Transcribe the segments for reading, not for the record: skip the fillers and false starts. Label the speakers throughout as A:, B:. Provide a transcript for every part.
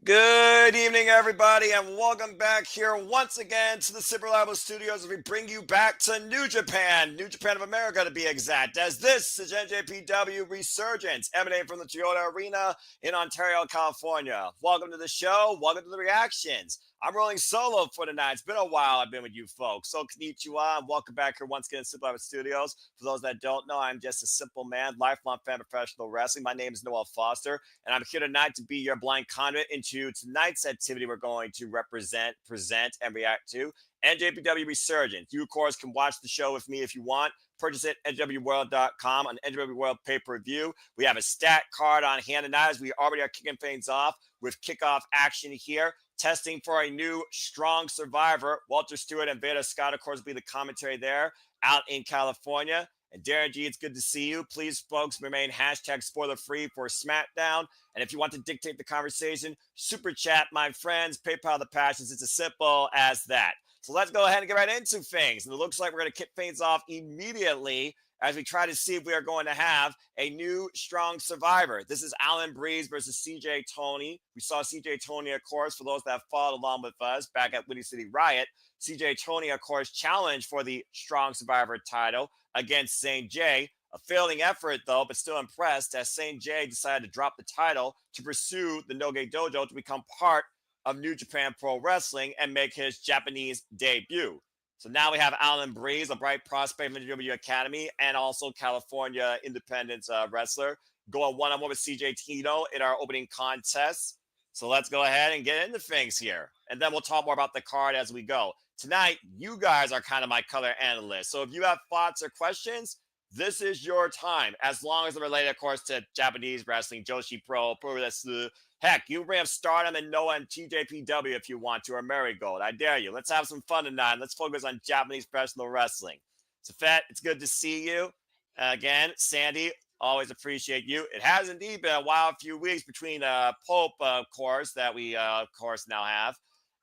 A: Good evening, everybody, and welcome back here once again to the Super Reliable Studios as we bring you back to New Japan of America to be exact, as this is NJPW Resurgence, emanating from the Toyota Arena in Ontario, California. Welcome to the show, welcome to the reactions. I'm rolling solo for tonight. It's been a while I've been with you folks. So konnichiwa, and welcome back here once again to Super Reliable Studios. For those that don't know, I'm just a simple man, lifelong fan of professional wrestling. My name is Noel Foster, and I'm here tonight to be your blind conduit into tonight's activity we're going to present, and react to NJPW Resurgence. You, of course, can watch the show with me if you want. Purchase it at njpwworld.com on NJPW World pay-per-view. We have a stat card on hand tonight as we already are kicking things off with kickoff action here. Testing for a new strong survivor. Walter Stewart and Veda Scott, of course, will be the commentary there out in California. And Darren G, it's good to see you. Please, folks, remain hashtag spoiler free for SmackDown. And if you want to dictate the conversation, super chat, my friends, PayPal the passions. It's as simple as that. So let's go ahead and get right into things. And it looks like we're going to kick things off immediately as we try to see if we are going to have a new strong survivor. This is Allan Breeze versus CJ Tony. We saw CJ Tony, of course, for those that followed along with us back at Windy City Riot. CJ Tony, of course, challenged for the strong survivor title against St. J. A failing effort, though, but still impressed as St. J decided to drop the title to pursue the Noge Dojo to become part of New Japan Pro Wrestling and make his Japanese debut. So now we have Allan Breeze, a bright prospect from the NJPW Academy and also California independent wrestler, going one-on-one with CJ Tino in our opening contest. So let's go ahead and get into things here. And then we'll talk more about the card as we go. Tonight, you guys are kind of my color analysts. So if you have thoughts or questions, this is your time, as long as they're related, of course, to Japanese wrestling, Joshi Pro, Pro Wrestling. Heck, you bring up Stardom and Noah and TJPW if you want to, or Marigold. I dare you. Let's have some fun tonight. Let's focus on Japanese professional wrestling. So, Fett, it's good to see you. Again, Sandy, always appreciate you. It has indeed been a wild few weeks between Pope, of course, that we, of course, now have.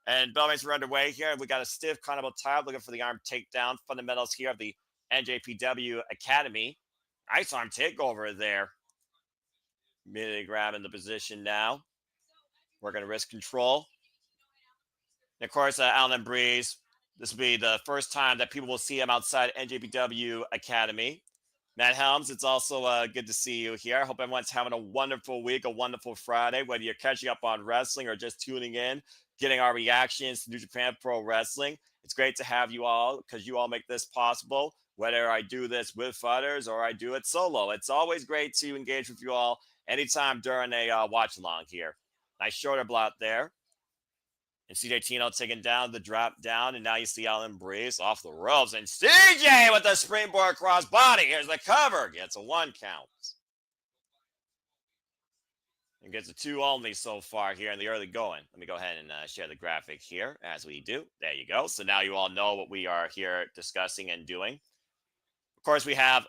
A: And Belmates are underway here. We got a stiff Carnival tie looking for the arm takedown. Fundamentals here of the NJPW Academy. Nice arm takeover there. Immediately grabbing the position now. Working wrist control. And of course, Allan Breeze. This will be the first time that people will see him outside NJPW Academy. Matt Helms, it's also good to see you here. I hope everyone's having a wonderful week, a wonderful Friday, whether you're catching up on wrestling or just tuning in, getting our reactions to New Japan Pro Wrestling. It's great to have you all because you all make this possible, whether I do this with others or I do it solo. It's always great to engage with you all anytime during a watch-along here. Nice shoulder block there. And CJ Tino taking down the drop down, and now you see Allan Breeze off the ropes. And CJ with the springboard cross body. Here's the cover. Gets a 1 count. And gets a 2 only so far here in the early going. Let me go ahead and share the graphic here as we do. There you go. So now you all know what we are here discussing and doing. Of course, we have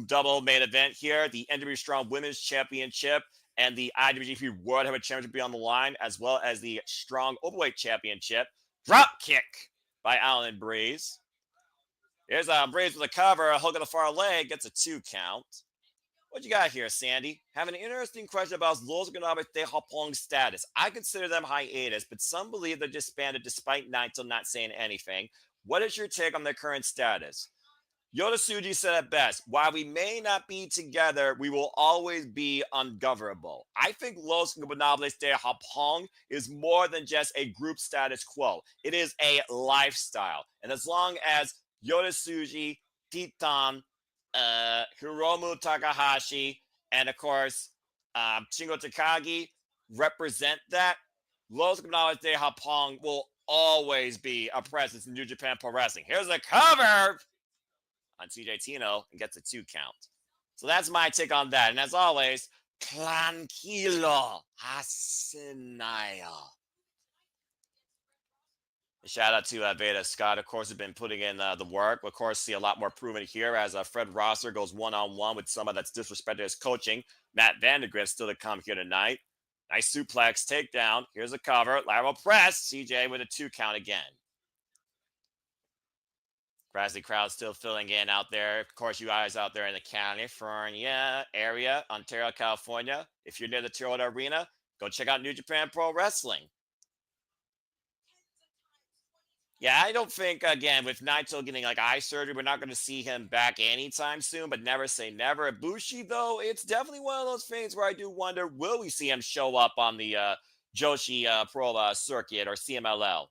A: double main event here. The NW Strong Women's Championship and the IWGP World Heavyweight Championship be on the line, as well as the Strong Openweight Championship. Drop kick by Allan Breeze. Here's Breeze with a cover, a hook on the far leg, gets a 2 count. What you got here, Sandy? Have an interesting question about Los Ganabes de Hapong's status. I consider them hiatus, but some believe they're disbanded despite Naito not saying anything. What is your take on their current status? Yoda Tsuji said it best, while we may not be together, we will always be ungovernable. I think Los Ingobernables de Japón is more than just a group status quo. It is a lifestyle. And as long as Yoda Tsuji, Titan, Hiromu Takahashi, and of course, Shingo Takagi represent that, Los Ingobernables de Japón will always be a presence in New Japan Pro Wrestling. Here's a cover on CJ Tino and gets a 2 count. So that's my take on that. And as always, tranquilo, hasenaya. Shout out to Veda Scott, of course, has been putting in the work. Of course, see a lot more proven here as Fred Rosser goes one-on-one with someone that's disrespected his coaching. Matt Vandagriff still to come here tonight. Nice suplex takedown. Here's a cover. Lateral press. CJ with a 2 count again. Grassy crowd still filling in out there. Of course, you guys out there in the California area, Ontario, California. If you're near the Toyota Arena, go check out New Japan Pro Wrestling. Yeah, I don't think, again, with Naito getting like eye surgery, we're not going to see him back anytime soon, but never say never. Bushi, though, it's definitely one of those things where I do wonder, will we see him show up on the Joshi Pro circuit or CMLL?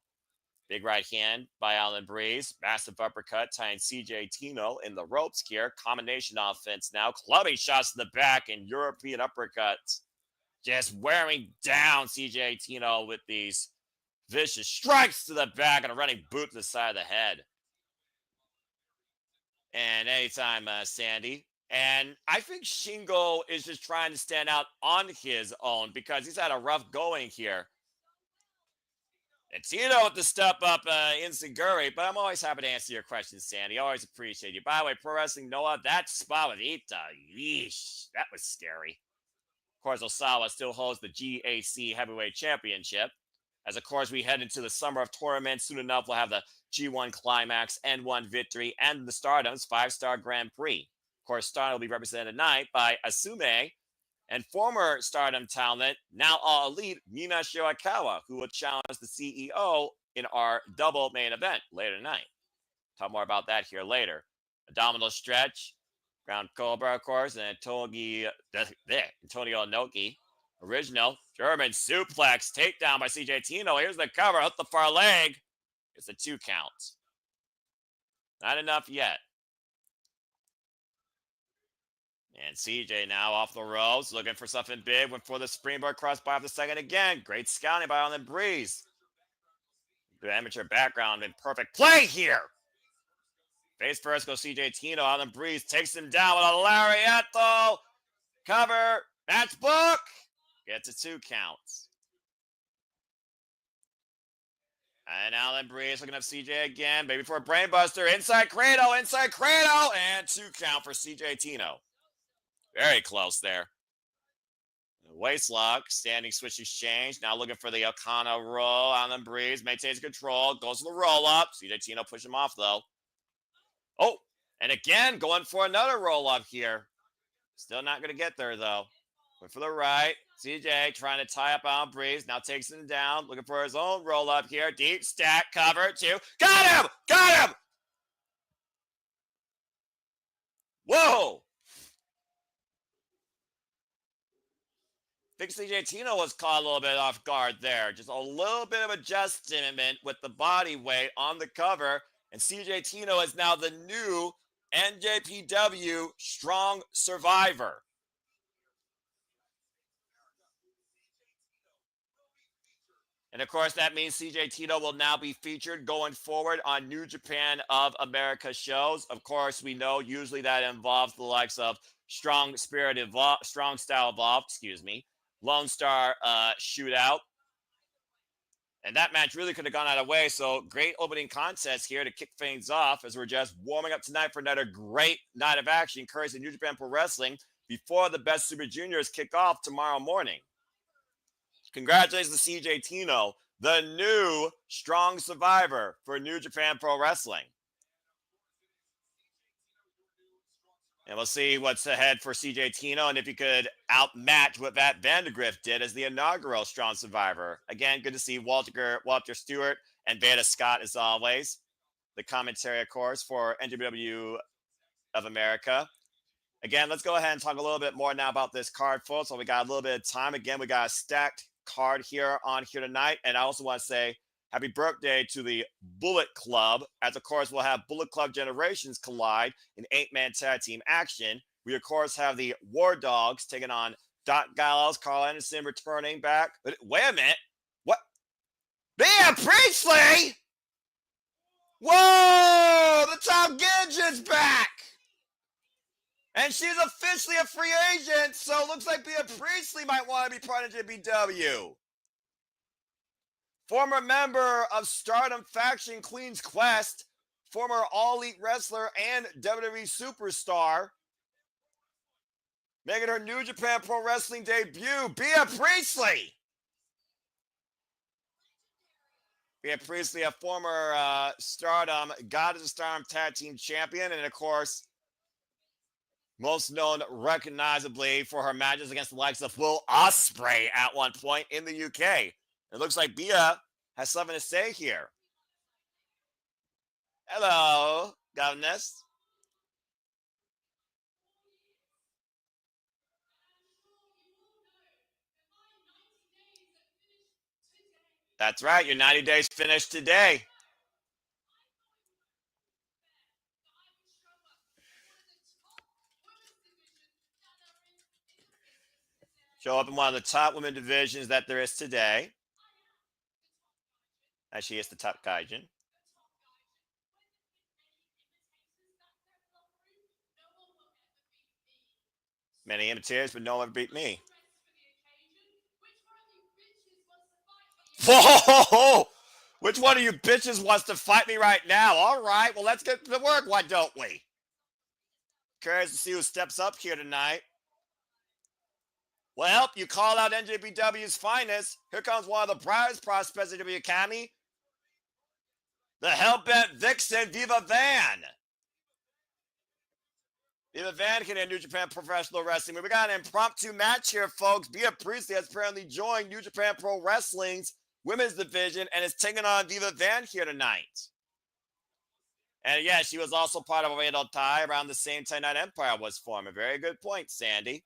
A: Big right hand by Allan Breeze. Massive uppercut tying CJ Tino in the ropes here. Combination offense now. Clubbing shots to the back and European uppercuts. Just wearing down CJ Tino with these vicious strikes to the back and a running boot to the side of the head. And anytime, Sandy. And I think Shingo is just trying to stand out on his own because he's had a rough going here. And Tino with the step up in Siguri, but I'm always happy to answer your questions, Sandy. Always appreciate you. By the way, Pro Wrestling Noah, that spot with Ita, yeesh, that was scary. Of course, Osawa still holds the GAC Heavyweight Championship. As, of course, we head into the summer of tournaments. Soon enough, we'll have the G1 Climax, N1 Victory, and the Stardom's 5-star Grand Prix. Of course, Stardom will be represented tonight by Asume and former Stardom talent, now All Elite, Mina Shirakawa, who will challenge the CEO in our double main event later tonight. Talk more about that here later. Abdominal stretch, ground cobra, of course, and Antonio Inoki. Original German suplex takedown by CJ Tino. Here's the cover, hook the far leg. It's a 2 count. Not enough yet. And CJ now off the ropes, looking for something big. Went for the springboard crossbody off the second again. Great scouting by Allan Breeze. The amateur background in perfect play here. Face first goes CJ Tino. Allan Breeze takes him down with a lariat though. Cover. Match book. Gets a 2 counts. And Allan Breeze looking up CJ again. Maybe for a brainbuster. Inside cradle. And 2 count for CJ Tino. Very close there. Waist lock, standing switch exchange. Now looking for the Okana roll. Allan Breeze maintains control. Goes to the roll up. CJ Tino push him off though. Oh, and again going for another roll up here. Still not going to get there though. Went for the right. CJ trying to tie up Allan Breeze. Now takes him down. Looking for his own roll up here. Deep stack cover 2. Got him! Got him! Whoa! I think CJ Tino was caught a little bit off guard there. Just a little bit of adjustment with the body weight on the cover. And CJ Tino is now the new NJPW Strong Survivor. And of course, that means CJ Tino will now be featured going forward on New Japan of America shows. Of course, we know usually that involves the likes of Strong Style Evolved, Lone Star Shootout. And that match really could have gone either way. So great opening contest here to kick things off as we're just warming up tonight for another great night of action, courtesy of New Japan Pro Wrestling, before the Best Super Juniors kick off tomorrow morning. Congratulations to CJ Tino, the new Strong Survivor for New Japan Pro Wrestling. And we'll see what's ahead for CJ Tino and if he could outmatch what that Vandagriff did as the inaugural Strong Survivor. Again, good to see Walter Stewart and Veda Scott as always. The commentary, of course, for NJPW of America. Again, let's go ahead and talk a little bit more now about this card, folks. So we got a little bit of time. Again, we got a stacked card here tonight. And I also want to say happy birthday to the Bullet Club, as of course we'll have Bullet Club Generations collide in 8-man tag team action. We of course have the War Dogs taking on Doc Gallows, Karl Anderson returning back. But wait a minute, what? Bea Priestley! Whoa! The Top Gadget's back! And she's officially a free agent, so it looks like Bea Priestley might want to be part of NJPW. Former member of Stardom faction Queen's Quest, former All-Elite wrestler and WWE superstar, making her New Japan Pro Wrestling debut, Bea Priestley. Bea Priestley, a former Stardom, Goddess of Stardom Tag Team Champion, and of course, most known recognizably for her matches against the likes of Will Ospreay at one point in the UK. It looks like Bia has something to say here. Hello, governess. That's right, your 90 days finished today. Show up in one of the top women divisions that there is today. As she is the top Gaijin. Many imitators, but no one beat me. Whoa! Which one of you bitches wants to fight me right now? All right, well, let's get to work, why don't we? Curious to see who steps up here tonight. Well, you call out NJPW's finest. Here comes one of the brightest prospects of W Academy. The Hellbent Vixen, Viva Van. Viva Van can in New Japan Professional Wrestling. We got an impromptu match here, folks. Bea Priestley has apparently joined New Japan Pro Wrestling's women's division and is taking on Viva Van here tonight. And yeah, she was also part of Oedo Tai around the same time that Empire was formed. A very good point, Sandy.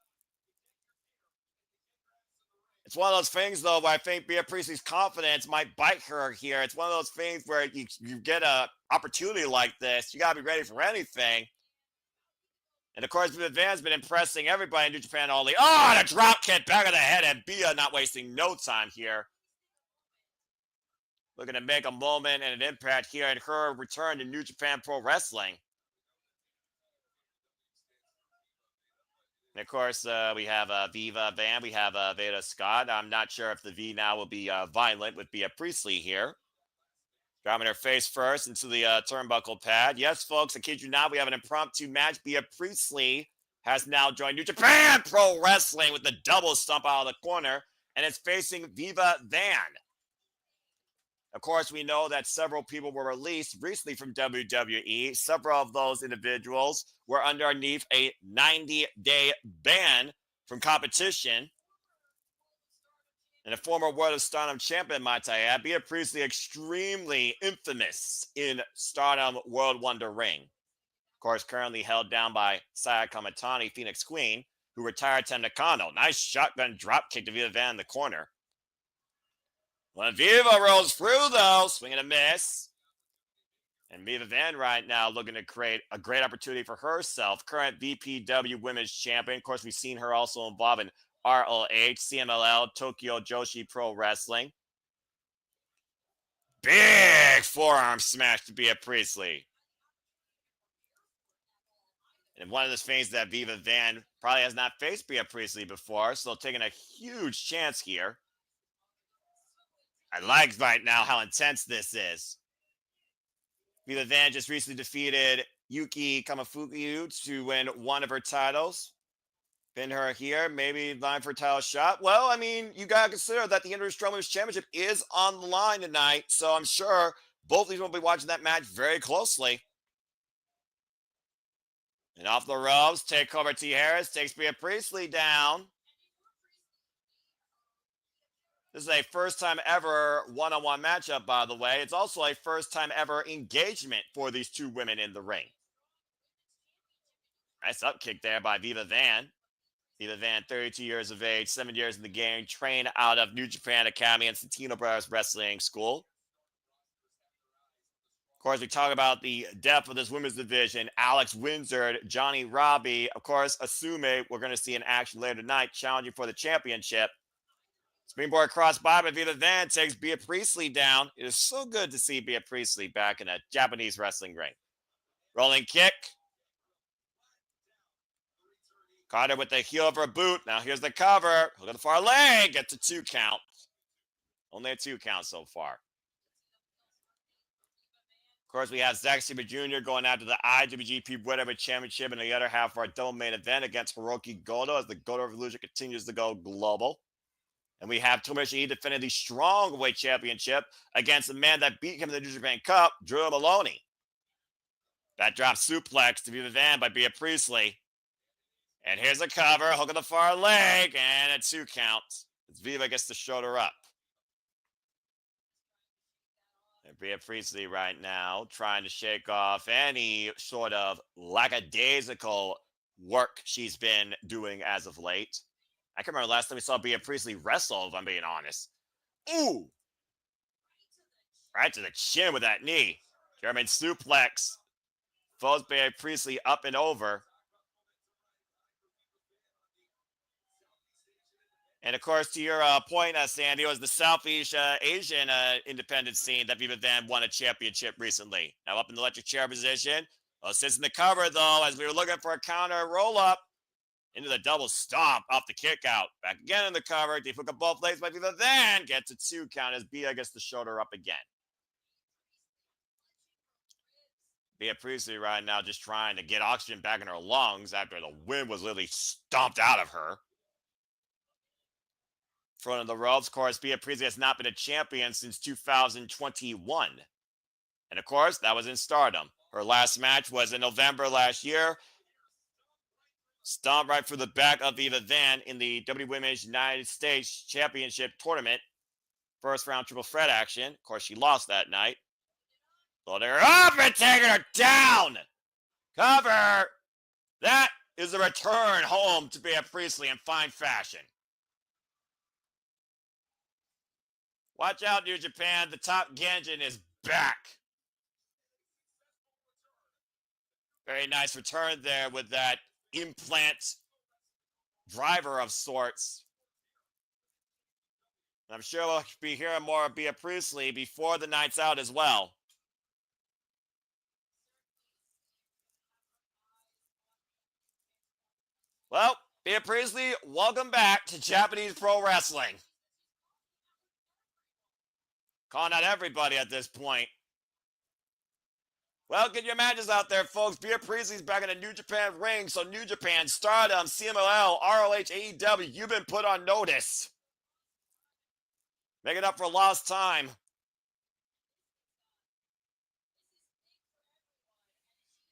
A: It's one of those things, though, where I think Bea Priestley's confidence might bite her here. It's one of those things where you get an opportunity like this. You got to be ready for anything. And, of course, Viva Van's been impressing everybody in New Japan all the... Oh, and a drop kick back of the head, and Bea not wasting no time here. Looking to make a moment and an impact here in her return to New Japan Pro Wrestling. And of course, we have Viva Van. We have Veda Scott. I'm not sure if the V now will be violent with Bea Priestley here. Dropping her face first into the turnbuckle pad. Yes, folks, I kid you not, we have an impromptu match. Bea Priestley has now joined New Japan Pro Wrestling with the double stomp out of the corner, and it's facing Viva Van. Of course, we know that several people were released recently from WWE. Several of those individuals were underneath a 90-day ban from competition. And a former World of Stardom champion, might I add, Bea Priestley, extremely infamous in Stardom World Wonder Ring. Of course, currently held down by Saya Kamatani, Phoenix Queen, who retired to Nakano. Nice shotgun drop kick to Viva Van in the corner. When Viva rolls through, though, swing and a miss. And Viva Van right now looking to create a great opportunity for herself. Current VPW Women's Champion. Of course, we've seen her also involved in ROH, CMLL, Tokyo Joshi Pro Wrestling. Big forearm smash to Bea Priestley. And one of the things that Viva Van probably has not faced Bea Priestley before, so taking a huge chance here. I like right now how intense this is. Viva Van just recently defeated Yuki Kamafuku to win one of her titles. Pin her here, maybe line for a title shot. Well, I mean, you got to consider that the Strong Women's Championship is on the line tonight, so I'm sure both of these will be watching that match very closely. And off the ropes, takeover T. Harris takes Bea Priestley down. This is a first-time ever one-on-one matchup, by the way. It's also a first-time ever engagement for these two women in the ring. Nice upkick there by Viva Van. Viva Van, 32 years of age, 7 years in the game, trained out of New Japan Academy and Tino Brothers Wrestling School. Of course, we talk about the depth of this women's division. Alex Windsor, Johnny Robbie, of course, Asume, we're going to see in action later tonight, challenging for the championship. Springboard cross body by Viva Van takes Bea Priestley down. It is so good to see Bea Priestley back in a Japanese wrestling ring. Rolling kick. Caught her with the heel of her boot. Now here's the cover. Look at the far leg. Gets a 2 count. Only a 2 count so far. Of course, we have Zack Sabre Jr. going after the IWGP Whatever Championship in the other half of our double main event against Hiroki Goto as the Goto Revolution continues to go global. And we have Tomohiro Ishii defending the Strongweight Championship against the man that beat him in the New Japan Cup, Drew Moloney. That drop suplex to Viva Van by Bea Priestley. And here's a cover, hook on the far leg, and a 2 count. As Viva gets the shoulder up. And Bea Priestley right now trying to shake off any sort of lackadaisical work she's been doing as of late. I can remember last time we saw Bea Priestley wrestle, if I'm being honest. Ooh! Right to the chin with that knee. German suplex. Folds Bea Priestley up and over. And of course, to your point, Sandy, it was the Southeast Asian independent scene that Viva then won a championship recently. Now up in the electric chair position. Sits in the cover, though, as we were looking for a counter roll-up. Into the double stomp off the kick out. Back again in the cover. They hook up both legs by Viva, then gets a 2 count as Bea gets the shoulder up again. Bea Priestley right now just trying to get oxygen back in her lungs after the wind was literally stomped out of her. Front of the ropes, of course, Bea Priestley has not been a champion since 2021. And of course, that was in Stardom. Her last match was in November last year. Stomp right for the back of Viva Van in the WWE Women's United States Championship Tournament. First round triple threat action. Of course, she lost that night. Loading her up and taking her down. Cover. That is a return home to Bea Priestley in fine fashion. Watch out, New Japan. The top Genjin is back. Very nice return there with that implant driver of sorts. I'm sure we'll be hearing more of Bea Priestley before the night's out as well. Well, Bea Priestley, welcome back to Japanese Pro Wrestling. Calling out everybody at this point. Well, get your matches out there, folks. Bea Priestley's back in the New Japan ring. So New Japan, Stardom, CMLL, ROH, AEW, you've been put on notice. Make it up for lost time.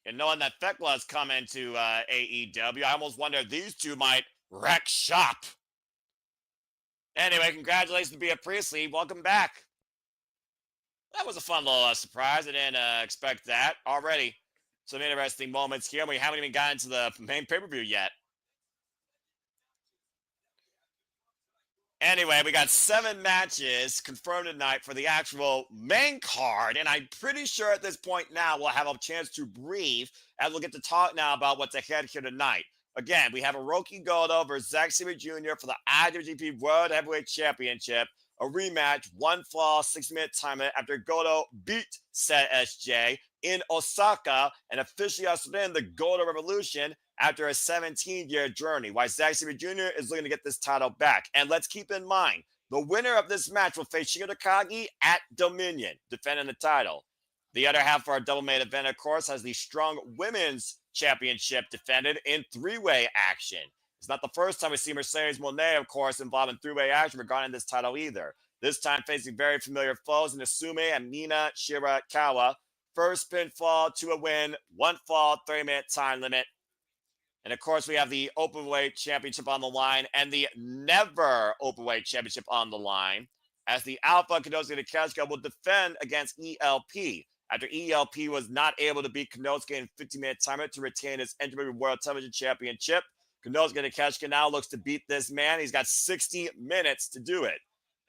A: And knowing that Thecla's coming to AEW, I almost wonder if these two might wreck shop. Anyway, congratulations to Bea Priestley. Welcome back. That was a fun little surprise. I didn't expect that. Already some interesting moments here. We haven't even gotten to the main pay-per-view yet. Anyway, we got 7 matches confirmed tonight for the actual main card, and I'm pretty sure at this point now we'll have a chance to breathe as we'll get to talk now about what's ahead here tonight. Again, we have Hiroki Goto versus Zack Sabre Jr. for the IWGP World Heavyweight Championship. A rematch, 1 fall, 60-minute time limit after Goto beat Set SJ in Osaka and officially ushered in the Goto Revolution after a 17-year journey. Why Zack Sabre Jr. is looking to get this title back. And let's keep in mind, the winner of this match will face Shingo Takagi at Dominion, defending the title. The other half of our double main event, of course, has the Strong Women's Championship defended in 3-way action. It's not the first time we see Mercedes Moné, of course, involved in 3-way action regarding this title either. This time facing very familiar foes in Asume and Mina Shirakawa. First pinfall to a win, 1 fall, 30-minute time limit. And of course, we have the Openweight Championship on the line and the Never Openweight Championship on the line, as the Alpha Konosuke Takeshita will defend against ELP after ELP was not able to beat Konosuke in 15-minute time limit to retain his NJPW World Television Championship. Konosuke Takeshita now looks to beat this man. He's got 60 minutes to do it.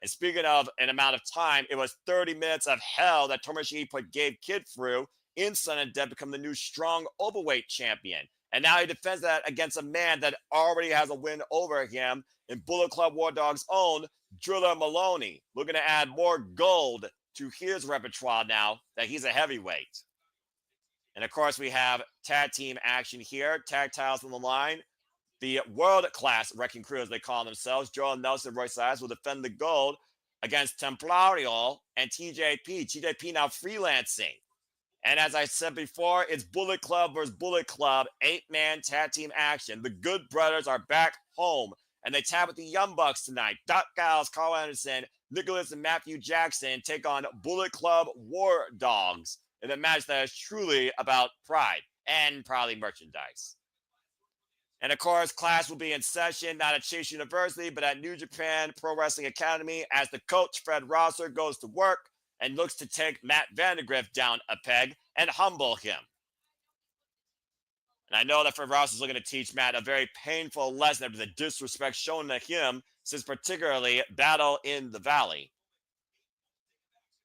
A: And speaking of an amount of time, it was 30 minutes of hell that Tomohiro put Gabe Kidd through in Son and Death to become the new strong overweight champion. And now he defends that against a man that already has a win over him in Bullet Club War Dog's own Drilla Moloney, looking to add more gold to his repertoire now that he's a heavyweight. And of course, we have tag team action here. Tag titles on the line. The world-class Wrecking Crew, as they call themselves, Jorel Nelson and Royce will defend the gold against Templario and TJP. TJP now freelancing. And as I said before, it's Bullet Club versus Bullet Club, 8-man tag team action. The Good Brothers are back home, and they tag with the Young Bucks tonight. Doc Gallows, Karl Anderson, Nicholas and Matthew Jackson take on Bullet Club War Dogs in a match that is truly about pride and probably merchandise. And of course, class will be in session, not at Chase University, but at New Japan Pro Wrestling Academy, as the coach, Fred Rosser, goes to work and looks to take Matt Vandagriff down a peg and humble him. And I know that Fred Rosser is looking to teach Matt a very painful lesson after the disrespect shown to him since particularly Battle in the Valley.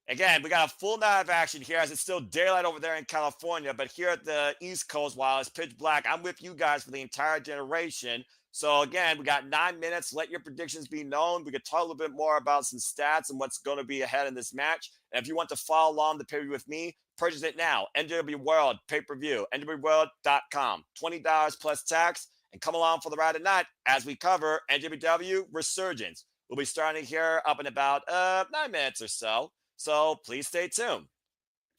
A: Again, we got a full night of action here as it's still daylight over there in California, but here at the East Coast, while it's pitch black, I'm with you guys for the entire generation. So again, we got 9 minutes. Let your predictions be known. We could talk a little bit more about some stats and what's going to be ahead in this match. And if you want to follow along the pay-per-view with me, purchase it now. NJPW World pay-per-view, NJPWworld.com. $20 plus tax. And come along for the ride tonight as we cover NJPW Resurgence. We'll be starting here up in about 9 minutes or so. So please stay tuned.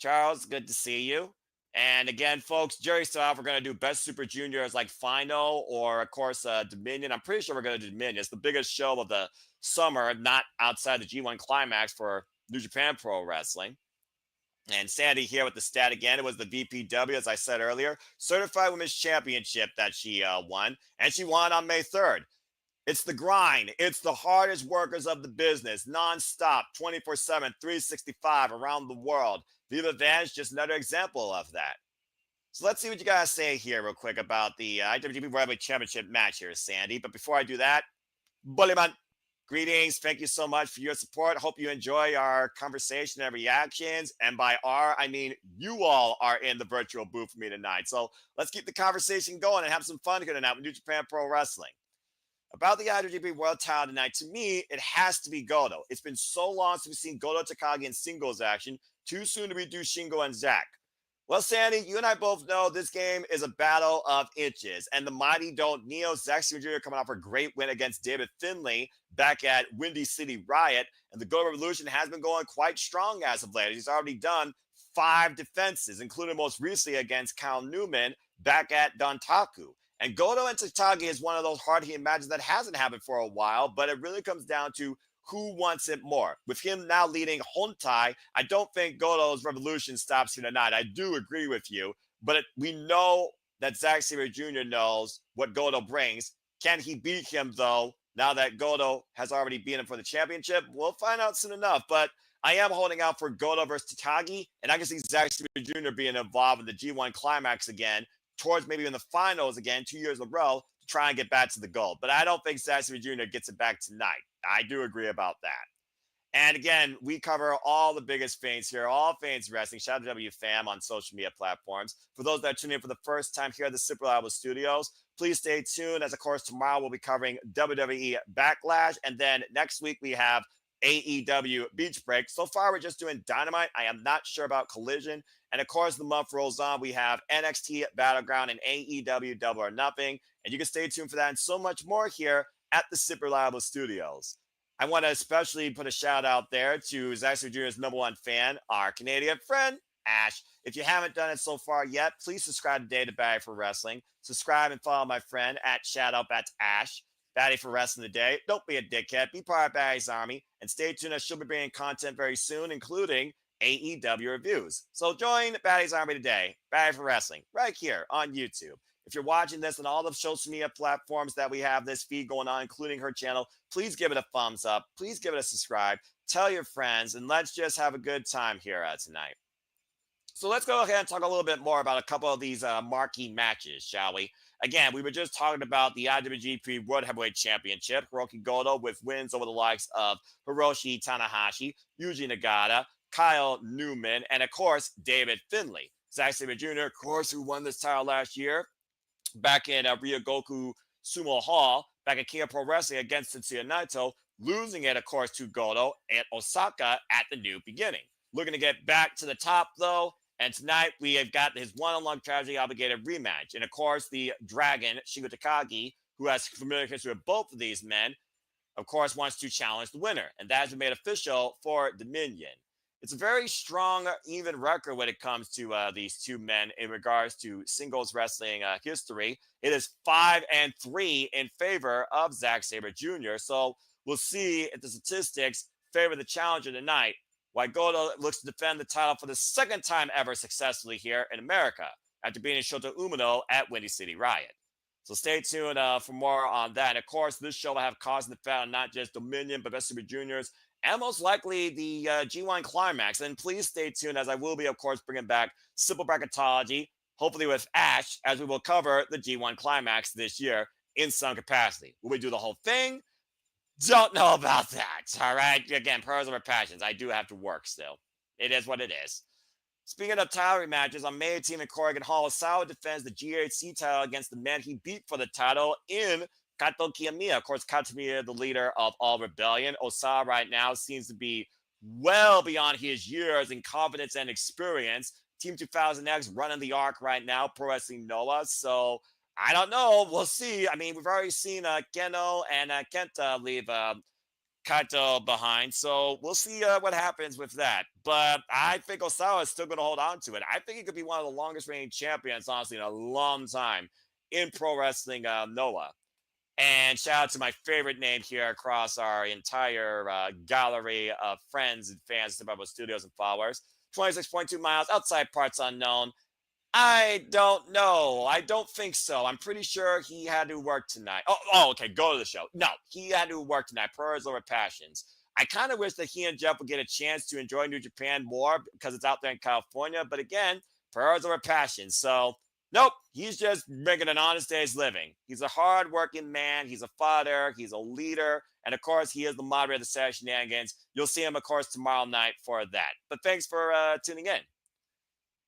A: Charles, good to see you. And again, folks, Jerry Style, we're going to do Best Super Juniors like Final or, of course, Dominion. I'm pretty sure we're going to do Dominion. It's the biggest show of the summer, not outside the G1 Climax for New Japan Pro Wrestling. And Sandy here with the stat again. It was the VPW, as I said earlier, Certified Women's Championship that she won. And she won on May 3rd. It's the grind. It's the hardest workers of the business, nonstop, 24/7, 365 around the world. Viva Van's just another example of that. So let's see what you guys say here real quick about the IWGP World Heavyweight Championship match here, Sandy. But before I do that, Buliman, greetings. Thank you so much for your support. Hope you enjoy our conversation and reactions. And by our, I mean you all are in the virtual booth for me tonight. So let's keep the conversation going and have some fun here tonight with New Japan Pro Wrestling. About the IWGP World Title tonight, to me, it has to be Gedo. It's been so long since we've seen Gedo Takagi in singles action. Too soon to redo Shingo and Zack. Well, Sandy, you and I both know this game is a battle of inches. And the mighty don't Neo, Zack Sabre Jr. coming off a great win against David Finlay back at Windy City Riot. And the Gedo Revolution has been going quite strong as of late. He's already done 5 defenses, including most recently against Cal Newman back at Dontaku. And Gedo and Takagi is one of those hard-hitting matches that hasn't happened for a while, but it really comes down to who wants it more. With him now leading Hontai, I don't think Gedo's revolution stops here tonight. I do agree with you, but we know that Zack Sabre Jr. knows what Gedo brings. Can he beat him, though, now that Gedo has already beaten him for the championship? We'll find out soon enough, but I am holding out for Gedo versus Takagi, and I can see Zack Sabre Jr. being involved in the G1 Climax again, towards maybe in the finals again, 2 years in a row, to try and get back to the goal. But I don't think Zack Sabre Jr. gets it back tonight. I do agree about that. And again, we cover all the biggest fans here, all fans wrestling. Shout out to W Fam on social media platforms. For those that are tuning in for the first time here at the Super Reliable Studios, please stay tuned. As of course, tomorrow we'll be covering WWE Backlash. And then next week we have AEW Beach Break. So far, we're just doing Dynamite. I am not sure about Collision. And of course, the month rolls on. We have NXT Battleground and AEW Double or Nothing. And you can stay tuned for that and so much more here at the Super Reliable Studios. I want to especially put a shout out there to Zack Sabre Jr.'s #1 fan, our Canadian friend, Ash. If you haven't done it so far yet, please subscribe today to Batty for Wrestling. Subscribe and follow my friend at Shoutout, that's Ash. Batty for Wrestling today. Don't be a dickhead. Be part of Batty's Army. And stay tuned as she'll be bringing content very soon, including AEW reviews. So join Batty's Army today. Batty for Wrestling, right here on YouTube. If you're watching this on all the social media platforms that we have this feed going on, including her channel, please give it a thumbs up. Please give it a subscribe. Tell your friends, and let's just have a good time here tonight. So let's go ahead and talk a little bit more about a couple of these marquee matches, shall we? Again, we were just talking about the IWGP World Heavyweight Championship. Hiroki Goto with wins over the likes of Hiroshi Tanahashi, Yuji Nagata, Kyle Newman, and of course, David Finlay. Zack Sabre Jr., of course, who won this title last year back in Ryogoku Sumo Hall, back in King of Pro Wrestling against Tetsuya Naito, losing it, of course, to Goto at Osaka at the New Beginning. Looking to get back to the top, though, and tonight we have got his one-on-one tragedy obligated rematch. And, of course, the Dragon, Shingo Takagi, who has familiar history with both of these men, of course, wants to challenge the winner. And that has been made official for Dominion. It's a very strong, even record when it comes to these two men in regards to singles wrestling history. It is 5-3 in favor of Zack Sabre Jr. So we'll see if the statistics favor the challenger tonight, while Gedo looks to defend the title for the second time ever successfully here in America after beating Shota Umino at Windy City Riot. So stay tuned for more on that. And of course, this show will have cause and effect on not just Dominion, but Best Super Juniors, and most likely the G1 Climax. And please stay tuned, as I will be, of course, bringing back Simple Bracketology, hopefully with Ash, as we will cover the G1 Climax this year in some capacity. Will we do the whole thing? Don't know about that. All right. Again, prayers over passions. I do have to work still. It is what it is. Speaking of title matches, on May 18th in Corrigan Hall, Osawa defends the GHC title against the man he beat for the title in Kato Kiyomiya. Of course, Kiyomiya, the leader of All Rebellion. Osawa right now seems to be well beyond his years in confidence and experience. Team 2000X running the arc right now, Pro Wrestling Noah. So I don't know. We'll see. I mean, we've already seen Keno and Kenta leave Kaito behind. So we'll see what happens with that. But I think Osawa is still going to hold on to it. I think he could be one of the longest reigning champions, honestly, in a long time in pro wrestling Noah. And shout out to my favorite name here across our entire gallery of friends and fans of Templario Studios and followers. 26.2 miles, outside parts unknown. I don't know. I don't think so. I'm pretty sure he had to work tonight. Okay. Go to the show. No, he had to work tonight. Prayers over passions. I kind of wish that he and Jeff would get a chance to enjoy New Japan more because it's out there in California. But again, prayers over passions. So, nope, he's just making an honest day's living. He's a hard-working man. He's a father. He's a leader. And, of course, he is the moderator of the Saturday Shenanigans. You'll see him, of course, tomorrow night for that. But thanks for tuning in.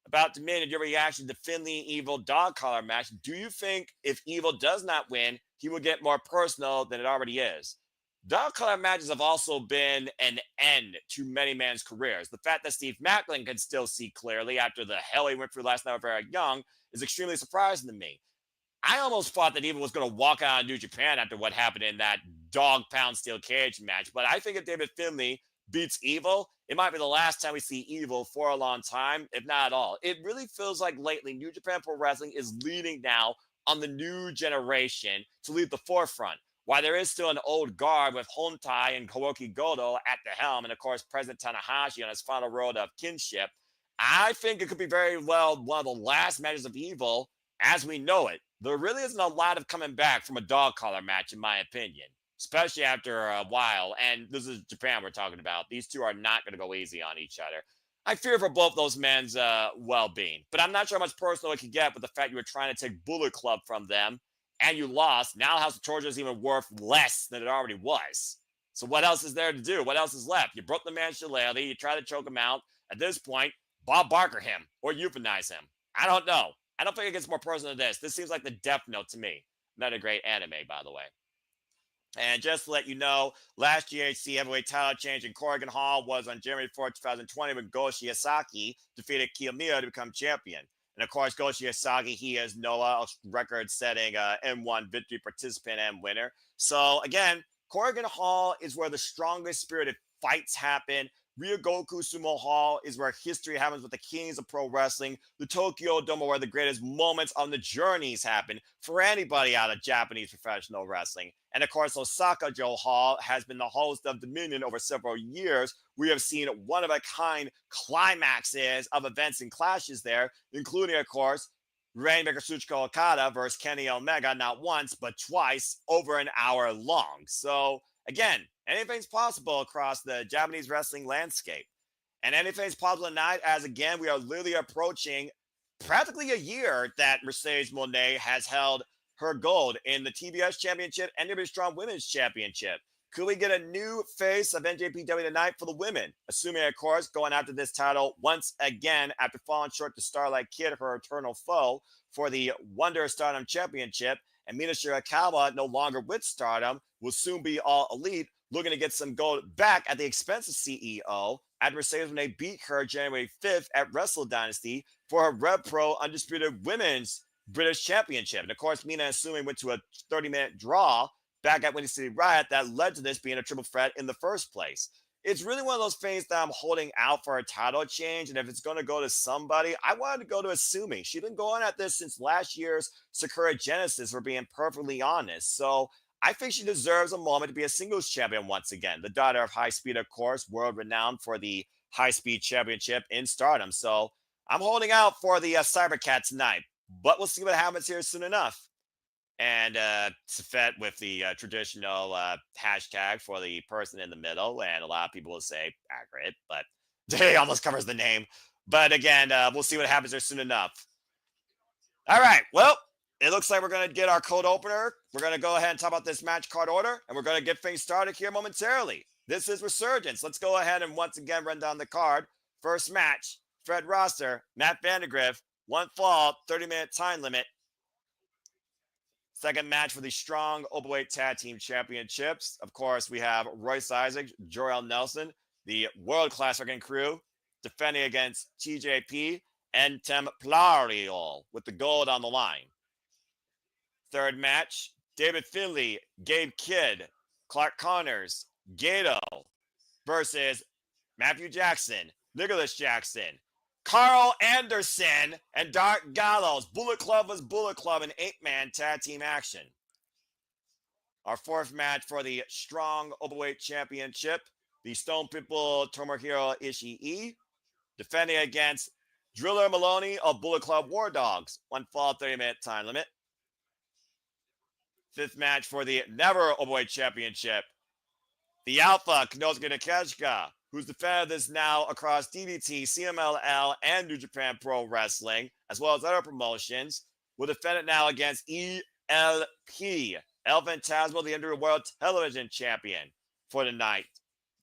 A: About Dominion, your reaction to Finlay Evil dog collar match. Do you think if Evil does not win, he will get more personal than it already is? Dog collar matches have also been an end to many men's careers. The fact that Steve Macklin can still see clearly after the hell he went through last night with Eric Young is extremely surprising to me. I almost thought that Evil was going to walk out of New Japan after what happened in that dog pound steel cage match. But I think if David Finlay beats Evil, it might be the last time we see Evil for a long time, if not at all. It really feels like lately New Japan Pro Wrestling is leading now on the new generation to lead the forefront. While there is still an old guard with Hontai and Hiroki Goto at the helm, and of course President Tanahashi on his final road of kinship, I think it could be very well one of the last matches of Evil as we know it. There really isn't a lot of coming back from a dog collar match, in my opinion, especially after a while. And this is Japan we're talking about. These two are not going to go easy on each other. I fear for both those men's well-being, but I'm not sure how much personal it could get with the fact you were trying to take Bullet Club from them and you lost. Now House of Torture is even worth less than it already was. So what else is there to do? What else is left? You broke the man's shillelagh. You try to choke him out. At this point, Bob Barker him or euthanize him. I don't know. I don't think it gets more personal than this. This seems like the Death Note to me. Not a great anime, by the way. And just to let you know, last GHC heavyweight title change in Corrigan Hall was on January 4, 2020, when Go Shiosaki defeated Kiyomiya to become champion. And of course, Go Shiosaki, he is Noah, record-setting M1 victory participant and winner. So again, Corrigan Hall is where the strongest spirited fights happen. Ryogoku Sumo Hall is where history happens with the kings of pro wrestling. The Tokyo Dome where the greatest moments on the journeys happen for anybody out of Japanese professional wrestling. And of course, Osaka-jo Hall has been the host of Dominion over several years. We have seen one-of-a-kind climaxes of events and clashes there, including, of course, Rainmaker Tsuchika Okada versus Kenny Omega, not once, but twice, over an hour long. So, again, anything's possible across the Japanese wrestling landscape. And anything's possible tonight, as again, we are literally approaching practically a year that Mercedes Monet has held her gold in the TBS Championship and the Strong Women's Championship. Could we get a new face of NJPW tonight for the women? Assuming, of course, going after this title once again after falling short to Starlight Kid, her eternal foe, for the Wonder Stardom Championship. And Mina Shirakawa, no longer with Stardom, will soon be all elite, looking to get some gold back at the expense of CEO at Mercedes when they beat her January 5th at Wrestle Dynasty for her Rev Pro Undisputed Women's British Championship. And of course, Mina assuming went to a 30-minute draw back at Windy City Riot that led to this being a triple threat in the first place. It's really one of those things that I'm holding out for a title change. And if it's going to go to somebody, I wanted to go to Asumi. She's been going at this since last year's Sakura Genesis, for being perfectly honest. So I think she deserves a moment to be a singles champion once again. The daughter of High Speed, of course, world renowned for the High Speed Championship in Stardom. So I'm holding out for the Cybercat tonight, but we'll see what happens here soon enough. And Safet with the traditional hashtag for the person in the middle. And a lot of people will say accurate, but it almost covers the name. But again, we'll see what happens there soon enough. All right. Well, it looks like we're going to get our cold opener. We're going to go ahead and talk about this match card order, and we're going to get things started here momentarily. This is Resurgence. Let's go ahead and once again run down the card. First match, Fred roster, Matt Vandagriff, 1 fall, 30-minute time limit. Second match for the strong Openweight Tag Team Championships. Of course, we have Royce Isaac, Jorel Nelson, the world-class freaking crew, defending against TJP and Templario with the gold on the line. Third match, David Finlay, Gabe Kidd, Clark Connors, Gedo versus Matthew Jackson, Nicholas Jackson, Karl Anderson, and Dark Gallows. Bullet Club was Bullet Club in 8-man tag team action. Our fourth match for the strong Openweight Championship, the Stone People Tomohiro Ishii, defending against Drilla Moloney of Bullet Club War Dogs. 1 fall, 30-minute time limit. Fifth match for the Never Openweight Championship, the Alpha Konosuke Takeshita, who's defended this now across DDT, CMLL, and New Japan Pro Wrestling, as well as other promotions, will defend it now against ELP, El Phantasmo, the Indoor World Television Champion for the night.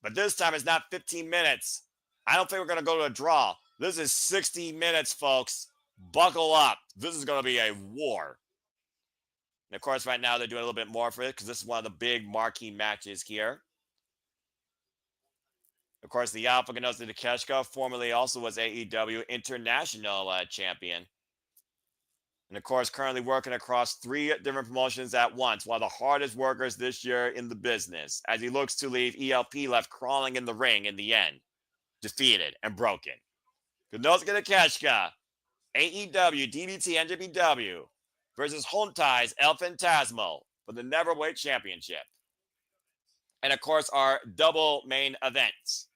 A: But this time it's not 15 minutes. I don't think we're going to go to a draw. This is 60 minutes, folks. Buckle up. This is going to be a war. And of course, right now they're doing a little bit more for it because this is one of the big marquee matches here. Of course, the Alpha Konosuke Takeshita formerly also was AEW International Champion. And of course, currently working across 3 different promotions at once, one of the hardest workers this year in the business, as he looks to leave ELP left crawling in the ring in the end, defeated and broken. Konosuke Takeshita, AEW, DDT, NJPW, versus Hontai's El Phantasmo for the Neverweight Championship. And of course, our double main events.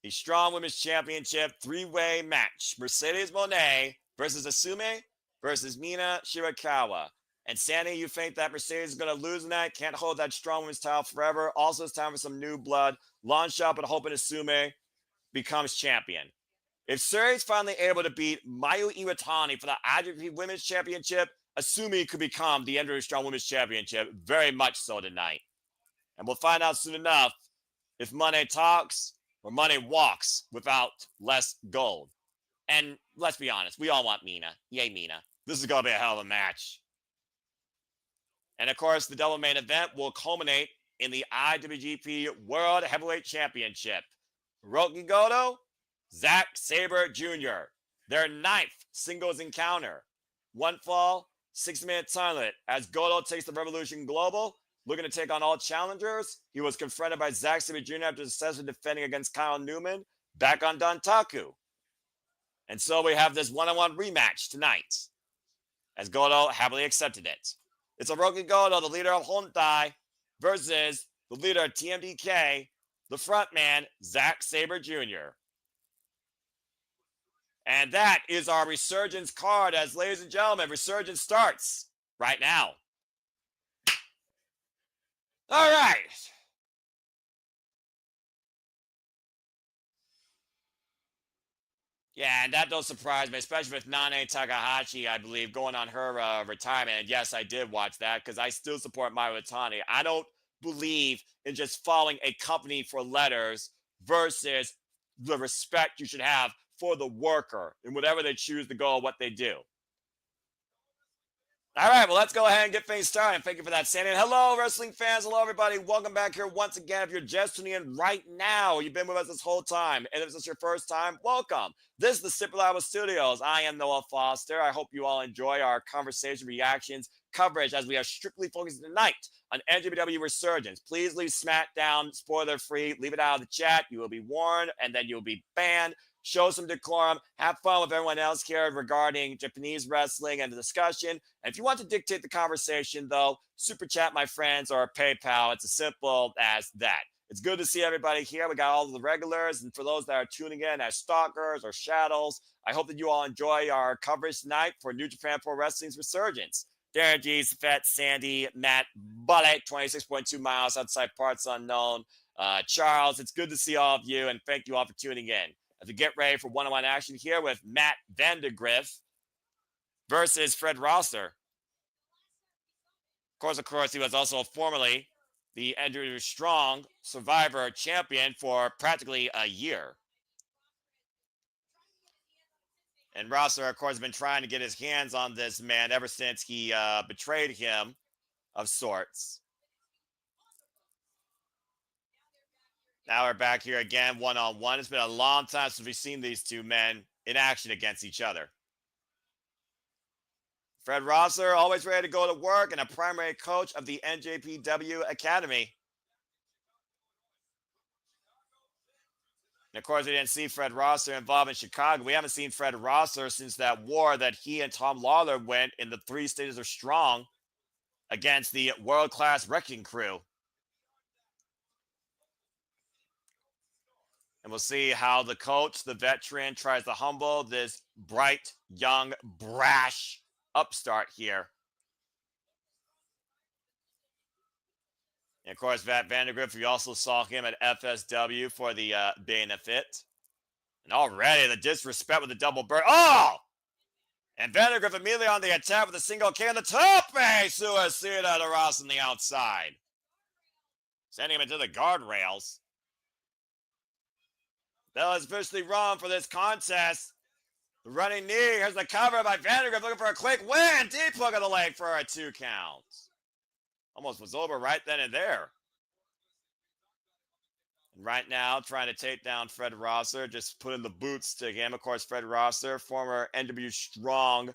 A: The Strong Women's Championship 3-way match. Mercedes Mone versus Asume versus Mina Shirakawa. And Sandy, you think that Mercedes is going to lose in that? Can't hold that Strong Women's title forever. Also, it's time for some new blood. Launch up and hoping Asume becomes champion. If Suri's finally able to beat Mayu Iwatani for the IWGP Women's Championship, Asumi could become the Ender Strong Women's Championship very much so tonight. And we'll find out soon enough if money talks or money walks without less gold. And let's be honest, we all want Mina. Yay, Mina. This is going to be a hell of a match. And of course, the double main event will culminate in the IWGP World Heavyweight Championship. Hiroki Goto, Zack Sabre Jr., their 9th singles encounter. 1 fall, 6-minute time limit. As Goto takes the Revolution Global, looking to take on all challengers, he was confronted by Zack Sabre Jr. after successfully defending against Kyle Newman back on Dontaku. And so we have this one-on-one rematch tonight, as Goto happily accepted it. It's Hiroki Goto, the leader of Hontai, versus the leader of TMDK, the frontman, Zack Sabre Jr. And that is our Resurgence card, as ladies and gentlemen, Resurgence starts right now. All right. Yeah, and that don't surprise me, especially with Nane Takahashi, I believe, going on her retirement. And yes, I did watch that because I still support Mayu Iwatani. I don't believe in just following a company for letters versus the respect you should have for the worker and whatever they choose to go, what they do. All right, well, let's go ahead and get things started. Thank you for that, Sandy. And hello, wrestling fans. Hello, everybody. Welcome back here once again. If you're just tuning in right now, you've been with us this whole time. And if this is your first time, welcome. This is the Super Lava Studios. I am Noah Foster. I hope you all enjoy our conversation, reactions, coverage as we are strictly focused tonight on NJPW Resurgence. Please leave SmackDown spoiler-free. Leave it out of the chat. You will be warned, and then you'll be banned. Show some decorum, have fun with everyone else here regarding Japanese wrestling and the discussion. And if you want to dictate the conversation, though, super chat, my friends, or PayPal. It's as simple as that. It's good to see everybody here. We got all of the regulars. And for those that are tuning in as stalkers or shadows, I hope that you all enjoy our coverage tonight for New Japan Pro Wrestling's Resurgence. Darren G, Fat Sandy, Matt Bullock, 26.2 miles outside parts unknown. Charles, it's good to see all of you, and thank you all for tuning in. As we get ready for one-on-one action here with Matt Vandagriff versus Fred Rosser. Of course, he was also formerly the Andrew Strong Survivor champion for practically a year. And Rosser, of course, has been trying to get his hands on this man ever since he betrayed him of sorts. Now we're back here again, one-on-one. It's been a long time since we've seen these two men in action against each other. Fred Rosser, always ready to go to work and a primary coach of the NJPW Academy. And of course, we didn't see Fred Rosser involved in Chicago. We haven't seen Fred Rosser since that war that he and Tom Lawler went in the 3 stages of Strong against the world-class Wrecking Crew. And we'll see how the coach, the veteran, tries to humble this bright, young, brash upstart here. And of course, Vandagriff, we also saw him at FSW for the benefit. And already the disrespect with the double bird. Oh! And Vandagriff immediately on the attack with a single K on the top. Suicida to Ross on the outside. Sending him into the guardrails. Bell is officially wrong for this contest. The running knee. Here's the cover by Vandagriff looking for a quick win. Deep hook of the leg for a 2 count. Almost was over right then and there. And right now, trying to take down Fred Rosser, just putting the boots to him. Of course, Fred Rosser, former NW Strong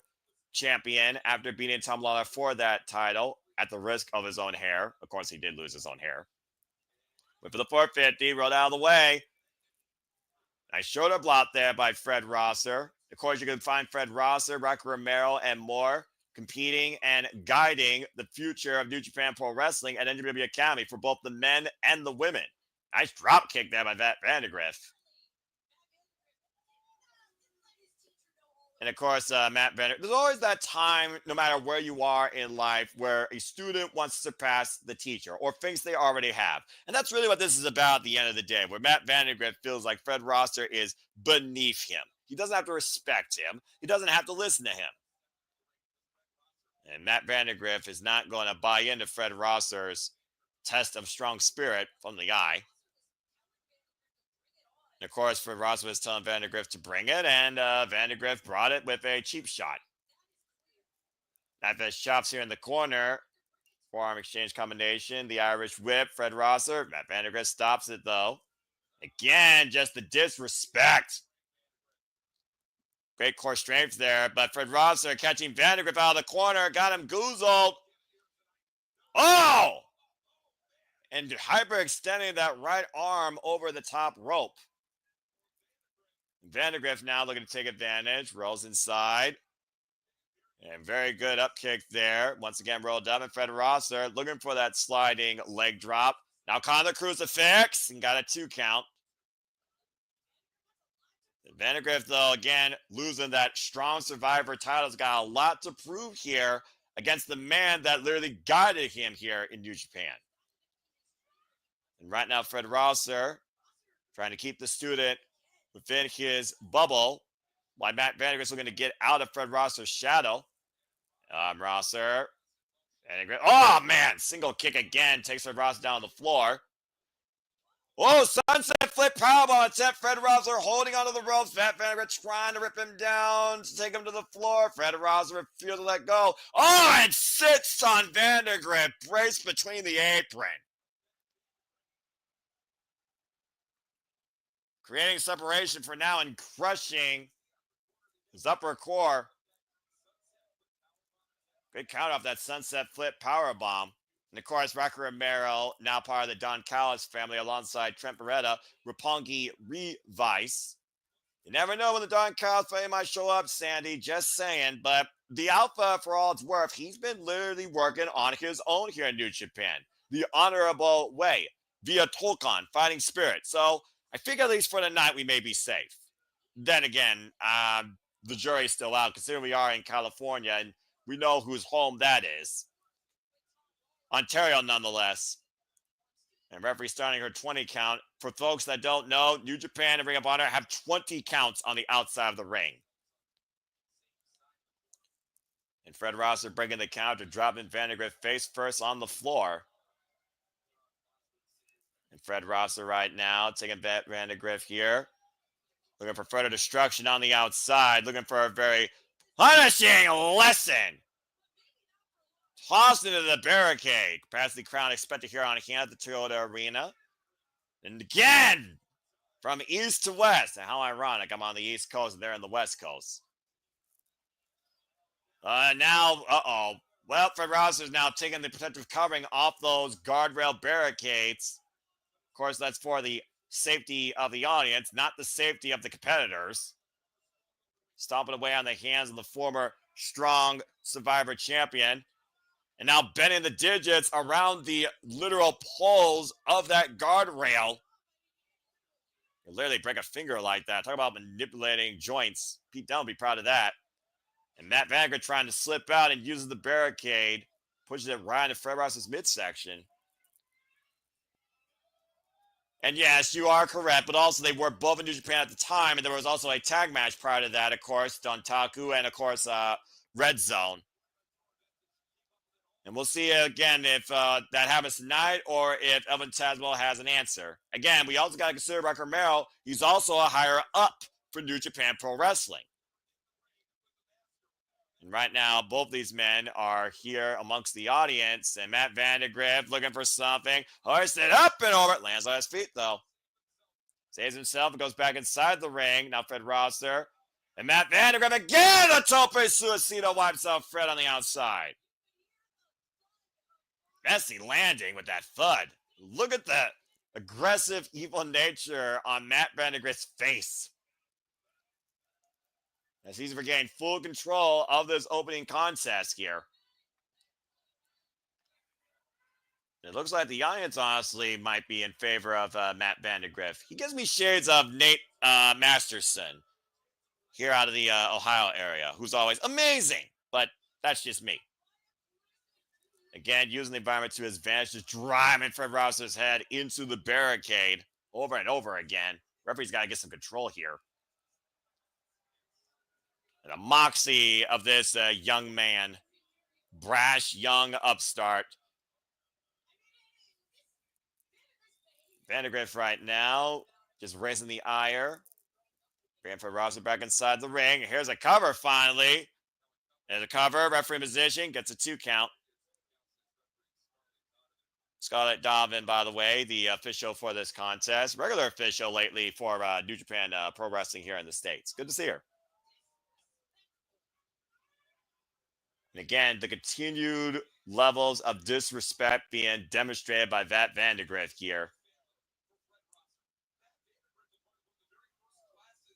A: champion after beating Tom Lawler for that title at the risk of his own hair. Of course, he did lose his own hair. Went for the 450, rolled out of the way. Nice shoulder block there by Fred Rosser. Of course, you can find Fred Rosser, Rocky Romero, and more competing and guiding the future of New Japan Pro Wrestling at NJPW Academy for both the men and the women. Nice drop kick there by Vandagriff. And of course, Matt Vandagriff. There's always that time, no matter where you are in life, where a student wants to surpass the teacher or thinks they already have. And that's really what this is about at the end of the day, where Matt Vandagriff feels like Fred Rosser is beneath him. He doesn't have to respect him. He doesn't have to listen to him. And Matt Vandagriff is not going to buy into Fred Rosser's test of strong spirit from the eye. And of course, Fred Rosser was telling Vandagriff to bring it, and Vandagriff brought it with a cheap shot. Knife chops here in the corner. Forearm exchange combination. The Irish whip. Fred Rosser. Matt Vandagriff stops it, though. Again, just the disrespect. Great core strength there, but Fred Rosser catching Vandagriff out of the corner. Got him goozled. Oh! And hyperextending that right arm over the top rope. Vandagriff now looking to take advantage. Rolls inside. And very good up kick there. Once again, rolled up. And Fred Rosser looking for that sliding leg drop. Now caught the crucifix and got a 2 count. Vandagriff, though, again, losing that strong survivor title. Has got a lot to prove here against the man that literally guided him here in New Japan. And right now, Fred Rosser trying to keep the student within his bubble, while Matt Vandagriff is looking to get out of Fred Rosser's shadow. Rosser. Vandagriff. Oh, man. Single kick again. Takes Fred Rosser down on the floor. Oh, sunset flip powerbomb attempt. Fred Rosser holding onto the ropes. Matt Vandagriff trying to rip him down to take him to the floor. Fred Rosser refused to let go. Oh, and sits on Vandagriff. Brace between the apron. Creating separation for now and crushing his upper core. Good count off that sunset flip powerbomb. And of course, Rocky Romero, now part of the Don Callis family alongside Trent Beretta, Roppongi Revice. You never know when the Don Callis family might show up, Sandy, just saying. But the Alpha, for all it's worth, he's been literally working on his own here in New Japan. The honorable way, via Tolkien, Fighting Spirit. So I think at least for the night we may be safe. Then again, the jury's still out, considering we are in California, and We know whose home that is. Ontario, nonetheless. And referee starting her 20 count. For folks that don't know, New Japan and Ring of Honor have 20 counts on the outside of the ring. And Fred Rosser breaking the count to drop in Vandagriff face first on the floor. And Fred Rosser right now taking Vandagriff here. Looking for further destruction on the outside. Looking for a very punishing lesson. Tossed into the barricade. Capacity crown expected here on hand at the Toyota Arena. And again, from east to west. And how ironic, I'm on the East Coast and they're in the West Coast. Well, Fred Rosser is now taking the protective covering off those guardrail barricades. Of course, that's for the safety of the audience, not the safety of the competitors. Stomping away on the hands of the former strong Survivor champion. And now bending the digits around the literal poles of that guardrail. You literally break a finger like that. Talk about manipulating joints. Pete Dunne would be proud of that. And Matt Vandagriff trying to slip out and uses the barricade. Pushes it right into Fred Rosser's midsection. And yes, you are correct, but also they were both in New Japan at the time, and there was also a tag match prior to that, of course, Dontaku and, of course, Red Zone. And we'll see again if that happens tonight or if El Phantasmo has an answer. Again, we also got to consider Rock Romero. He's also a higher up for New Japan Pro Wrestling. And right now, both these men are here amongst the audience. And Matt Vandagriff looking for something. Hoisted up and over. Lands on his feet, though. Saves himself and goes back inside the ring. Now Fred Rosser. And Matt Vandagriff again. A tope suicida wipes out Fred on the outside. Messy landing with that thud. Look at the aggressive, evil nature on Matt Vandagriff's face. As he's regained full control of this opening contest here. It looks like the audience, honestly, might be in favor of Matt Vandagriff. He gives me shades of Nate Masterson here out of the Ohio area, who's always amazing, but that's just me. Again, using the environment to his advantage, just driving Fred Rosser's head into the barricade over and over again. Referee's got to get some control here. The moxie of this young man, brash young upstart. Vandagriff right now, just raising the ire. Bringing Fred Rosser back inside the ring. Here's a cover finally. There's a cover, referee position, gets a 2 count. Scarlett Donovan, by the way, the official for this contest. Regular official lately for New Japan Pro Wrestling here in the States. Good to see her. And again, the continued levels of disrespect being demonstrated by Matt Vandagriff here.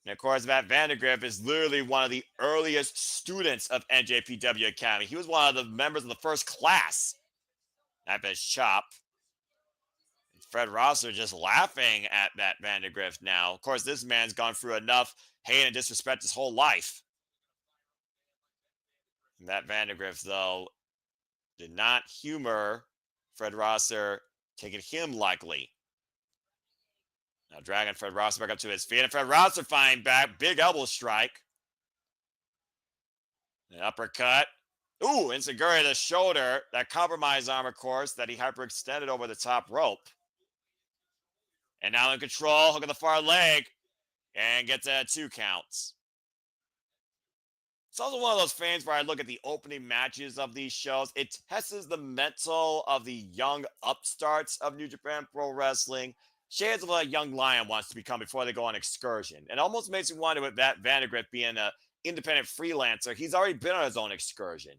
A: And of course, Matt Vandagriff is literally one of the earliest students of NJPW Academy. He was one of the members of the first class at his shop. Fred Rosser just laughing at Matt Vandagriff now. Of course, this man's gone through enough hate and disrespect his whole life. Matt Vandagriff, though, did not humor Fred Rosser, taking him lightly. Now dragging Fred Rosser back up to his feet, and Fred Rosser fighting back. Big elbow strike. An uppercut. Ooh, Inseguri to the shoulder. That compromise arm, of course, that he hyperextended over the top rope. And now in control, hook of the far leg, and gets 2 counts. It's also one of those things where I look at the opening matches of these shows. It tests the mental of the young upstarts of New Japan Pro Wrestling. Shades of what a young lion wants to become before they go on excursion. And almost makes me wonder with Matt Vandagriff being an independent freelancer, he's already been on his own excursion.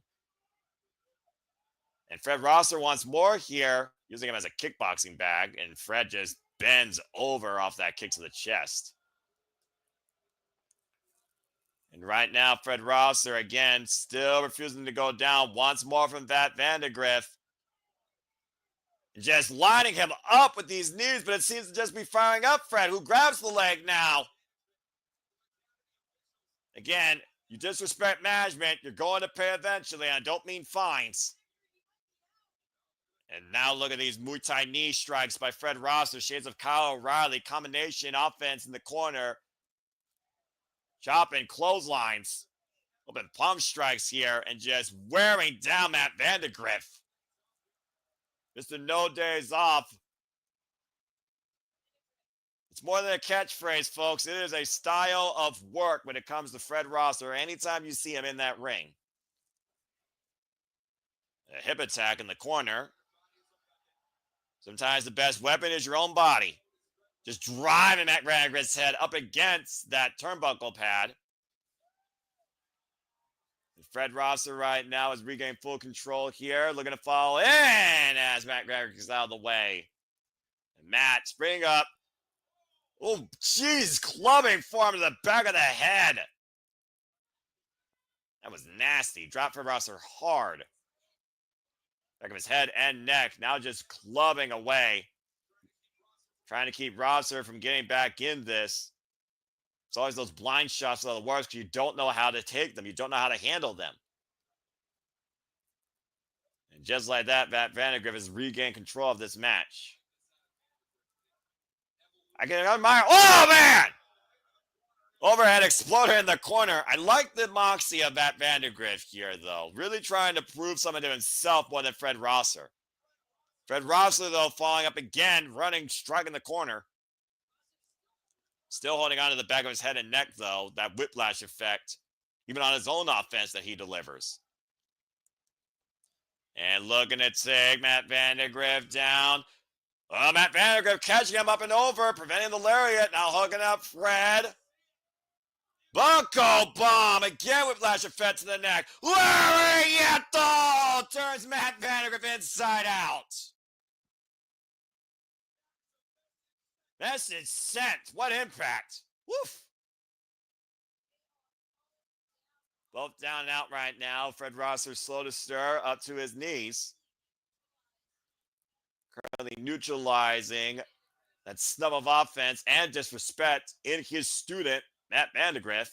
A: And Fred Rosser wants more here, using him as a kickboxing bag. And Fred just bends over off that kick to the chest. And right now, Fred Rosser, again, still refusing to go down. Wants more from Matt Vandagriff. Just lining him up with these knees, but it seems to just be firing up Fred, who grabs the leg now. Again, You disrespect management, you're going to pay eventually, and I don't mean fines. And now look at these Muay Thai knee strikes by Fred Rosser, shades of Kyle O'Reilly, combination offense in the corner. Chopping clotheslines. Open palm strikes here and just wearing down that Vandagriff. Mr. No Days Off. It's more than a catchphrase, folks. It is a style of work when it comes to Fred Rosser anytime you see him in that ring. A hip attack in the corner. Sometimes the best weapon is your own body. Just driving that Vandagriff's head up against that turnbuckle pad. Fred Rosser right now has regained full control here. Looking to fall in as Matt Vandagriff is out of the way. And Matt spring up. Oh, jeez, clubbing for him to the back of the head. That was nasty. Dropped Fred Rosser hard. Back of his head and neck. Now just clubbing away. Trying to keep Rosser from getting back in this. It's always those blind shots that are the worst because you don't know how to take them. You don't know how to handle them. And just like that, Vandagriff has regained control of this match. I can admire. Oh, man! Overhead exploder in the corner. I like the moxie of that Vandagriff here, though. Really trying to prove something to himself more than Fred Rosser. Fred Rosser, though, falling up again, running, striking the corner. Still holding on to the back of his head and neck, though. That whiplash effect, even on his own offense that he delivers. And looking to take Matt Vandagriff down. Oh, Matt Vandagriff catching him up and over, preventing the lariat. Now hooking up Fred. Bunko bomb. Again, whiplash effect to the neck. Lariat turns Matt Vandagriff inside out. Message sent. What impact? Woof. Both down and out right now. Fred Rosser slow to stir up to his knees. Currently neutralizing that snub of offense and disrespect in his student, Matt Vandagriff.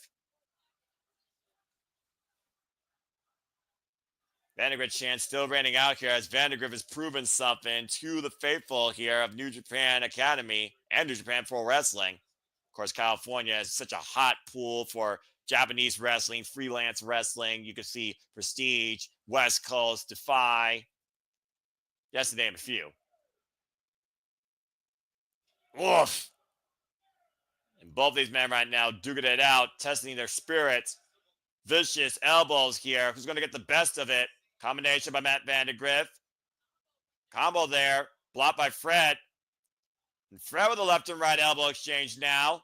A: Vandagriff chance still raining out here as Vandagriff has proven something to the faithful here of New Japan Academy and New Japan Pro Wrestling. Of course, California is such a hot pool for Japanese wrestling, freelance wrestling. You can see Prestige, West Coast, Defy. Just to name a few. Woof. And both these men right now duking it out, testing their spirits. Vicious elbows here. Who's going to get the best of it? Combination by Matt Vandagriff. Combo there. Blocked by Fred. And Fred with the left and right elbow exchange now.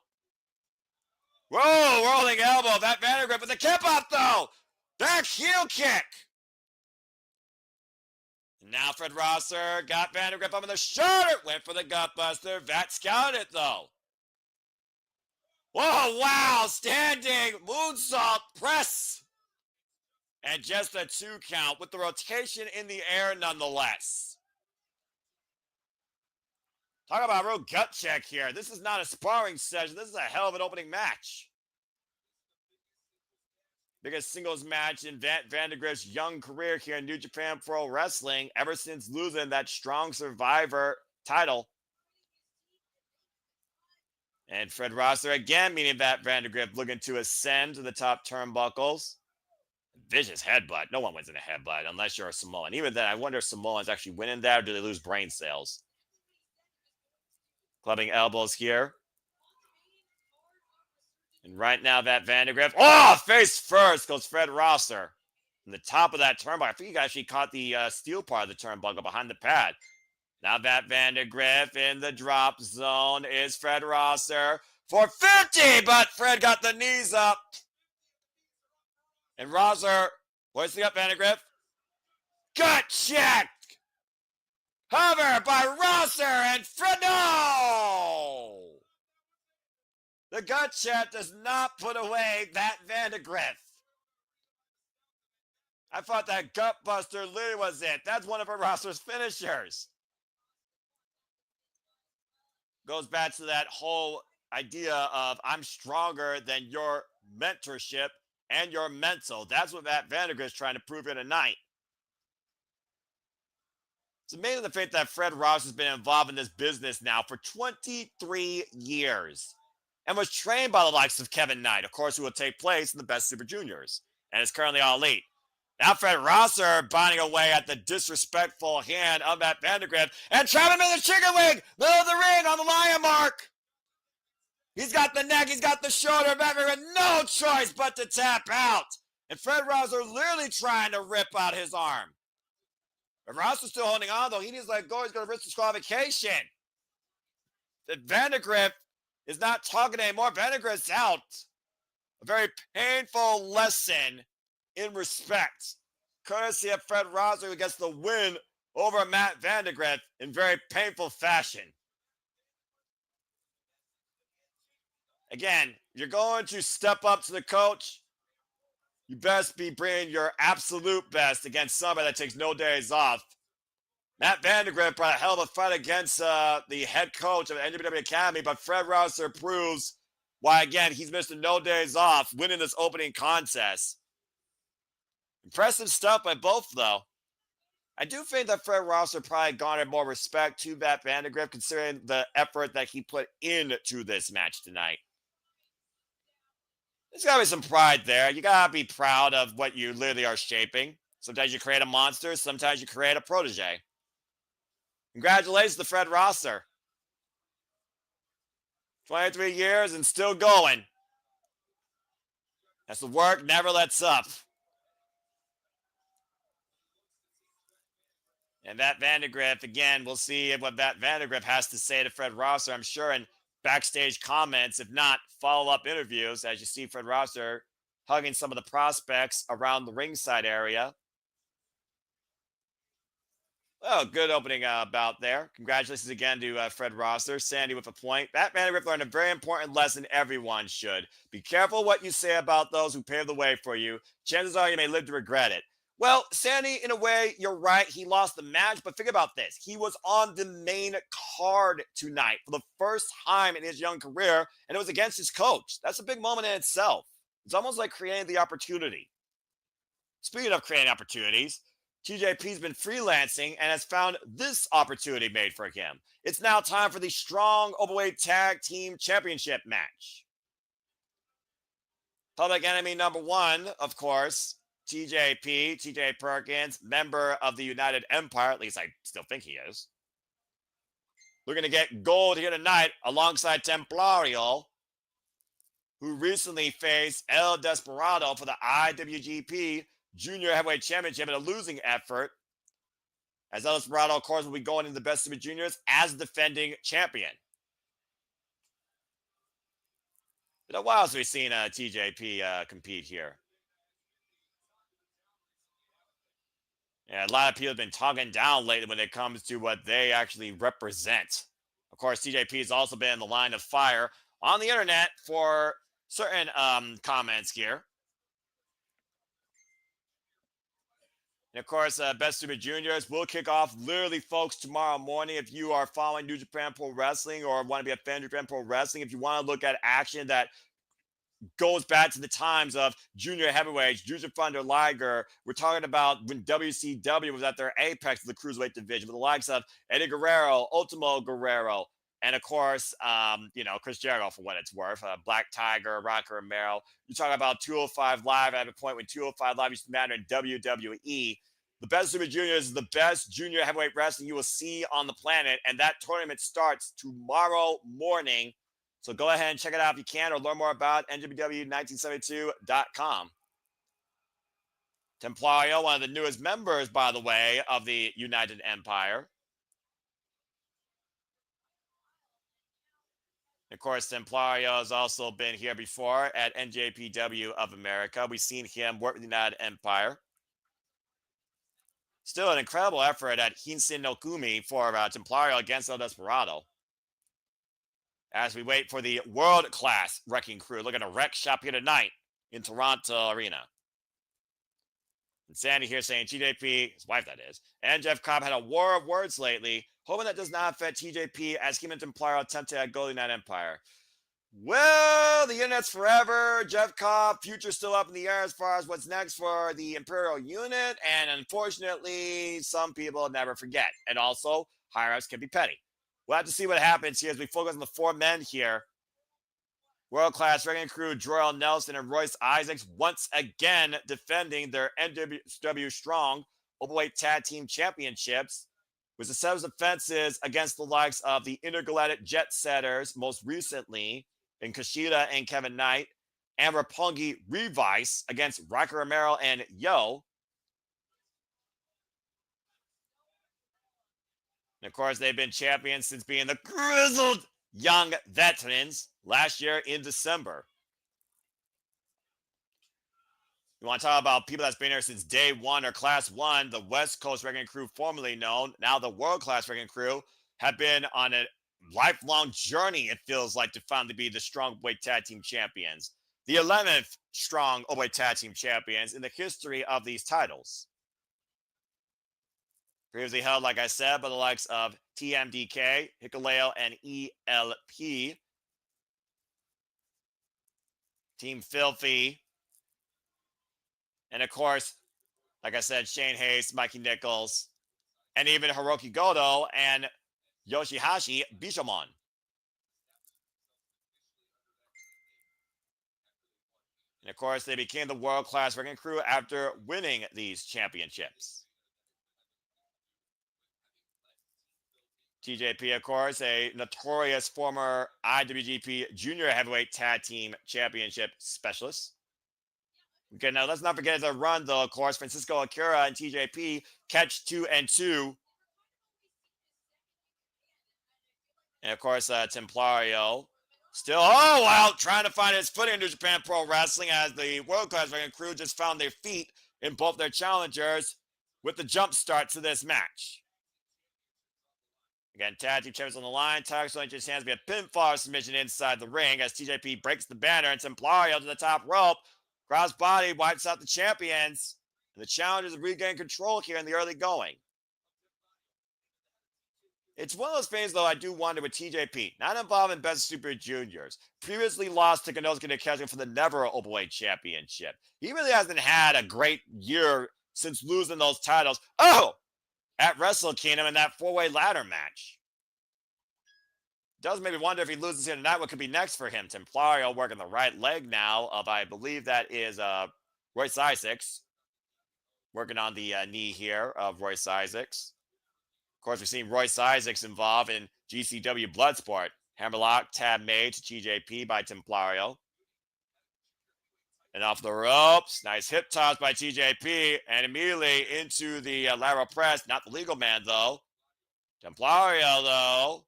A: Whoa, rolling elbow. Matt Vandagriff with the kip up, though. Back heel kick. And now Fred Rosser got Vandagriff up in the shoulder. Went for the gutbuster. Vat scouted it, though. Whoa, wow. Standing moonsault press. And just a 2 count with the rotation in the air nonetheless. Talk about a real gut check here. This is not a sparring session. This is a hell of an opening match. Biggest singles match in Vandagriff's young career here in New Japan Pro Wrestling ever since losing that Strong Survivor title. And Fred Rosser again meeting that Vandagriff looking to ascend to the top turnbuckles. Vicious headbutt. No one wins in a headbutt unless you're a Samoan. Even then, I wonder if Samoans actually win in that or do they lose brain cells? Clubbing elbows here. And right now, that Vandagriff. Oh, face first goes Fred Rosser. In the top of that turnbuckle. I think he actually caught the steel part of the turnbuckle behind the pad. Now that Vandagriff in the drop zone is Fred Rosser for 50, but Fred got the knees up. And Rosser hoisting up Vandagriff. Gut check. Hover by Rosser and Fred. No! The gut check does not put away that Vandagriff. I thought that gut buster literally was it. That's one of Rosser's finishers. Goes back to that whole idea of I'm stronger than your mentorship. and your mental. That's what Matt Vandagriff is trying to prove here tonight. It's amazing the fact that Fred Ross has been involved in this business now for 23 years and was trained by the likes of Kevin Knight, of course, who will take place in the Best Super Juniors and is currently All Elite. Now Fred Rosser binding away at the disrespectful hand of Matt Vandagriff and trapping him in the chicken wing, middle of the ring on the lion mark. He's got the neck, he's got the shoulder, Vandagriff with no choice but to tap out. And Fred Rosser literally trying to rip out his arm. But Rosser's still holding on, though. He needs to let go. He's going to risk disqualification. Vandagriff is not talking anymore. Vandagriff's out. A very painful lesson in respect. Courtesy of Fred Rosser, who gets the win over Matt Vandagriff in very painful fashion. Again, you're going to step up to the coach. You best be bringing your absolute best against somebody that takes no days off. Matt Vandagriff brought a hell of a fight against the head coach of the NJPW Academy, but Fred Rosser proves why, again, he's missed no days off, winning this opening contest. Impressive stuff by both, though. I do think that Fred Rosser probably garnered more respect to Matt Vandagriff, considering the effort that he put into this match tonight. There's got to be some pride there. You got to be proud of what you literally are shaping. Sometimes you create a monster. Sometimes you create a protege. Congratulations to Fred Rosser. 23 years and still going. That's the work never lets up. And Matt Vandagriff, again, we'll see what Matt Vandagriff has to say to Fred Rosser, I'm sure, in backstage comments, if not follow-up interviews, as you see Fred Rosser hugging some of the prospects around the ringside area. Oh, good opening bout there. Congratulations again to Fred Rosser. Sandy with a point. Matt Vandagriff learned a very important lesson everyone should. Be careful what you say about those who paved the way for you. Chances are you may live to regret it. Well, Sandy, in a way, you're right. He lost the match, but think about this. He was on the main card tonight for the first time in his young career, and it was against his coach. That's a big moment in itself. It's almost like creating the opportunity. Speaking of creating opportunities, TJP's been freelancing and has found this opportunity made for him. It's now time for the Strong Openweight Tag Team Championship match. Public enemy number one, of course, TJP, TJ Perkins, member of the United Empire. At least I still think he is. We're going to get gold here tonight alongside Templario, who recently faced El Desperado for the IWGP Junior Heavyweight Championship in a losing effort. As El Desperado, of course, will be going into the Best Super Juniors as defending champion. Been a while since we've seen TJP compete here. Yeah, a lot of people have been talking down lately when it comes to what they actually represent. Of course, TJP has also been in the line of fire on the internet for certain comments here. And of course, Best Super Juniors will kick off literally, folks, tomorrow morning. If you are following New Japan Pro Wrestling or want to be a fan of New Japan Pro Wrestling, if you want to look at action that goes back to the times of junior heavyweights, Junior Thunder Liger. We're talking about when WCW was at their apex of the cruiserweight division with the likes of Eddie Guerrero, Ultimo Guerrero, and of course, Chris Jericho for what it's worth, Black Tiger, Rocky Romero. You talk about 205 Live at a point when 205 Live used to matter in WWE. The Best Super Juniors is the best junior heavyweight wrestling you will see on the planet, and that tournament starts tomorrow morning. So go ahead and check it out if you can, or learn more about NJPW1972.com. Templario, one of the newest members, by the way, of the United Empire. Of course, Templario has also been here before at NJPW of America. We've seen him work with the United Empire. Still an incredible effort at Hinsen no Kumi for Templario against El Desperado. As we wait for the world-class wrecking crew, looking to wreck shop here tonight in Toronto Arena. And Sandy here saying TJP, his wife that is, and Jeff Cobb had a war of words lately, hoping that does not affect TJP as him and Templario attempt to go to the United Empire. Well, the internet's forever. Jeff Cobb, future still up in the air as far as what's next for the Imperial unit. And unfortunately, some people never forget. And also, higher ups can be petty. We'll have to see what happens here as we focus on the four men here. World class wrecking crew Jorel Nelson and Royce Isaacs once again defending their NJPW Strong Openweight Tag Team Championships with a set of offenses against the likes of the Intergalactic Jet Setters, most recently in Takeshita and Kevin Knight, and Roppongi Revice against Riker Romero and Yo. And of course, they've been champions since being the grizzled young veterans last year in December. You want to talk about people that's been here since day one or class one, the West Coast Wrecking Crew, formerly known, now the World Class Wrecking Crew, have been on a lifelong journey, it feels like, to finally be the Strong Weight Tag Team Champions. The 11th Strong Weight Tag Team Champions in the history of these titles. Previously held, like I said, by the likes of TMDK, Hikuleo, and ELP. Team Filthy. And of course, like I said, Shane Hayes, Mikey Nichols, and even Hiroki Goto and Yoshihashi Bishamon. And of course, they became the world-class wrecking crew after winning these championships. TJP, of course, a notorious former IWGP Junior Heavyweight Tag Team Championship specialist. Okay, now let's not forget the run, though, of course. Francisco Akira and TJP catch 2 and 2. And of course, Templario still, out trying to find his footing in New Japan Pro Wrestling as the World Class Wrecking Crew just found their feet in both their challengers with the jump start to this match. Again, tag team champions on the line. Tiger Sling his hands via pinfall submission inside the ring as TJP breaks the banner and Templario to the top rope. Crossbody wipes out the champions. And the challengers regain control here in the early going. It's one of those things, though, I do wonder with TJP, not involved in Best Super Juniors. Previously lost to Konosuke Takeshita for the Never Openweight Championship. He really hasn't had a great year since losing those titles. At Wrestle Kingdom in that four-way ladder match. Does make me wonder if he loses here tonight, what could be next for him. Templario working the right leg now of, I believe that is Royce Isaacs. Working on the knee here of Royce Isaacs. Of course, we've seen Royce Isaacs involved in GCW Bloodsport. Hammerlock, tab made to TJP by Templario. And off the ropes, nice hip toss by TJP, and immediately into the lateral press. Not the legal man, though. Templario, though,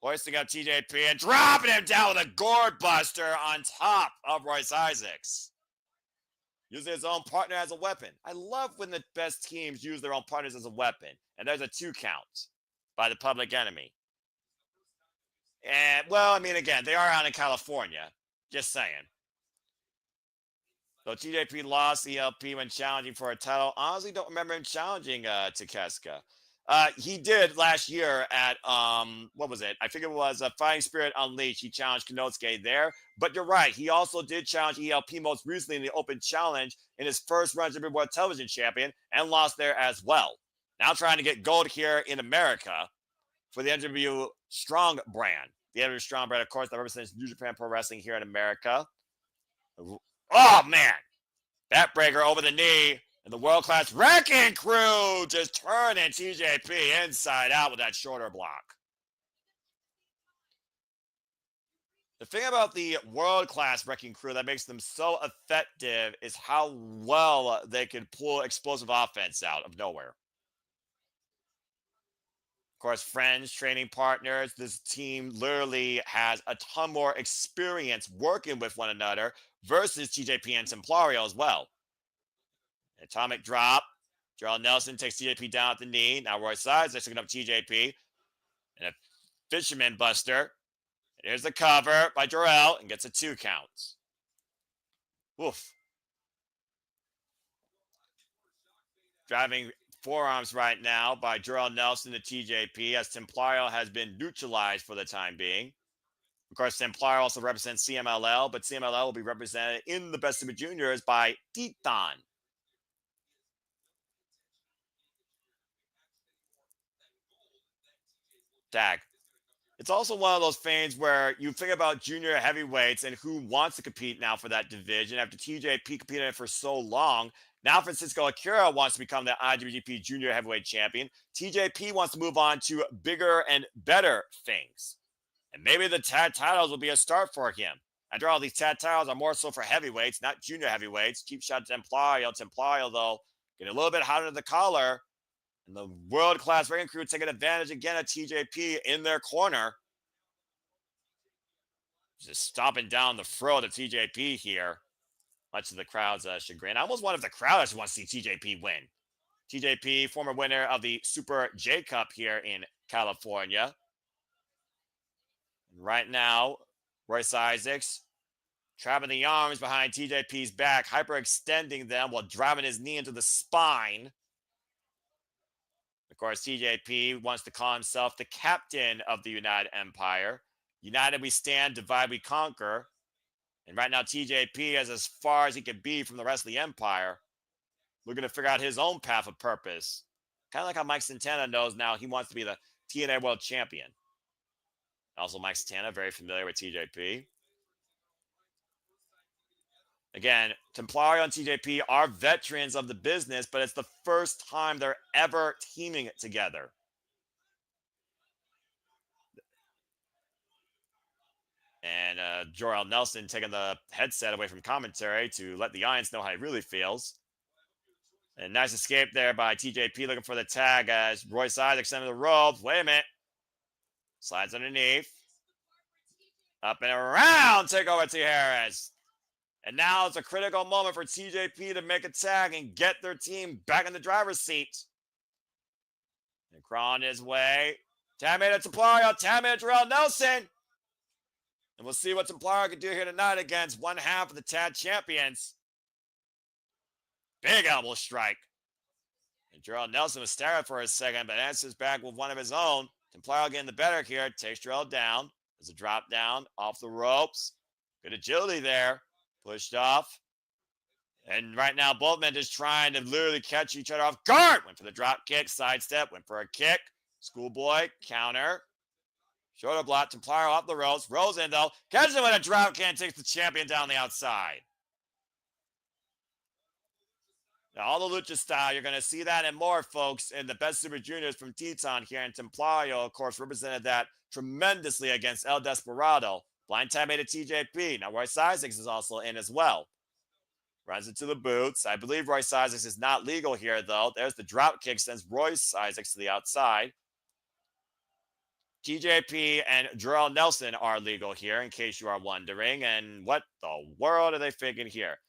A: hoisting up TJP and dropping him down with a gourd buster on top of Royce Isaacs. Using his own partner as a weapon. I love when the best teams use their own partners as a weapon. And there's a 2 count by the Public Enemy. And, well, I mean, again, they are out in California. Just saying. Though TJP lost ELP when challenging for a title, honestly don't remember him challenging Takeshita. He did last year at, what was it? I think it was Fighting Spirit Unleashed. He challenged Konosuke there. But you're right. He also did challenge ELP most recently in the Open Challenge in his first run as World Television Champion and lost there as well. Now trying to get gold here in America for the NJPW Strong brand. The NJPW Strong brand, of course, that represents New Japan Pro Wrestling here in America. Oh, man. Backbreaker over the knee. And the world-class Wrecking Crew just turning TJP inside out with that shoulder block. The thing about the world-class Wrecking Crew that makes them so effective is how well they can pull explosive offense out of nowhere. Of course, friends, training partners, this team literally has a ton more experience working with one another versus TJP and Templario as well. Atomic drop. Jorel Nelson takes TJP down at the knee. Now Royce Isaacs taking up TJP. And a Fisherman Buster. And here's the cover by Jorel and gets a 2 count. Woof. Driving forearms right now by Jorel Nelson to TJP as Templario has been neutralized for the time being. Of course, Templario also represents CMLL, but CMLL will be represented in the Best Super Juniors by Titan. Tag. It's also one of those things where you think about junior heavyweights and who wants to compete now for that division after TJP competed in it for so long. Now Francisco Akira wants to become the IWGP Junior Heavyweight Champion. TJP wants to move on to bigger and better things. And maybe the tag titles will be a start for him. After all, these tag titles are more so for heavyweights, not junior heavyweights. Cheap shot Templario. Templario, though, getting a little bit hot under the collar. And the world-class Wrecking Crew taking advantage again of TJP in their corner. Just stomping down the throat of TJP here, much to the crowd's chagrin. I almost wonder if the crowd actually wants to see TJP win. TJP, former winner of the Super J Cup here in California. And right now, Royce Isaacs trapping the arms behind TJP's back, hyperextending them while driving his knee into the spine. Of course, TJP wants to call himself the captain of the United Empire. United we stand, divide we conquer. And right now, TJP is as far as he can be from the rest of the Empire, looking to figure out his own path of purpose. Kind of like how Mike Santana knows now he wants to be the TNA World Champion. Also, Mike Santana, very familiar with TJP. Again, Templario and TJP are veterans of the business, but it's the first time they're ever teaming together. And Jorel Nelson taking the headset away from commentary to let the audience know how he really feels. And nice escape there by TJP looking for the tag as Royce Isaacs under the ropes. Wait a minute. Slides underneath. Up and around. Take over to Harris. And now it's a critical moment for TJP to make a tag and get their team back in the driver's seat. And crawling his way. Tag made it Templario. Tag made it Jorel Nelson. And we'll see what Templario can do here tonight against one half of the tag champions. Big elbow strike. And Jorel Nelson was staring for a second, but answers back with one of his own. Templario getting the better here. Takes Jorel down. There's a drop down off the ropes. Good agility there. Pushed off. And right now, both men just trying to literally catch each other off guard. Went for the drop kick, sidestep, went for a kick. Schoolboy, counter. Shoulder block, Templario off the ropes. Rolls in, though. Catches him with a drop kick and takes the champion down the outside. Now, all the lucha style, you're going to see that and more, folks, in the Best Super Juniors from Teton here. And Templario, of course, represented that tremendously against El Desperado. Blind time made a TJP. Now, Royce Isaacs is also in as well. Runs into the boots. I believe Royce Isaacs is not legal here, though. There's the drop kick, sends Royce Isaacs to the outside. TJP and Jorel Nelson are legal here, in case you are wondering. And what the world are they thinking here?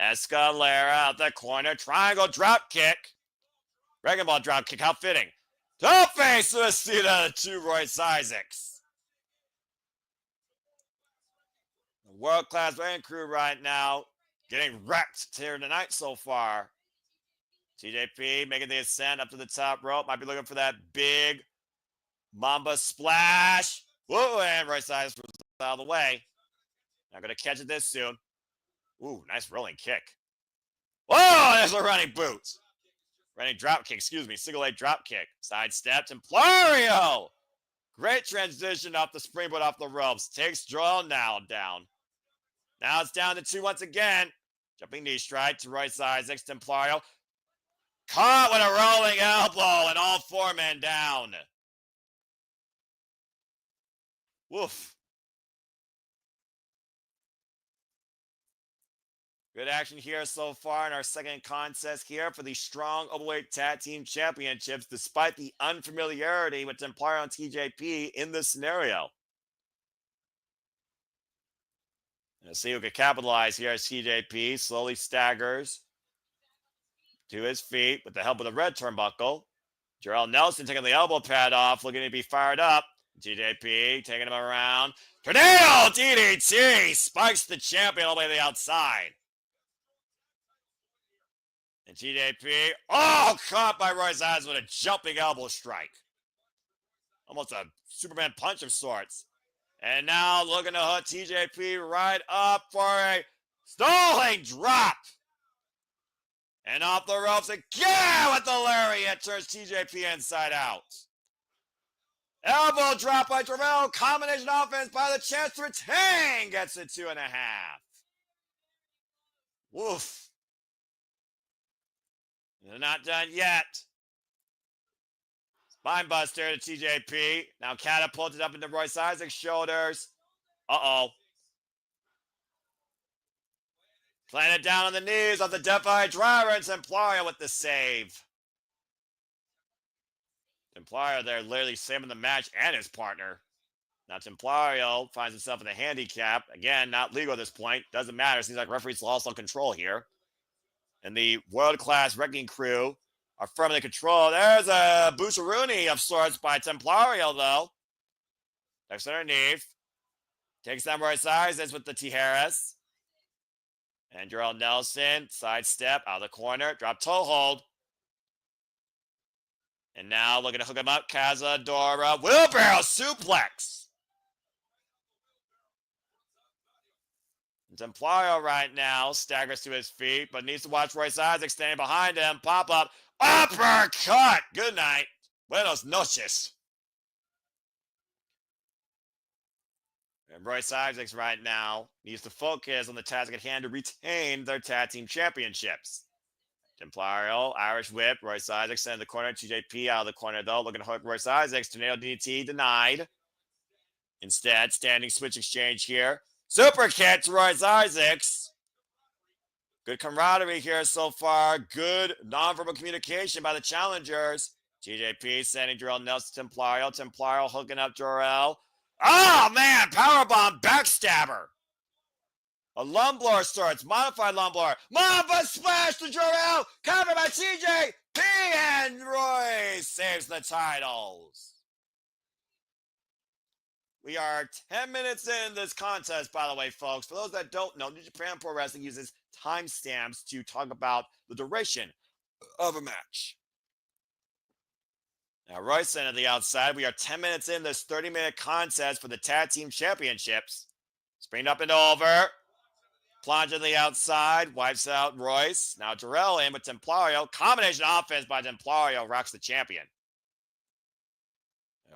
A: Escalera out the corner. Triangle drop kick. Dragon Ball drop kick. How fitting. Toe face Suicida to Royce Isaacs. World-class Wrecking Crew right now. Getting wrecked here tonight so far. TJP making the ascent up to the top rope. Might be looking for that big Mamba splash. Whoa, and Royce Isaacs was out of the way. Not going to catch it this soon. Ooh, nice rolling kick. Whoa, there's a running boot. Running drop kick, excuse me. Single leg drop kick. Sidestep, Templario. Great transition off the springboard off the ropes. Takes Jorel now down. Now it's down to two once again. Jumping knee strike to Royce Isaacs. Templario caught with a rolling elbow and all four men down. Woof. Good action here so far in our second contest here for the Strong Openweight Tag Team Championships, despite the unfamiliarity with Templario and TJP in this scenario. Let's see who can capitalize here as TJP slowly staggers to his feet with the help of the red turnbuckle. Jorel Nelson taking the elbow pad off, looking to be fired up. TJP taking him around. Tornado DDT spikes the champion all the way to the outside. And TJP, caught by Royce Isaacs with a jumping elbow strike. Almost a Superman punch of sorts. And now looking to hook TJP right up for a stalling drop. And off the ropes again with the lariat, turns TJP inside out. Elbow drop by Jorel. Combination offense by the chance to retain. Gets it 2.5. Woof. They're not done yet. Spinebuster to TJP. Now catapulted up into Royce Isaac's shoulders. Uh-oh. Planted down on the knees of the Death-Eye Driver, and Templario with the save. Templario there literally saving the match and his partner. Now Templario finds himself in a handicap. Again, not legal at this point. Doesn't matter. Seems like referees lost all control here. And the world-class Wrecking Crew are firmly in control. There's a Busaruni of sorts by Templario, though. Next underneath. Takes down Royce Isaacs with the Tijeras. And Jorel Nelson, sidestep out of the corner. Drop toe hold. And now looking to hook him up. Cazadora. Wheelbarrow suplex. Templario right now staggers to his feet, but needs to watch Royce Isaac standing behind him. Pop up. Uppercut. Good night. Buenos noches. And Royce Isaacs right now needs to focus on the task at hand to retain their tag team championships. Templario, Irish whip. Royce Isaacs sent in the corner. TJP out of the corner, though. Looking to hook Royce Isaacs. Tornado DDT denied. Instead, standing switch exchange here. Super kick to Royce Isaacs. Good camaraderie here so far. Good nonverbal communication by the challengers. TJP sending Jorel Nelson to Templario. Templario hooking up Jorel. Oh, man. Powerbomb backstabber. A lumbar starts. Modified lumbar. Mamba splash to Jorel. Covered by TJP. And Royce saves the titles. We are 10 minutes in this contest, by the way, folks. For those that don't know, New Japan Pro Wrestling uses timestamps to talk about the duration of a match. Now, Royce in at the outside. We are 10 minutes in this 30-minute contest for the Tag Team Championships. Spring up and over. Plunge to the outside. Wipes out Royce. Now, Jorel in with Templario. Combination offense by Templario rocks the champion.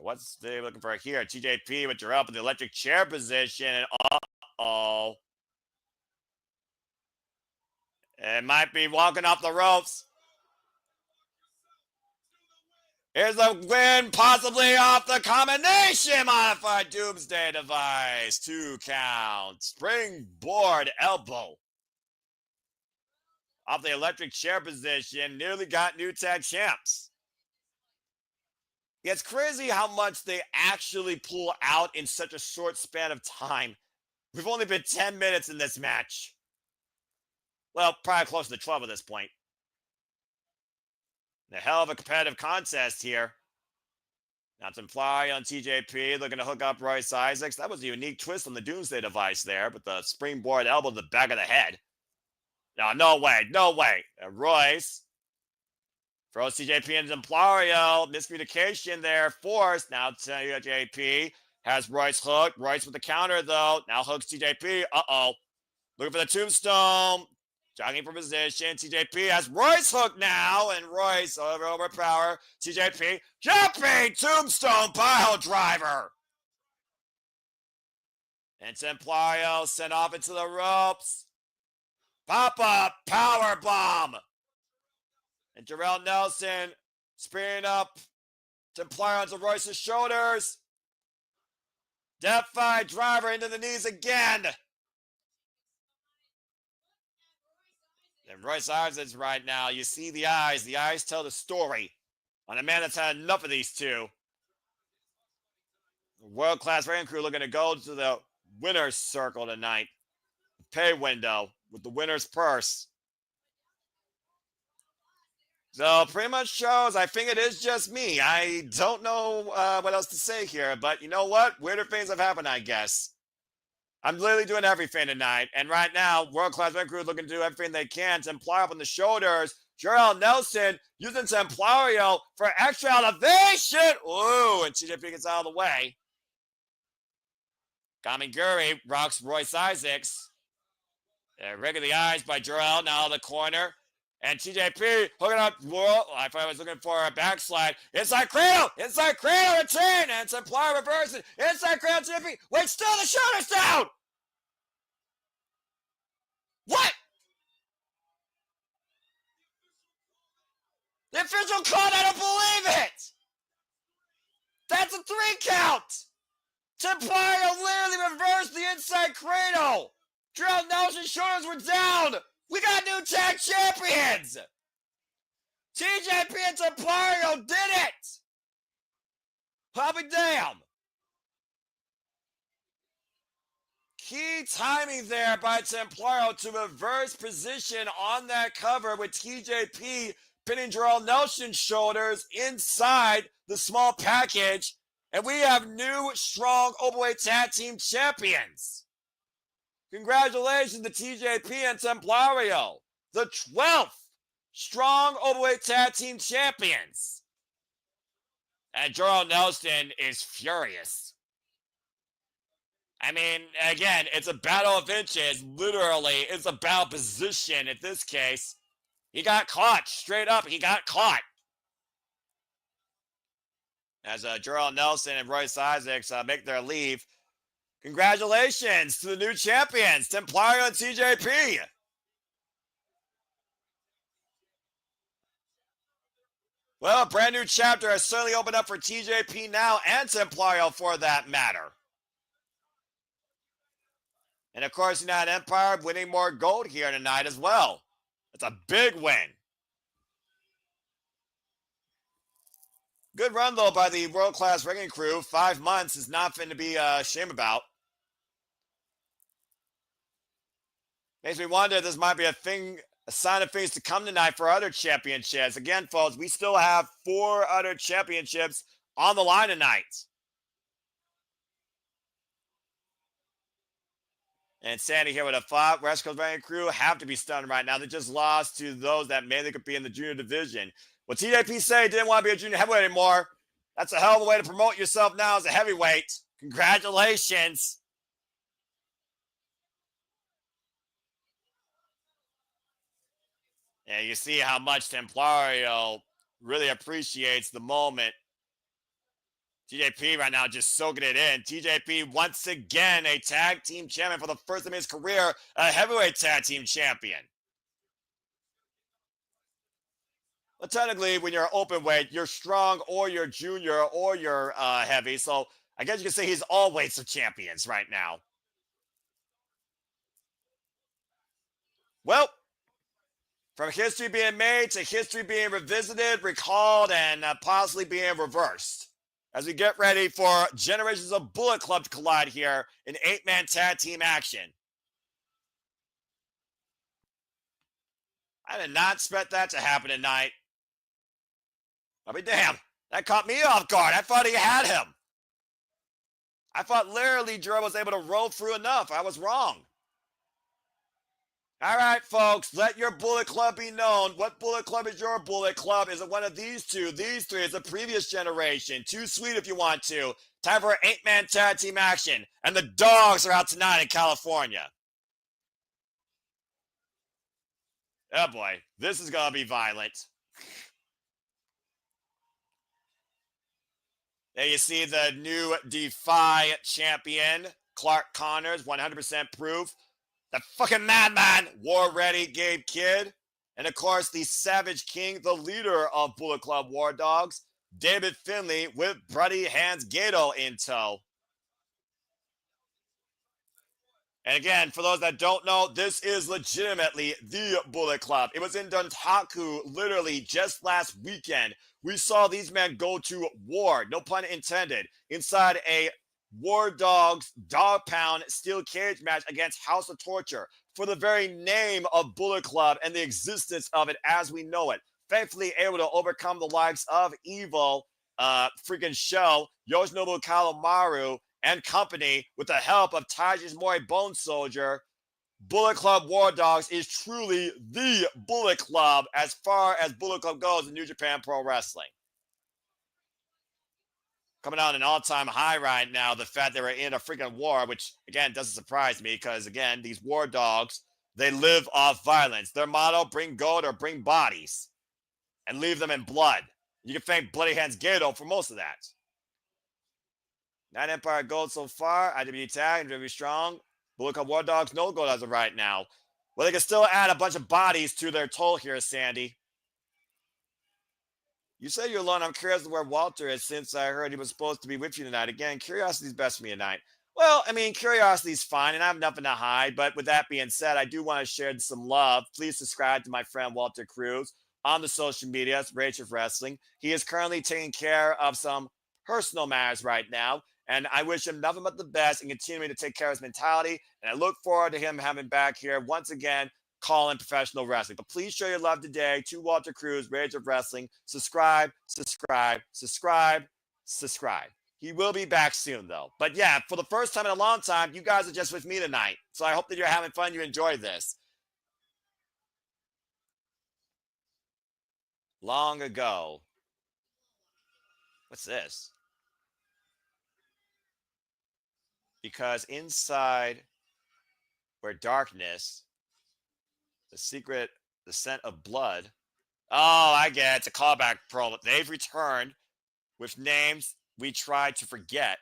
A: What's they looking for here? TJP with Jorel up in the electric chair position. And uh-oh. It might be walking off the ropes. Here's a win, possibly off the combination modified doomsday device. 2 count. Springboard elbow. Off the electric chair position. Nearly got new tag champs. Yeah, it's crazy how much they actually pull out in such a short span of time. We've only been 10 minutes in this match. Well, probably close to 12 at this point. A hell of a competitive contest here. Now Templario on TJP looking to hook up Royce Isaacs. That was a unique twist on the Doomsday device there, but the springboard elbow to the back of the head. No way, no way. And Royce throws TJP and Templario. Miscommunication there, forced. Now TJP has Royce hooked. Royce with the counter, though. Now hooks TJP. Uh-oh. Looking for the tombstone. Jogging for position. TJP has Royce hooked now. And Royce overpower. TJP jumping tombstone pile driver. And Templario sent off into the ropes. Pop-up power bomb. And Jorel Nelson spearing up Templario onto Royce's shoulders. Death-Eye driver into the knees again. And Royce Isaacs right now, you see the eyes. The eyes tell the story on a man that's had enough of these two. World-class Wrecking Crew looking to go to the winner's circle tonight. Pay window with the winner's purse. So pretty much shows, I think it is just me. I don't know what else to say here, but you know what? Weirder things have happened, I guess. I'm literally doing everything tonight. And right now, world-class Wrecking Crew looking to do everything they can. Templario up on the shoulders. Jorel Nelson using Templario for extra elevation. Ooh, and TJP gets out of the way. Kamiguri rocks Royce Isaacs. Rig of the eyes by Jorel, now in the corner. And TJP hooking up. Whoa, I thought I was looking for a backslide. Inside cradle! Inside cradle return! And Templario reversing. Inside cradle TJP. Wait, still the shoulders down! What? The official call, I don't believe it! That's a 3 count! Templario literally reversed the inside cradle! Drilla Nelson's shoulders were down! We got new tag champions! TJP and Templario did it! I'll be damn! Key timing there by Templario to reverse position on that cover with TJP pinning Jorel Nelson's shoulders inside the small package. And we have new strong Openweight Tag Team Champions. Congratulations to TJP and Templario, the 12th strong Openweight Tag Team Champions. And Jorel Nelson is furious. I mean, again, it's a battle of inches. Literally, it's about position in this case. He got caught. Straight up, he got caught. As Jorel Nelson and Royce Isaacs make their leave. Congratulations to the new champions, Templario and TJP. Well, a brand new chapter has certainly opened up for TJP now and Templario for that matter. And of course, United Empire winning more gold here tonight as well. It's a big win. Good run, though, by the world-class ringing crew. 5 months is nothing to be ashamed about. Makes me wonder if this might be a sign of things to come tonight for other championships. Again, folks, we still have 4 other championships on the line tonight. And Sandy here with a 5. West Coast ringing crew have to be stunned right now. They just lost to those that mainly could be in the junior division. Well, TJP said he didn't want to be a junior heavyweight anymore. That's a hell of a way to promote yourself now as a heavyweight. Congratulations. And you see how much Templario really appreciates the moment. TJP right now just soaking it in. TJP once again a tag team champion for the first time in his career, a heavyweight tag team champion. Well, technically, when you're open weight, you're strong or you're junior or you're heavy. So I guess you can say he's all weights of champions right now. Well, from history being made to history being revisited, recalled, and possibly being reversed. As we get ready for generations of Bullet Club to collide here in 8-man tag team action. I did not expect that to happen tonight. I'll be damned. That caught me off guard. I thought he had him. I thought literally Jorel was able to roll through enough. I was wrong. All right, folks, let your Bullet Club be known. What Bullet Club is your Bullet Club? Is it one of these 2? These 3 is the previous generation. Too sweet if you want to. Time for 8-man tag team action. And the dogs are out tonight in California. Oh boy, this is going to be violent. There you see the new Defy champion, Clark Connors, 100% proof. The fucking madman, war ready Gabe Kid. And of course, the Savage King, the leader of Bullet Club War Dogs, David Finlay with Bloody Hands Gedo in tow. And again, for those that don't know, this is legitimately the Bullet Club. It was in Dontaku literally just last weekend. We saw these men go to war, no pun intended, inside a War Dogs Dog Pound Steel Cage match against House of Torture for the very name of Bullet Club and the existence of it as we know it. Thankfully able to overcome the likes of Evil, freaking Shell, Yoshinobu Kalomaru, and company with the help of Taijis Mori Bone Soldier. Bullet Club War Dogs is truly the Bullet Club as far as Bullet Club goes in New Japan Pro Wrestling. coming on an all-time high right now. The fact that we're in a freaking war, which again doesn't surprise me because again, these war dogs, they live off violence. Their motto: bring gold or bring bodies, and leave them in blood. You can thank Bloody Hands Gedo for most of that. 9 Empire gold so far. IW tag, very strong. Bullet Club War Dogs, no gold as of right now. Well, they can still add a bunch of bodies to their toll here, Sandy. You say you're alone. I'm curious where Walter is since I heard he was supposed to be with you tonight. Again, curiosity's best for me tonight. Well, I mean, curiosity's fine, and I have nothing to hide. But with that being said, I do want to share some love. Please subscribe to my friend Walter Cruz on the social medias, Rage of Wrestling. He is currently taking care of some personal matters right now, and I wish him nothing but the best and continuing to take care of his mentality. And I look forward to him having back here once again, calling professional wrestling. But please show your love today to Walter Cruz, Rage of Wrestling. Subscribe, subscribe, subscribe, subscribe. He will be back soon, though. But yeah, for the first time in a long time, you guys are just with me tonight. So I hope that you're having fun. You enjoy this. Long ago. What's this? Because inside where darkness, the secret, the scent of blood. Oh, I get it. It's a callback promo. They've returned with names we tried to forget.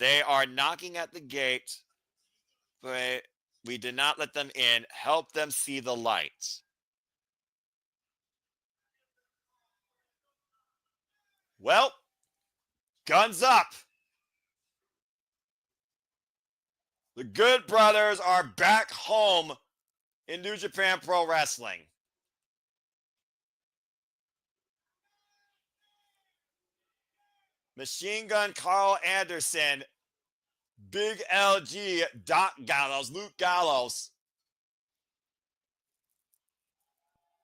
A: They are knocking at the gate, but we did not let them in. Help them see the light. Well, guns up. The Good Brothers are back home in New Japan Pro Wrestling. Machine Gun Karl Anderson, Big LG, Doc Gallows, Luke Gallows.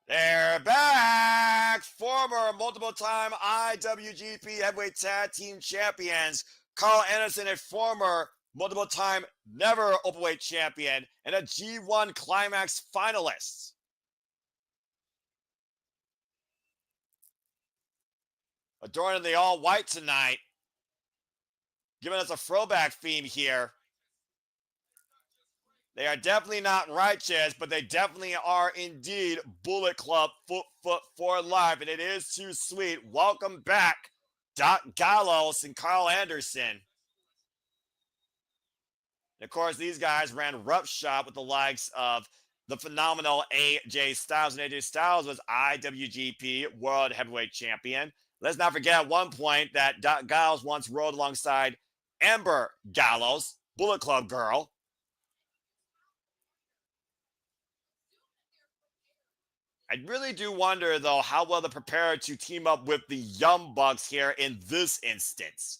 A: They're back! Former multiple-time IWGP Heavyweight Tag Team Champions, Karl Anderson, a former multiple-time never Openweight champion, and a G1 Climax finalist. Adorning the all-white tonight, giving us a throwback theme here. They are definitely not righteous, but they definitely are indeed Bullet Club foot for life, and it is too sweet. Welcome back, Doc Gallows and Karl Anderson. And of course, these guys ran roughshod with the likes of the phenomenal AJ Styles, and AJ Styles was IWGP World Heavyweight Champion. Let's not forget at one point that Doc Gallows once rode alongside Amber Gallows, Bullet Club girl. I really do wonder, though, how well they're prepared to team up with the Young Bucks here in this instance.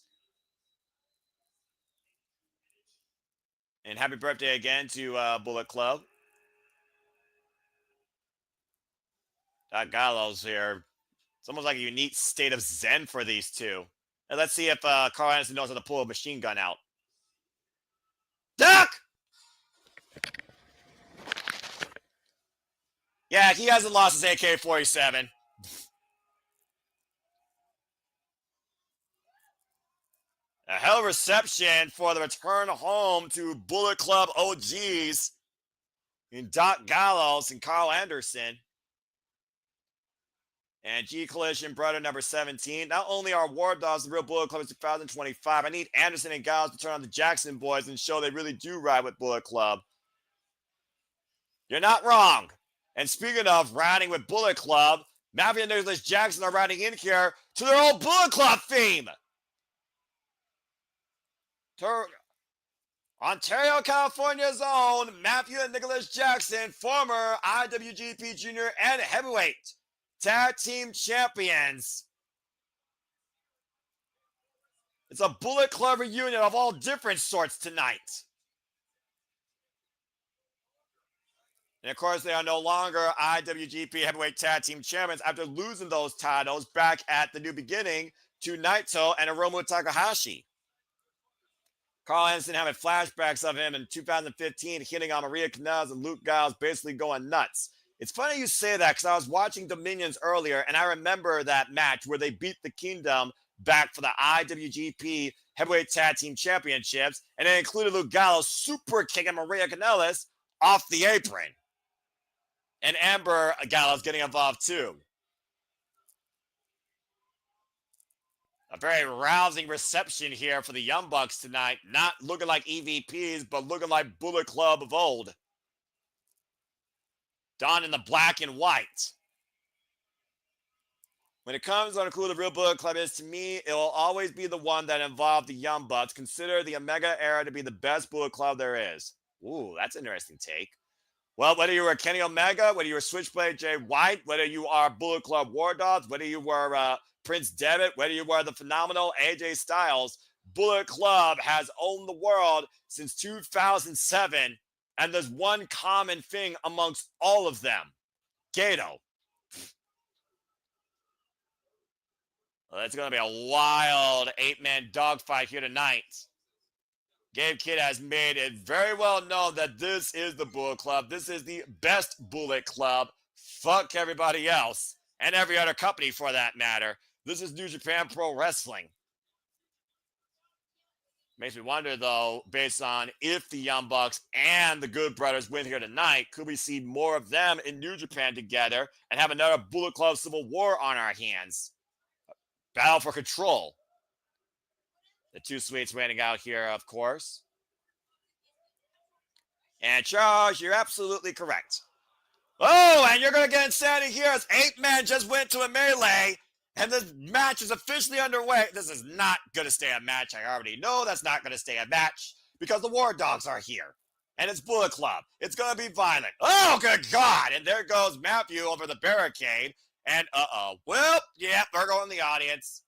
A: And happy birthday again to Bullet Club. Gallows here. It's almost like a unique state of zen for these two. And let's see if Karl Anderson knows how to pull a machine gun out. Duck! Yeah, he hasn't lost his AK-47. A hell of a reception for the return home to Bullet Club OGs in Doc Gallows and Karl Anderson. And G Collision Brother number 17. Not only are War Dogs the real Bullet Club in 2025, I need Anderson and Gallows to turn on the Jackson boys and show they really do ride with Bullet Club. You're not wrong. And speaking of riding with Bullet Club, Mafia and Nicholas Jackson are riding in here to their old Bullet Club theme. Ontario, California's own Mafia and Nicholas Jackson, former IWGP Junior and Heavyweight Tag Team Champions. It's a Bullet Club reunion of all different sorts tonight. And of course, they are no longer IWGP Heavyweight Tag Team Champions after losing those titles back at the New Beginning to Naito and Hiromu Takahashi. Karl Anderson having flashbacks of him in 2015 hitting on Maria Kanellis and Luke Gallows basically going nuts. It's funny you say that because I was watching Dominions earlier, and I remember that match where they beat the Kingdom back for the IWGP Heavyweight Tag Team Championships, and it included Luke Gallows super kicking Maria Kanellis off the apron. And Amber Gallows getting involved too. A very rousing reception here for the Young Bucks tonight. Not looking like EVPs, but looking like Bullet Club of old. Donned in the black and white. When it comes on who the real Bullet Club is, to me, it will always be the one that involved the Young Bucks. Consider the Omega era to be the best Bullet Club there is. Ooh, that's an interesting take. Well, whether you were Kenny Omega, whether you were Switchblade Jay White, whether you are Bullet Club War Dogs, whether you were Prince Devitt, whether you were the phenomenal AJ Styles, Bullet Club has owned the world since 2007, and there's one common thing amongst all of them. Gedo. Well, it's going to be a wild 8-man dogfight here tonight. Gabe Kidd has made it very well known that this is the Bullet Club. This is the best Bullet Club. Fuck everybody else and every other company for that matter. This is New Japan Pro Wrestling. Makes me wonder, though, based on if the Young Bucks and the Good Brothers win here tonight, could we see more of them in New Japan together and have another Bullet Club Civil War on our hands? Battle for control. The two sweets waiting out here, of course. And Charles, you're absolutely correct. Oh, and you're going to get insanity here as 8 men just went to a melee, and the match is officially underway. This is not going to stay a match. I already know that's not going to stay a match because the War Dogs are here. And it's Bullet Club. It's going to be violent. Oh, good God. And there goes Matthew over the barricade. And well, yeah, they're going in the audience.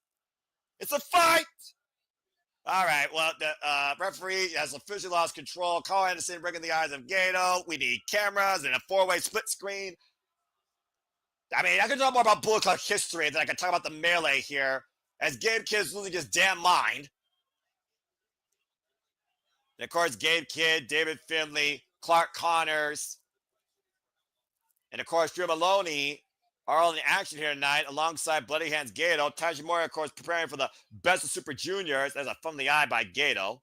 A: It's a fight. All right, well, the referee has officially lost control. Karl Anderson breaking the eyes of Gedo. We need cameras and a 4-way split screen. I mean, I could talk more about Bullet Club history than I could talk about the melee here, as Gabe Kidd's losing his damn mind. And of course, Gabe Kidd, David Finlay, Clark Connors, and of course, Drew Moloney are all in action here tonight alongside Bloody Hands Gedo. Tajimori, of course, preparing for the Best of Super Juniors. There's a from the eye by Gedo.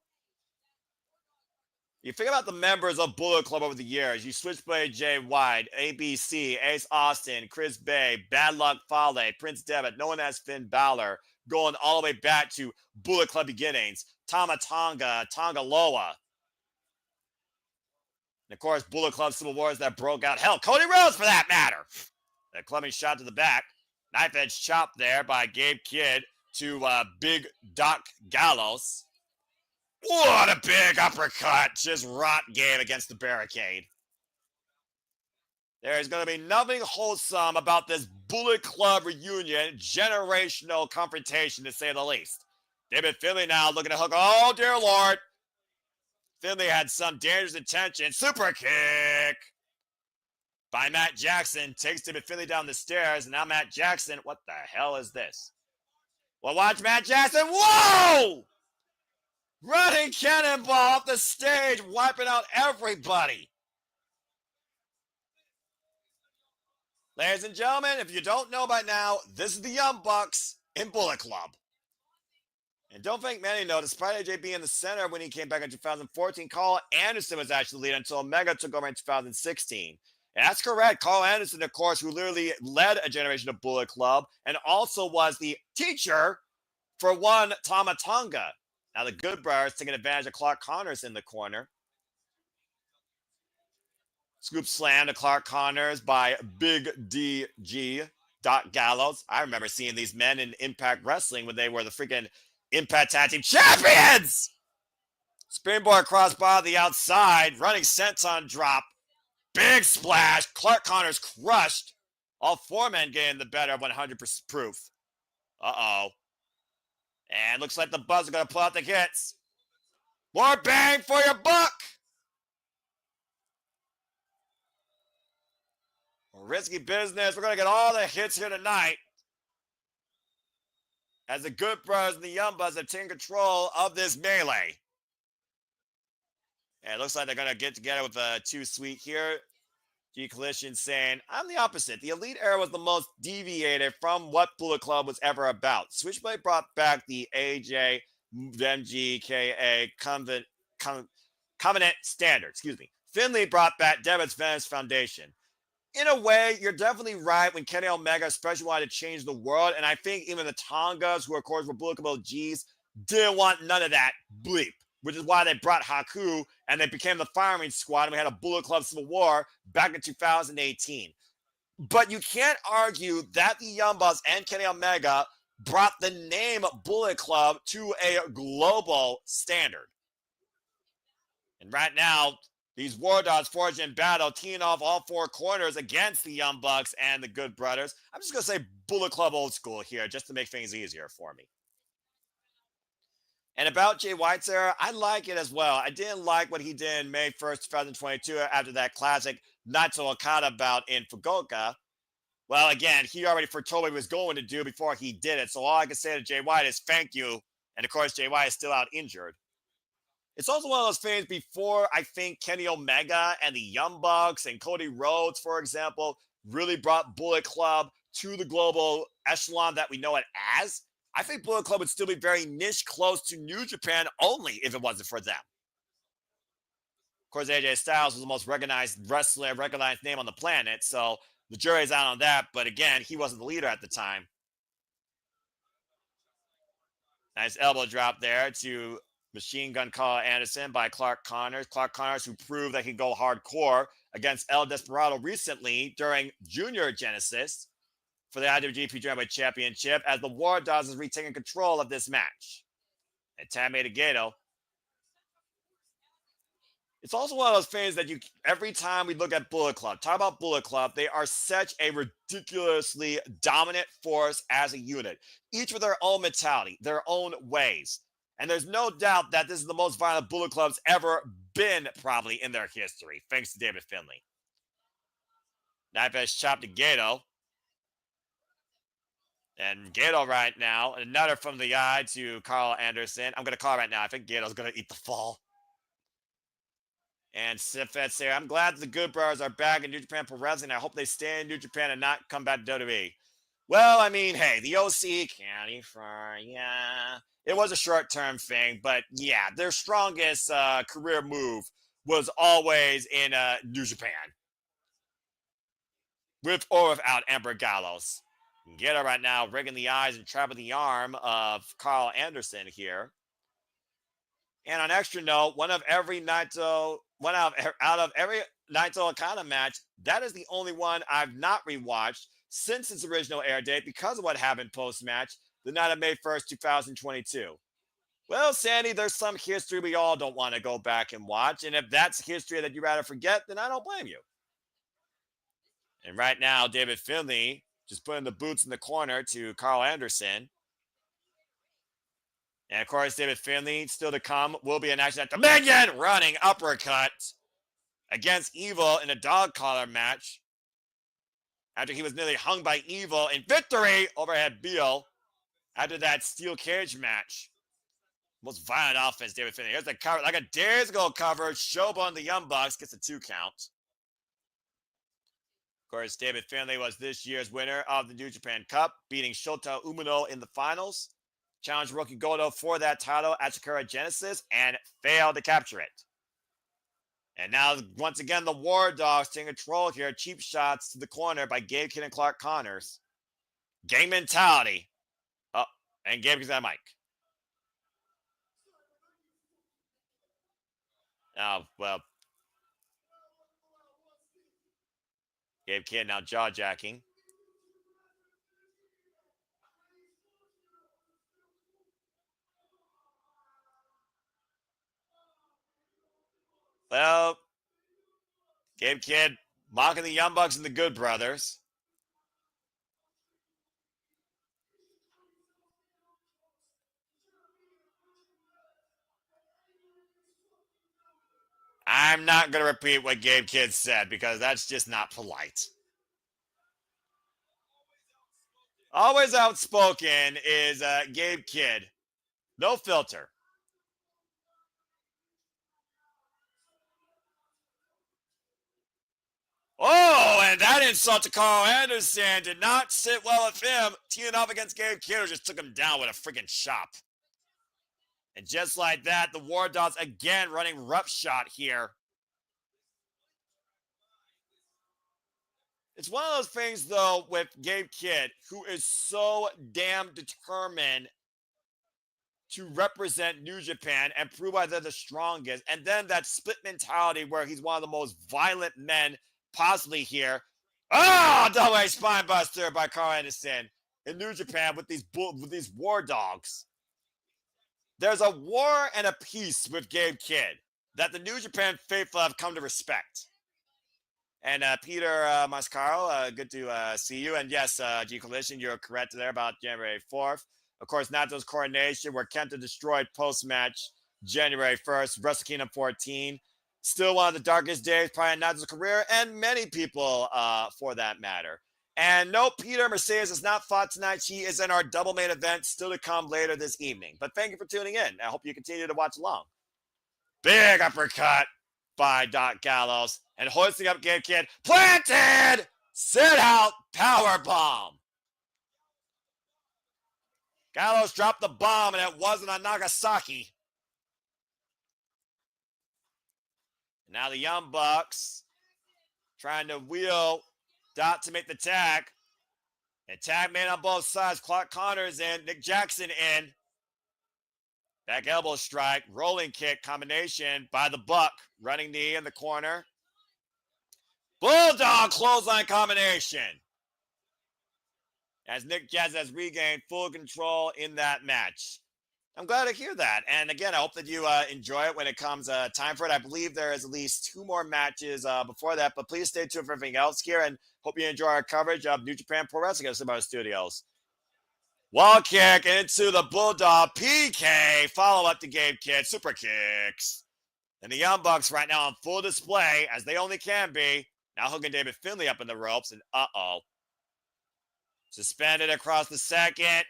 A: You think about the members of Bullet Club over the years. You Switchblade Jay White, ABC, Ace Austin, Chris Bay, Bad Luck Fale, Prince Devitt, known as Finn Balor, going all the way back to Bullet Club beginnings. Tama Tonga, Tonga Loa. And of course, Bullet Club Civil Wars that broke out. Hell, Cody Rhodes for that matter. A clubbing shot to the back. Knife edge chop there by Gabe Kidd to Big Doc Gallows. What a big uppercut. Just rot Gabe against the barricade. There's going to be nothing wholesome about this Bullet Club reunion. Generational confrontation, to say the least. David Finlay now looking to hook. Oh, dear Lord. Finlay had some dangerous intention. Super kick by Matt Jackson, takes David Finlay down the stairs, and now Matt Jackson, what the hell is this? Well, watch Matt Jackson, whoa! Running cannonball off the stage, wiping out everybody. Ladies and gentlemen, if you don't know by now, this is the Young Bucks in Bullet Club. And don't think many know, despite AJ being in the center when he came back in 2014, Karl Anderson was actually leading until Omega took over in 2016. And that's correct. Karl Anderson, of course, who literally led a generation of Bullet Club and also was the teacher for one Tama Tonga. Now the Good Brothers taking advantage of Clark Connors in the corner. Scoop slam to Clark Connors by Big DG Doc Gallows. I remember seeing these men in Impact Wrestling when they were the freaking Impact Tag Team Champions. Springboard crossbar to the outside. Running senton drop. Big splash. Clark Connors crushed. All 4 men getting the better of 100% proof. Uh-oh. And looks like the Buzz are going to pull out the hits. More bang for your buck. Risky business. We're going to get all the hits here tonight. As the Good Brothers and the Young Bucks have taken control of this melee. And it looks like they're going to get together with a 2 Sweet here. G Collision saying, I'm the opposite. The Elite era was the most deviated from what Bullet Club was ever about. Switchblade brought back the AJ MGKA Covenant standard. Excuse me. Finlay brought back Devitt's Venice Foundation. In a way, you're definitely right when Kenny Omega especially wanted to change the world. And I think even the Tongas, who of course were Bullet Club OGs, didn't want none of that bleep, which is why they brought Haku and they became the firing squad. And we had a Bullet Club Civil War back in 2018. But you can't argue that the Young Bucks and Kenny Omega brought the name Bullet Club to a global standard. And right now, these War Dogs forged in battle, teeing off all four corners against the Young Bucks and the Good Brothers. I'm just going to say Bullet Club old school here just to make things easier for me. And about Jay White's era, I like it as well. I didn't like what he did in May 1st, 2022 after that classic Naito Okada bout in Fukuoka. Well, again, he already foretold what he was going to do before he did it. So all I can say to Jay White is thank you. And of course, Jay White is still out injured. It's also one of those things before I think Kenny Omega and the Young Bucks and Cody Rhodes, for example, really brought Bullet Club to the global echelon that we know it as. I think Bullet Club would still be very niche close to New Japan only if it wasn't for them. Of course, AJ Styles was the most recognized wrestler, recognized name on the planet, so the jury's out on that. But again, he wasn't the leader at the time. Nice elbow drop there to Machine Gun Karl Anderson by Clark Connors. Clark Connors, who proved that he could go hardcore against El Desperado recently during Junior Genesis for the IWGP Junior Championship as the War Dogs is retaking control of this match. And Tammy to Gedo. It's also one of those things that every time we look at Bullet Club, talk about Bullet Club, they are such a ridiculously dominant force as a unit, each with their own mentality, their own ways. And there's no doubt that this is the most violent Bullet Club's ever been, probably, in their history, thanks to David Finlay. Knife chop to Gedo. And Gedo right now, another from the eye to Karl Anderson. I'm going to call right now. I think Gato's going to eat the fall. And Sifet's here. I'm glad the Good Brothers are back in New Japan Pro Wrestling. I hope they stay in New Japan and not come back to WWE. Well, I mean, hey, the OC, California. It was a short-term thing, but yeah, their strongest career move was always in New Japan. With or without Emperor Gallows. Gedo right now rigging the eyes and trapping the arm of Karl Anderson here. And on extra note, out of every Naito Okada match, that is the only one I've not rewatched since its original air date because of what happened post-match, the night of May 1st, 2022. Well, Sandy, there's some history we all don't want to go back and watch. And if that's history that you'd rather forget, then I don't blame you. And right now, David Finlay just putting the boots in the corner to Karl Anderson. And of course, David Finlay, still to come, will be in action at Dominion, running uppercut against Evil in a dog collar match. After he was nearly hung by Evil in victory overhead Beal after that steel cage match. Most violent offense, David Finlay. Here's the cover, like a Days Ago cover. Showbone the Young Bucks gets a 2 count. Of course, David Finlay was this year's winner of the New Japan Cup, beating Shota Umino in the finals. Challenged Rookie Goto for that title at Sakura Genesis and failed to capture it. And now, once again, the War Dogs taking control here. Cheap shots to the corner by Gabe Kidd and Clark Connors. Gang mentality. Oh, and Gabe gets that mic. Oh, well. Gabe Kidd now jaw-jacking. Well, Gabe Kidd mocking the Young Bucks and the Good Brothers. I'm not going to repeat what Gabe Kidd said because that's just not polite. Always outspoken is Gabe Kidd. No filter. Oh, That insult to Karl Anderson did not sit well with him. Teeing off against Gabe Gedo just took him down with a freaking chop. And just like that, the War Dogs again running roughshod here. It's one of those things, though, with Gabe Kidd, who is so damn determined to represent New Japan and prove why they're the strongest. And then that split mentality where he's one of the most violent men possibly here. Oh, double A spine buster by Karl Anderson in New Japan with these War Dogs. There's a war and a peace with Gabe Kidd that the New Japan faithful have come to respect. And Peter Mascaro, good to see you. And yes, G Collision, you're correct there about January 4th. Of course, Nato's coronation, where Kenta destroyed post-match January 1st, Wrestle Kingdom 14. Still one of the darkest days probably in Nato's career, and many people for that matter. And no, Peter Mercedes has not fought tonight. She is in our double main event, still to come later this evening. But thank you for tuning in. I hope you continue to watch along. Big uppercut by Gallows, and hoisting up Gabe Kidd. Planted! Sit out power bomb. Gallows dropped the bomb, and it wasn't on Nagasaki. Now the Young Bucks trying to wheel Dot to make the tag. And tag made on both sides. Clark Connors in. Nick Jackson in. Back elbow strike. Rolling kick combination by the Buck. Running knee in the corner. Bulldog clothesline combination. As Nick Jackson has regained full control in that match. I'm glad to hear that. And again, I hope that you enjoy it when it comes time for it. I believe there is at least 2 more matches before that, but please stay tuned for everything else here, and hope you enjoy our coverage of New Japan Pro Wrestling at Sumo Studios. Wall kick into the Bulldog. PK. Follow up to Gabe Kidd. Super kicks. And the Young Bucks right now on full display, as they only can be. Now hooking David Finlay up in the ropes, and suspended across the second.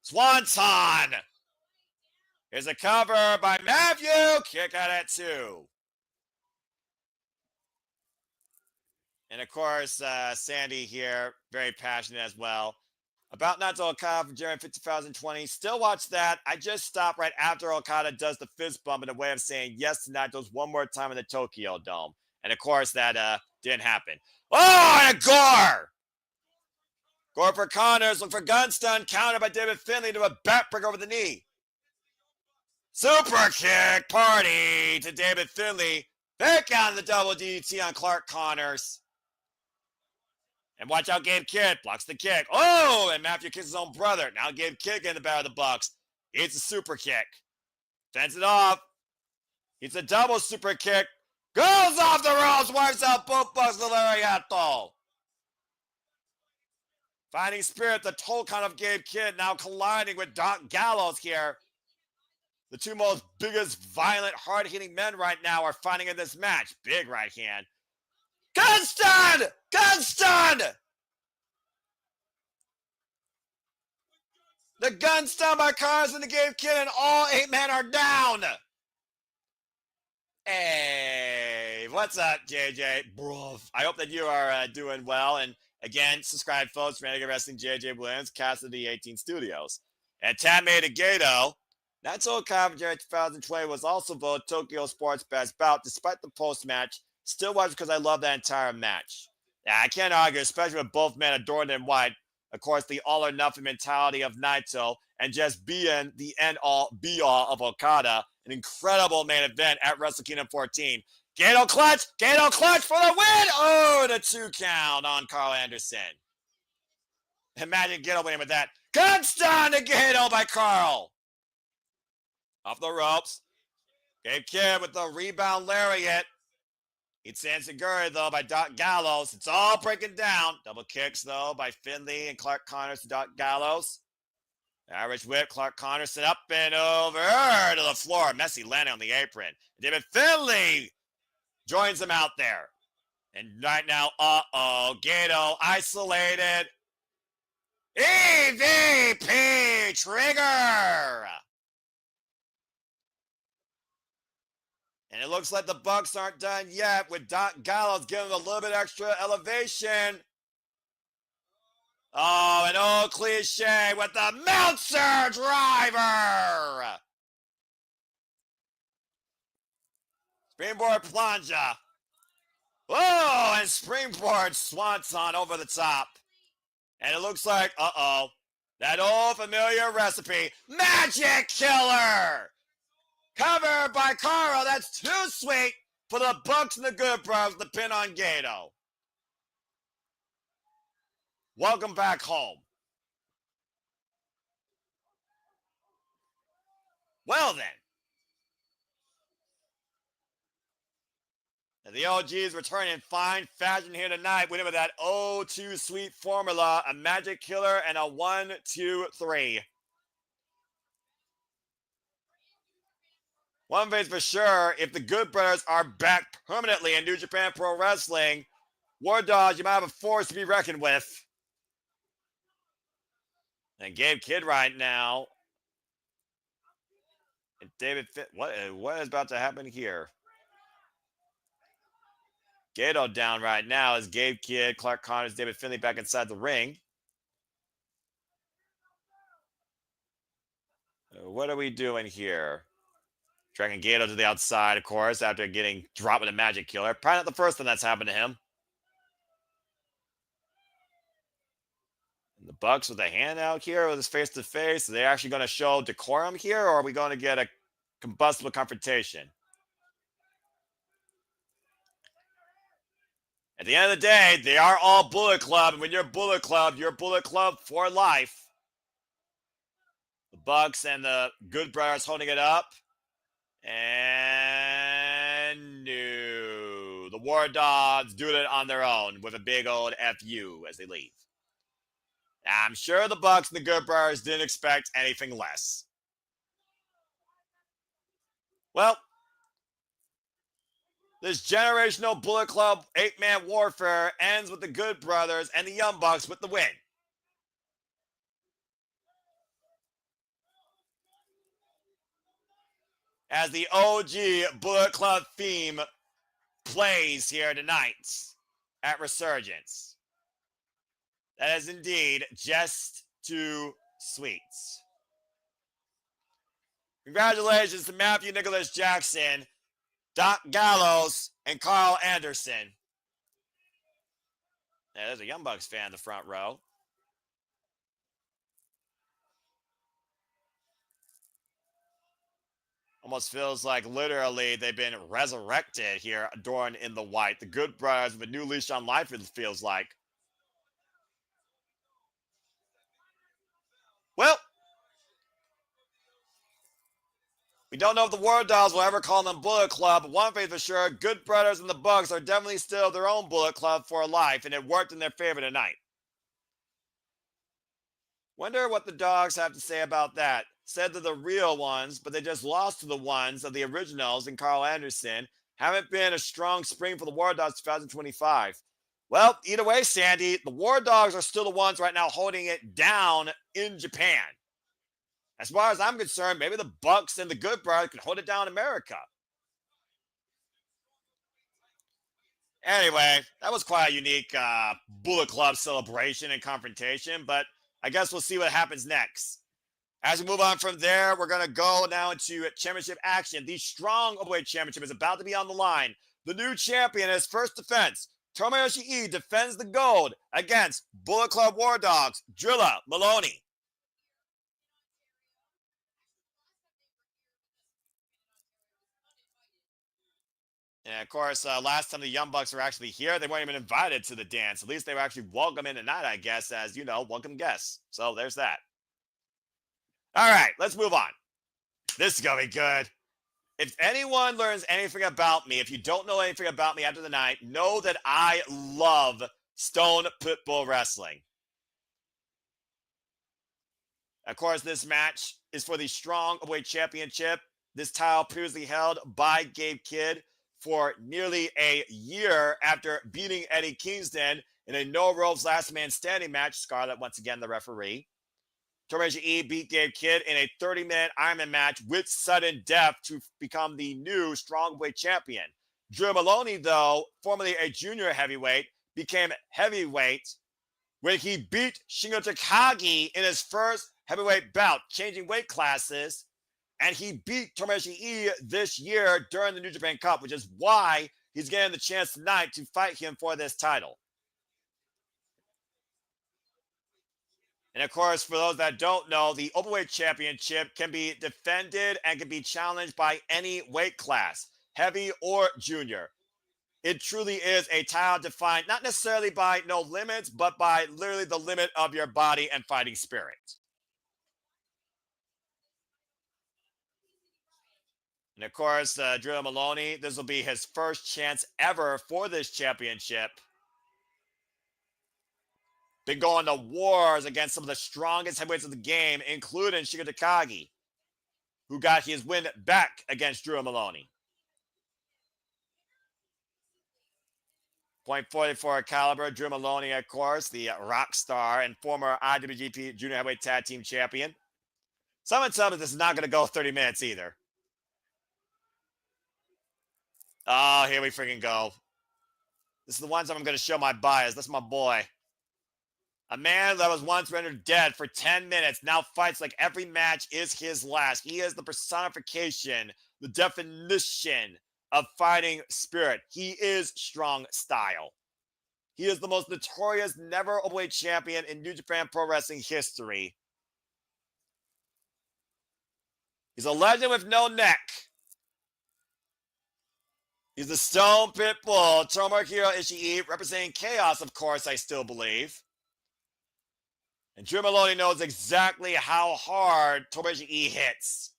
A: Swanton. Here's a cover by Matthew. Kick out at 2. And of course, Sandy here, very passionate as well. About Naito Okada from January 5th, 2020. Still watch that. I just stopped right after Okada does the fist bump in a way of saying yes to Naito's one more time in the Tokyo Dome. And of course, that didn't happen. Oh, and a gore! Gore for Connors. Look for gun stun. Countered by David Finlay to a backbreaker over the knee. Super kick party to David Finlay. Back out in the double DDT on Clark Connors. And watch out, Gabe Kidd blocks the kick. Oh, and Matthew kicks his own brother. Now Gabe Kidd getting the better of the Bucks. It's a super kick. Fends it off. It's a double super kick. Goes off the ropes. Wipes out both Bucks with Lariato. Finding Spirit, the toe count of Gabe Kidd now colliding with Gallows here. The 2 most biggest, violent, hard-hitting men right now are fighting in this match. Big right hand. Gun stun! Gun stun! The gun stun by Cars and the Gabe Kidd, and all 8 men are down. Hey, what's up, JJ? Bro, I hope that you are doing well. And again, subscribe, folks. Renegade Wrestling, JJ Williams, cast of the 18 Studios. And Tamei to Gedo. Naito Okada January 2020 was also voted Tokyo Sports Best Bout despite the post-match. Still watch because I love that entire match. Yeah, I can't argue, especially with both men adorned in white. Of course, the all-or-nothing mentality of Naito and just being the end-all, be-all of Okada. An incredible main event at Wrestle Kingdom 14. Gedo clutch for the win! Oh, the 2 count on Karl Anderson. Imagine Gedo winning with that. Gun stun to Gedo by Karl. Off the ropes. Gabe Kidd with the rebound lariat. It's Sansaguri, though, by Gallows. It's all breaking down. Double kicks, though, by Finlay and Clark Connors to Gallows. Irish whip. Clark Connors set up and over to the floor. Messy landing on the apron. David Finlay joins him out there. And right now, Gedo isolated. EVP trigger. And it looks like the Bucks aren't done yet with Gallows giving them a little bit extra elevation. Oh, an old cliche with the Meltzer driver. Springboard plunger. Whoa, and springboard swanton over the top. And it looks like, that old familiar recipe, Magic Killer. Covered by Karl. That's too sweet for the Bucks and the Good Bros. The pin on Gedo. Welcome back home. Well then. And the OGs return in fine fashion here tonight, winning with that oh too sweet formula, a Magic Killer and a 1, 2, 3. One thing's for sure, if the Good Brothers are back permanently in New Japan Pro Wrestling, War Dogs, you might have a force to be reckoned with. And Gabe Kidd right now. And David, what is about to happen here? Gedo down right now as Gabe Kidd, Clark Connors, David Finlay back inside the ring. What are we doing here? Dragging Gedo to the outside, of course, after getting dropped with a Magic Killer. Probably not the first time that's happened to him. And the Bucks with a hand out here with his face-to-face. Are they actually going to show decorum here, or are we going to get a combustible confrontation? At the end of the day, they are all Bullet Club, and when you're Bullet Club for life. The Bucks and the Good Brothers holding it up. And no. The War Dogs doing it on their own with a big old FU as they leave. I'm sure the Bucks and the Good Brothers didn't expect anything less. Well, this generational Bullet Club 8-man warfare ends with the Good Brothers and the Young Bucks with the win. As the OG Bullet Club theme plays here tonight at Resurgence. That is indeed just too sweet. Congratulations to Matthew Nicholas Jackson, Doc Gallows, and Karl Anderson. Yeah, there's a Young Bucks fan in the front row. Almost feels like literally they've been resurrected here, adorned in the white. The Good Brothers with a new leash on life, it feels like. Well, we don't know if the War Dogs will ever call them Bullet Club, but one thing for sure, Good Brothers and the Bucks are definitely still their own Bullet Club for life, and it worked in their favor tonight. Wonder what the Dogs have to say about that. Said they're the real ones, but they just lost to the ones of the originals and Karl Anderson. Haven't been a strong spring for the War Dogs 2025. Well, either way, Sandy, the War Dogs are still the ones right now holding it down in Japan. As far as I'm concerned, maybe the Bucks and the Good Brothers can hold it down in America. Anyway, that was quite a unique Bullet Club celebration and confrontation, but I guess we'll see what happens next. As we move on from there, we're going to go now into championship action. The Strong Openweight Championship is about to be on the line. The new champion, his first defense, Tomohiro Ishii, defends the gold against Bullet Club War Dogs, Drilla, Moloney. And of course, last time the Young Bucks were actually here, they weren't even invited to the dance. At least they were actually welcome in tonight, I guess, as, you know, welcome guests. So there's that. All right, let's move on. This is going to be good. If anyone learns anything about me, if you don't know anything about me after the night, know that I love Stone Pitbull Wrestling. Of course, this match is for the Strong Openweight Championship. This title previously held by Gabe Kidd for nearly a year after beating Eddie Kingston in a no ropes last man standing match. Scarlett, once again, the referee. Tomohiro Ishii beat Gabe Kidd in a 30-minute Ironman match with sudden death to become the new strongweight champion. Drilla Moloney, though, formerly a junior heavyweight, became heavyweight when he beat Shingo Takagi in his first heavyweight bout, changing weight classes. And he beat Tomohiro Ishii this year during the New Japan Cup, which is why he's getting the chance tonight to fight him for this title. And of course, for those that don't know, the Openweight Championship can be defended and can be challenged by any weight class, heavy or junior. It truly is a title defined not necessarily by no limits, but by literally the limit of your body and fighting spirit. And of course, Drilla Moloney, this will be his first chance ever for this championship. Been going to wars against some of the strongest heavyweights of the game, including Shingo Takagi, who got his win back against Drilla Moloney. .44 caliber, Drilla Moloney, of course, the rock star and former IWGP Junior Heavyweight Tag Team Champion. Someone tell me this is not going to go 30 minutes either. Oh, here we freaking go. This is the one time I'm going to show my bias. That's my boy. A man that was once rendered dead for 10 minutes now fights like every match is his last. He is the personification, the definition of fighting spirit. He is strong style. He is the most notorious never openweight champion in New Japan Pro Wrestling history. He's a legend with no neck. He's the Stone Pitbull, Tomohiro Ishii, representing Chaos, of course, I still believe. And Drilla Moloney knows exactly how hard Tomohiro Ishii hits.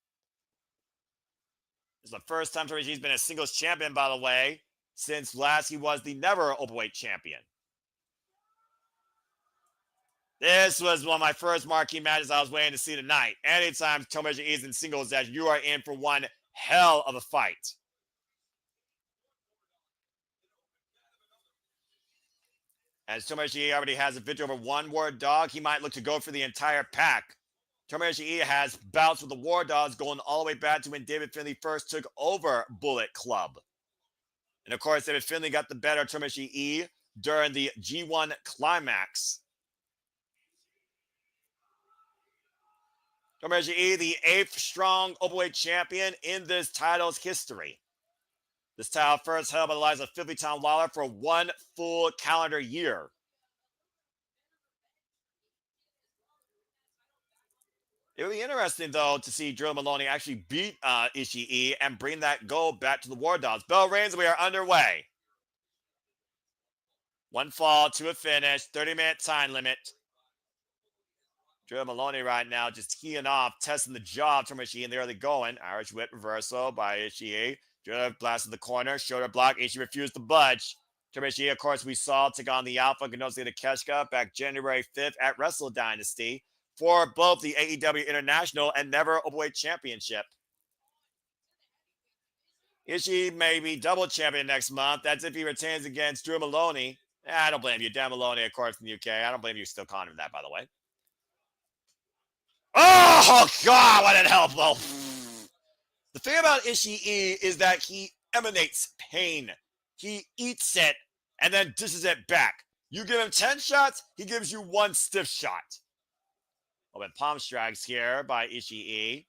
A: This is the first time Tomohiro Ishii's been a singles champion, by the way, since last he was the never openweight champion. This was one of my first marquee matches I was waiting to see tonight. Anytime Tomohiro Ishii is in singles match, you are in for one hell of a fight. As Tomohiro Ishii already has a victory over one War Dog, he might look to go for the entire pack. Tomohiro Ishii has bouts with the War Dogs going all the way back to when David Finlay first took over Bullet Club. And of course, David Finlay got the better of Tomohiro Ishii during the G1 Climax. Tomohiro Ishii, the 8th strong openweight champion in this title's history. This title first held by the likes of Philly Tom Lawler for one full calendar year. It would be interesting, though, to see Drilla Moloney actually beat Ishii and bring that gold back to the War Dogs. Bell rings, we are underway. One fall to a finish, 30-minute time limit. Drilla Moloney right now just teeing off, testing the jaw of Tomohiro Ishii in the early going. Irish whip reversal by Ishii. Drilla blasted the corner, shoulder block. Ishii refused to budge. Tomohiro Ishii, of course, we saw take on the Alpha Konosuke Takeshita back January 5th at Wrestle Dynasty for both the AEW International and Never Openweight Championship. Ishii may be double champion next month. That's if he retains against Drilla Moloney. I don't blame you. Dan Moloney, of course, in the UK. I don't blame you still calling him that, by the way. Oh, God, what an elbow. The thing about Ishii is that he emanates pain. He eats it and then dishes it back. You give him 10 shots, he gives you one stiff shot. Open palm strikes here by Ishii.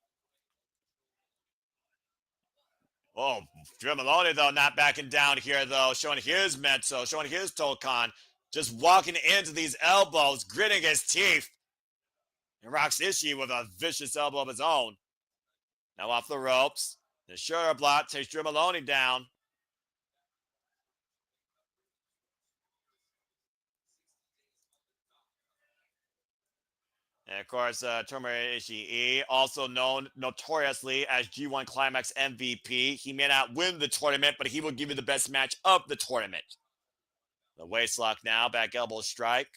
A: Oh, Drilla Moloney, though, not backing down here, though, showing his mental, showing his Tolkon, just walking into these elbows, gritting his teeth. And rocks Ishii with a vicious elbow of his own. Now off the ropes. The shoulder block takes Drilla Moloney down. And of course, Tomohiro Ishii, also known notoriously as G1 Climax MVP. He may not win the tournament, but he will give you the best match of the tournament. The waist lock now, back elbow strike.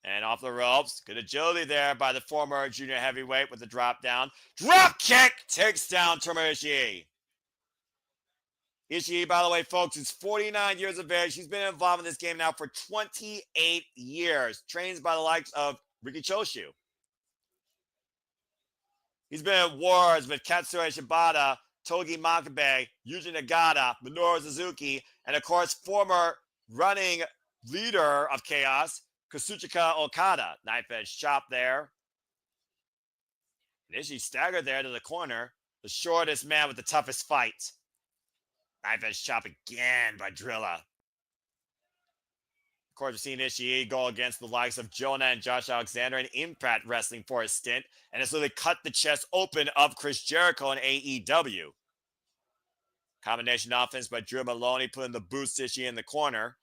A: And off the ropes. Good agility there by the former junior heavyweight with the drop down. Drop kick takes down Tomohiro Ishii. Ishii, by the way, folks, is 49 years of age. He's been involved in this game now for 28 years. Trains by the likes of Riki Choshu. He's been at wars with Katsura Shibata, Togi Makabe, Yuji Nagata, Minoru Suzuki, and of course, former running leader of Chaos, Kazuchika Okada. Knife edge chop there. And Ishii staggered there to the corner. The shortest man with the toughest fight. Knife edge chop again by Drilla. Of course, we've seen Ishii go against the likes of Jonah and Josh Alexander in Impact Wrestling for a stint, and it's literally cut the chest open of Chris Jericho in AEW. Combination offense by Drew Moloney, putting the boost Ishii in the corner.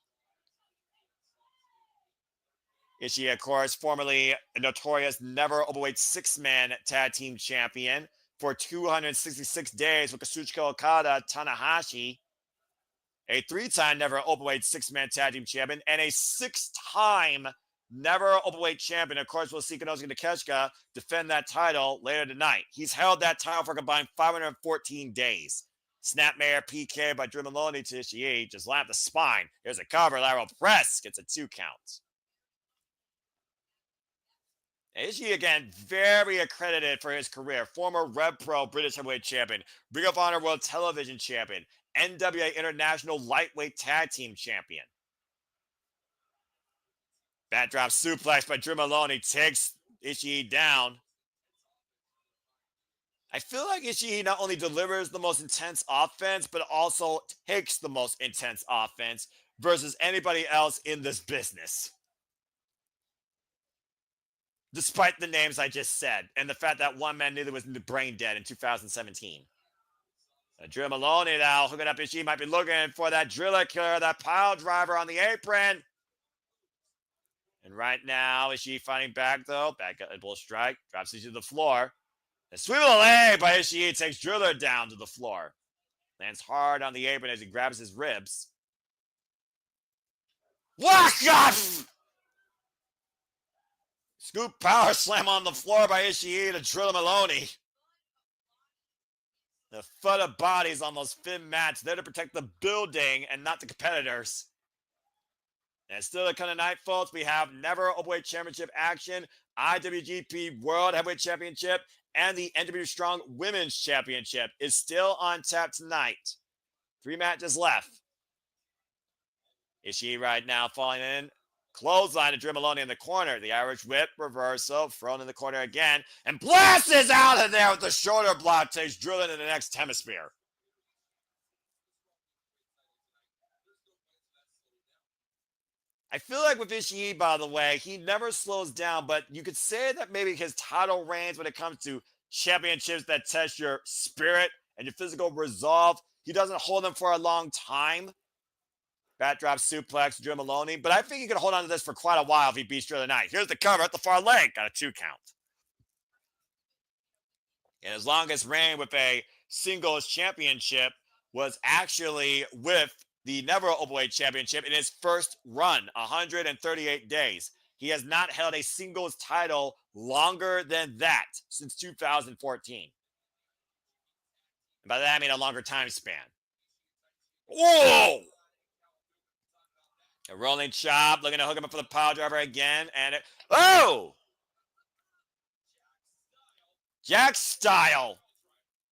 A: Ishii, of course, formerly a notorious never overweight six-man tag team champion for 266 days with Kazuchika Okada, Tanahashi. A three-time never overweight six-man tag team champion, and a six-time never overweight champion. Of course, we'll see Konosuke Takeshita defend that title later tonight. He's held that title for a combined 514 days. Snapmare PK by Drew Moloney to Ishii. Just lap the spine. Here's a cover. Lateral press. Gets a 2 count. Ishii, again, very accredited for his career. Former Rev Pro British Heavyweight Champion. Ring of Honor World Television Champion. NWA International Lightweight Tag Team Champion. Backdrop suplex by Drew Moloney takes Ishii down. I feel like Ishii not only delivers the most intense offense, but also takes the most intense offense versus anybody else in this business. Despite the names I just said, and the fact that one man nearly was brain dead in 2017. Drew Moloney now hooking up Ishii, might be looking for that Drilla killer, that pile driver on the apron. And right now, Ishii fighting back though. Back elbow strike, drops Ishii to the floor. A sweep of the leg by Ishii takes Driller down to the floor. Lands hard on the apron as he grabs his ribs. Whack up! Scoop power slam on the floor by Ishii to Drilla Moloney. The foot of bodies on those thin mats there to protect the building and not the competitors. And still to come tonight, folks, we have Never Overweight Championship action, IWGP World Heavyweight Championship, and the NW Strong Women's Championship is still on tap tonight. 3 matches left. Ishii right now falling in. Clothesline to Drew Moloney in the corner. The Irish whip reversal, thrown in the corner again, and blasts out of there with the shoulder block, takes Drew into the next hemisphere. I feel like with Ishii, by the way, he never slows down, but you could say that maybe his title reigns when it comes to championships that test your spirit and your physical resolve, he doesn't hold them for a long time. Backdrop suplex, Drew Moloney, but I think he could hold on to this for quite a while if he beats Drew tonight. Here's the cover at the far leg, got a 2 count. And his longest reign with a singles championship was actually with the Never Overweight Championship in his first run, 138 days. He has not held a singles title longer than that since 2014. And by that, I mean a longer time span. Whoa! A rolling chop, looking to hook him up for the pile driver again. And oh! Jack style.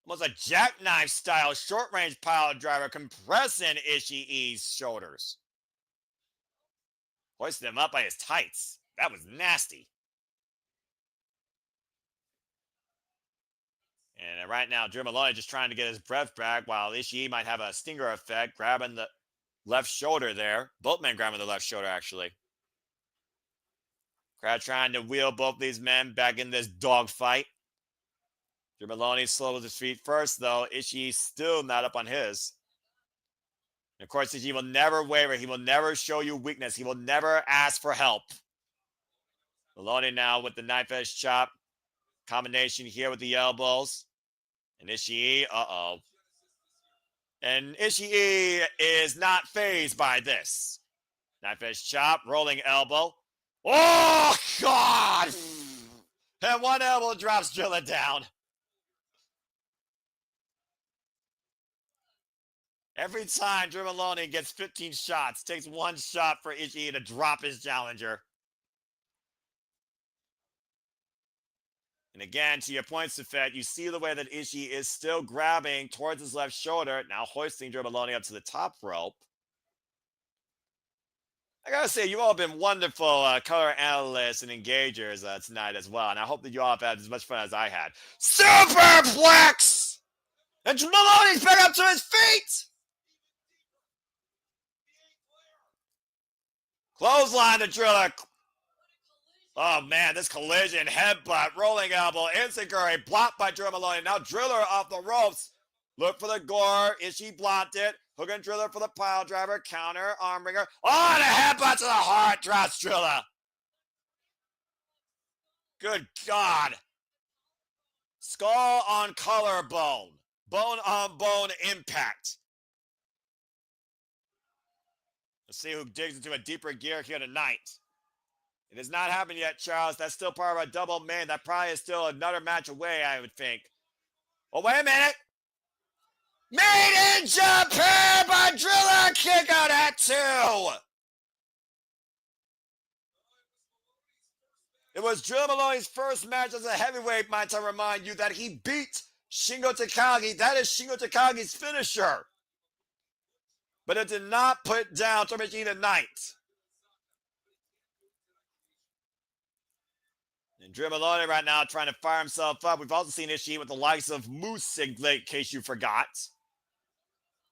A: Almost a jackknife style short range pile driver compressing Ishii's shoulders. Hoisted him up by his tights. That was nasty. And right now, Drew Moloney just trying to get his breath back while Ishii might have a stinger effect, grabbing the left shoulder there. Both men grabbing the left shoulder, actually. Crowd trying to wheel both these men back in this dogfight. Drew Moloney slow with his feet first, though. Ishii still not up on his. And of course, Ishii will never waver. He will never show you weakness. He will never ask for help. Moloney now with the knife edge chop. Combination here with the elbows. And Ishii, uh-oh. And Ishii is not fazed by this. Knife edge chop, rolling elbow. Oh, God! And one elbow drops Drilla down. Every time Drew Moloney gets 15 shots, takes one shot for Ishii to drop his challenger. And again, to your points effect, you see the way that Ishii is still grabbing towards his left shoulder, now hoisting Moloney up to the top rope. I gotta say, you all have been wonderful color analysts and engagers tonight as well, and I hope that you all have had as much fun as I had. Superplex! And Moloney's back up to his feet! Clothesline to Drilla. Oh man, this collision, headbutt, rolling elbow, enziguri, blocked by Moloney. Now Driller off the ropes. Look for the gore. Ishii blocked it. Hook and Driller for the pile driver. Counter, arm ringer. Oh, and a headbutt to the heart. Drops Driller. Good God. Skull on collarbone. Bone on bone impact. Let's see who digs into a deeper gear here tonight. It has not happened yet, Charles. That's still part of a double main. That probably is still another match away, I would think. Oh, wait a minute. Made in Japan by Drilla. Kick out at 2. It was Drilla Moloney's first match as a heavyweight, might I remind you, that he beat Shingo Takagi. That is Shingo Takagi's finisher. But it did not put down Tomohiro tonight. And Drilla Moloney right now trying to fire himself up. We've also seen Ishii with the likes of Moose, in case you forgot.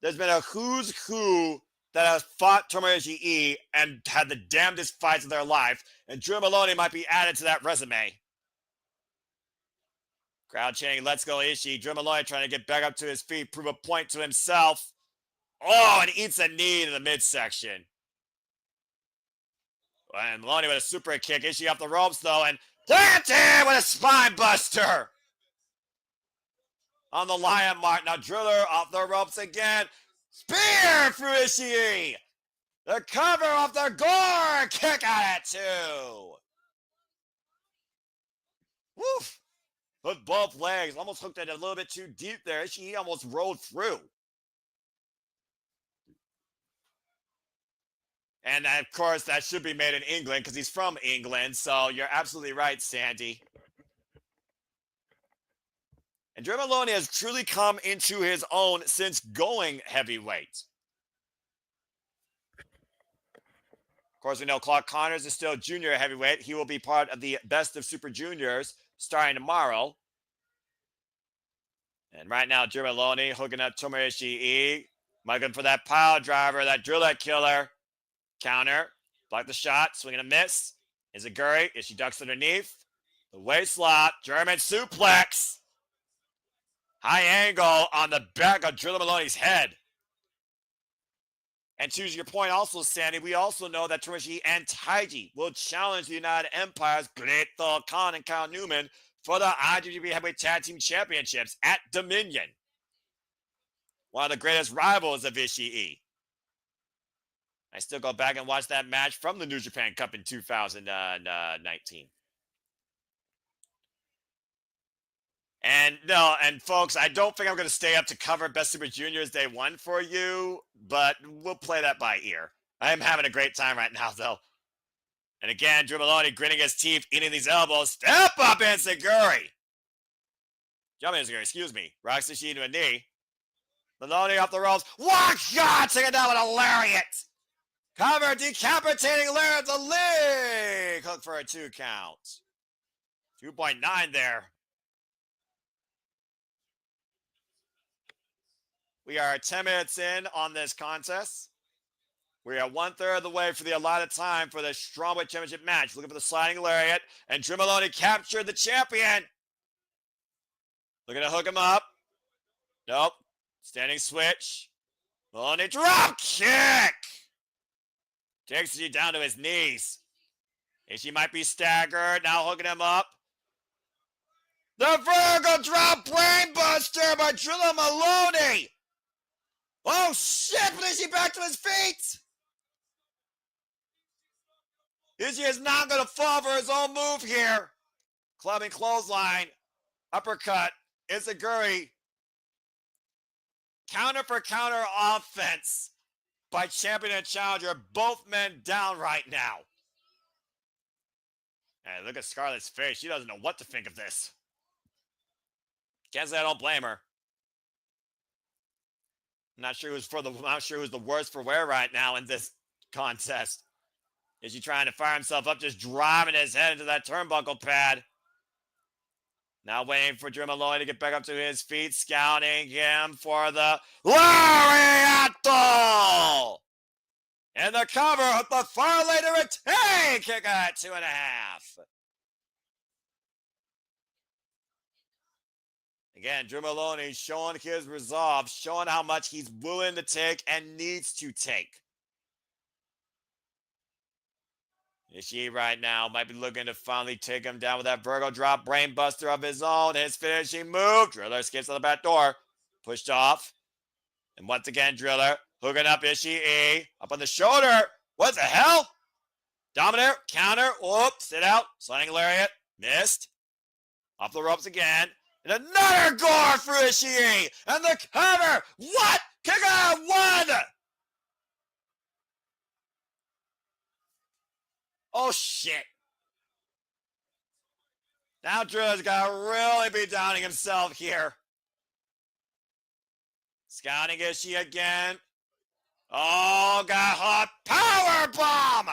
A: There's been a who's who that has fought Tomohiro Ishii and had the damnedest fights of their life. And Drilla Moloney might be added to that resume. Crowd chanting, let's go Ishii. Drilla Moloney trying to get back up to his feet, prove a point to himself. Oh, and eats a knee in the midsection. And Moloney with a super kick. Ishii off the ropes, though, and planted with a spine buster. On the lion mark. Now Driller off the ropes again. Spear through Ishii. The cover off the gore. Kick out at 2. Woof. Hooked both legs. Almost hooked it a little bit too deep there. Ishii almost rolled through. And of course, that should be made in England because he's from England. So you're absolutely right, Sandy. And Drilla Moloney has truly come into his own since going heavyweight. Of course, we know Clark Connors is still junior heavyweight. He will be part of the Best of Super Juniors starting tomorrow. And right now, Drilla Moloney hooking up Tomohiro Ishii. Looking for that pile driver, that Drilla killer. Counter, block the shot, swing and a miss. Enziguri, Ishii ducks underneath. The waist lock, German suplex. High angle on the back of Drilla Moloney's head. And to your point also, Sandy, we also know that Tomohiro and Taiji will challenge the United Empire's Great Thor Khan and Kyle Newman for the IWGP Heavyweight Tag Team Championships at Dominion. One of the greatest rivals of Ishii. I still go back and watch that match from the New Japan Cup in 2019. And folks, I don't think I'm going to stay up to cover Best Super Juniors Day 1 for you, but we'll play that by ear. I am having a great time right now, though. And again, Drilla Moloney gritting his teeth, eating these elbows. Step up, Enziguri. Jumping Enziguri, excuse me. Rocks Ishii to a knee. Moloney off the ropes. What God, take it down with a lariat. Cover, decapitating lariat, the leg. Hook for a 2 count. 2.9 there. We are 10 minutes in on this contest. We are 1/3 of the way for the allotted time for the Strawweight Championship match. Looking for the sliding lariat, and Drilla Moloney captured the champion. Looking to hook him up. Nope. Standing switch. Moloney drop kick. Takes you down to his knees. Ishii might be staggered. Now hooking him up. The vertical drop brainbuster by Drilla Moloney. Oh shit, but Ishii back to his feet. Ishii is not going to fall for his own move here. Clubbing clothesline. Uppercut. Enziguri. Counter for counter offense by champion and challenger. Both men down right now. Hey, look at Scarlett's face. She doesn't know what to think of this. Can't say I don't blame her. I'm not sure who's the worst for wear right now in this contest. Is he trying to fire himself up, just driving his head into that turnbuckle pad? Now waiting for Moloney to get back up to his feet, scouting him for the Lariato! And the cover of the far later retain kick at 2.5. Again, Moloney showing his resolve, showing how much he's willing to take and needs to take. Ishii right now might be looking to finally take him down with that Virgo drop brainbuster of his own. His finishing move. Driller escapes on the back door. Pushed off. And once again, Driller hooking up Ishii. Up on the shoulder. What the hell? Dominator. Counter. Whoop. Sit out. Sliding lariat. Missed. Off the ropes again. And another gore for Ishii. And the cover. What? Kick out 1. Oh, shit. Now Drilla's got to really be downing himself here. Scouting Ishii again. Oh, got hot power bomb.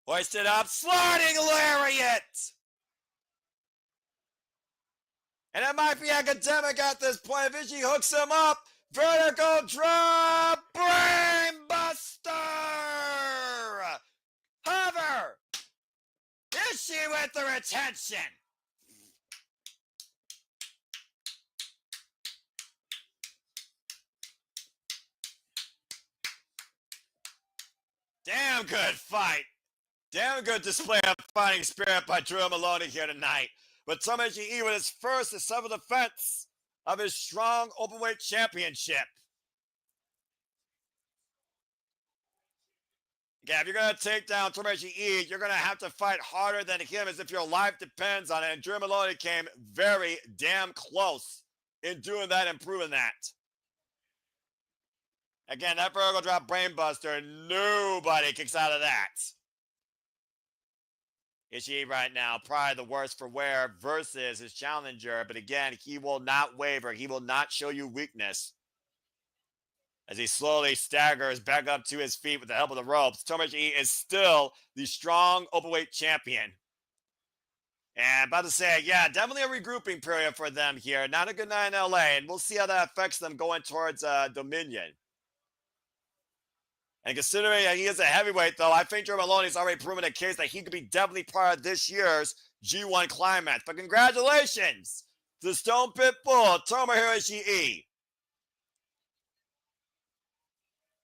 A: Hoisted up, sliding lariat. And it might be academic at this point if Ishii hooks him up. Vertical drop, brainbuster. Hover! Ishii with the retention! Damn good fight. Damn good display of fighting spirit by Moloney here tonight. But Tomohiro with his first successful defense of his strong Openweight championship. Yeah, if you're going to take down Tomohiro, you're going to have to fight harder than him as if your life depends on it. And Moloney came very damn close in doing that and proving that. Again, that vertical drop brainbuster, nobody kicks out of that. Ishii right now, probably the worst for wear versus his challenger. But again, he will not waver. He will not show you weakness. As he slowly staggers back up to his feet with the help of the ropes, Tomohiro is still the strong Openweight champion. And about to say, yeah, definitely a regrouping period for them here. Not a good night in LA, and we'll see how that affects them going towards Dominion. And considering that he is a heavyweight, though, I think Moloney's already proven a case that he could be definitely part of this year's G1 Climax. But congratulations to Stone Pit Bull, Tomohiro Ishii.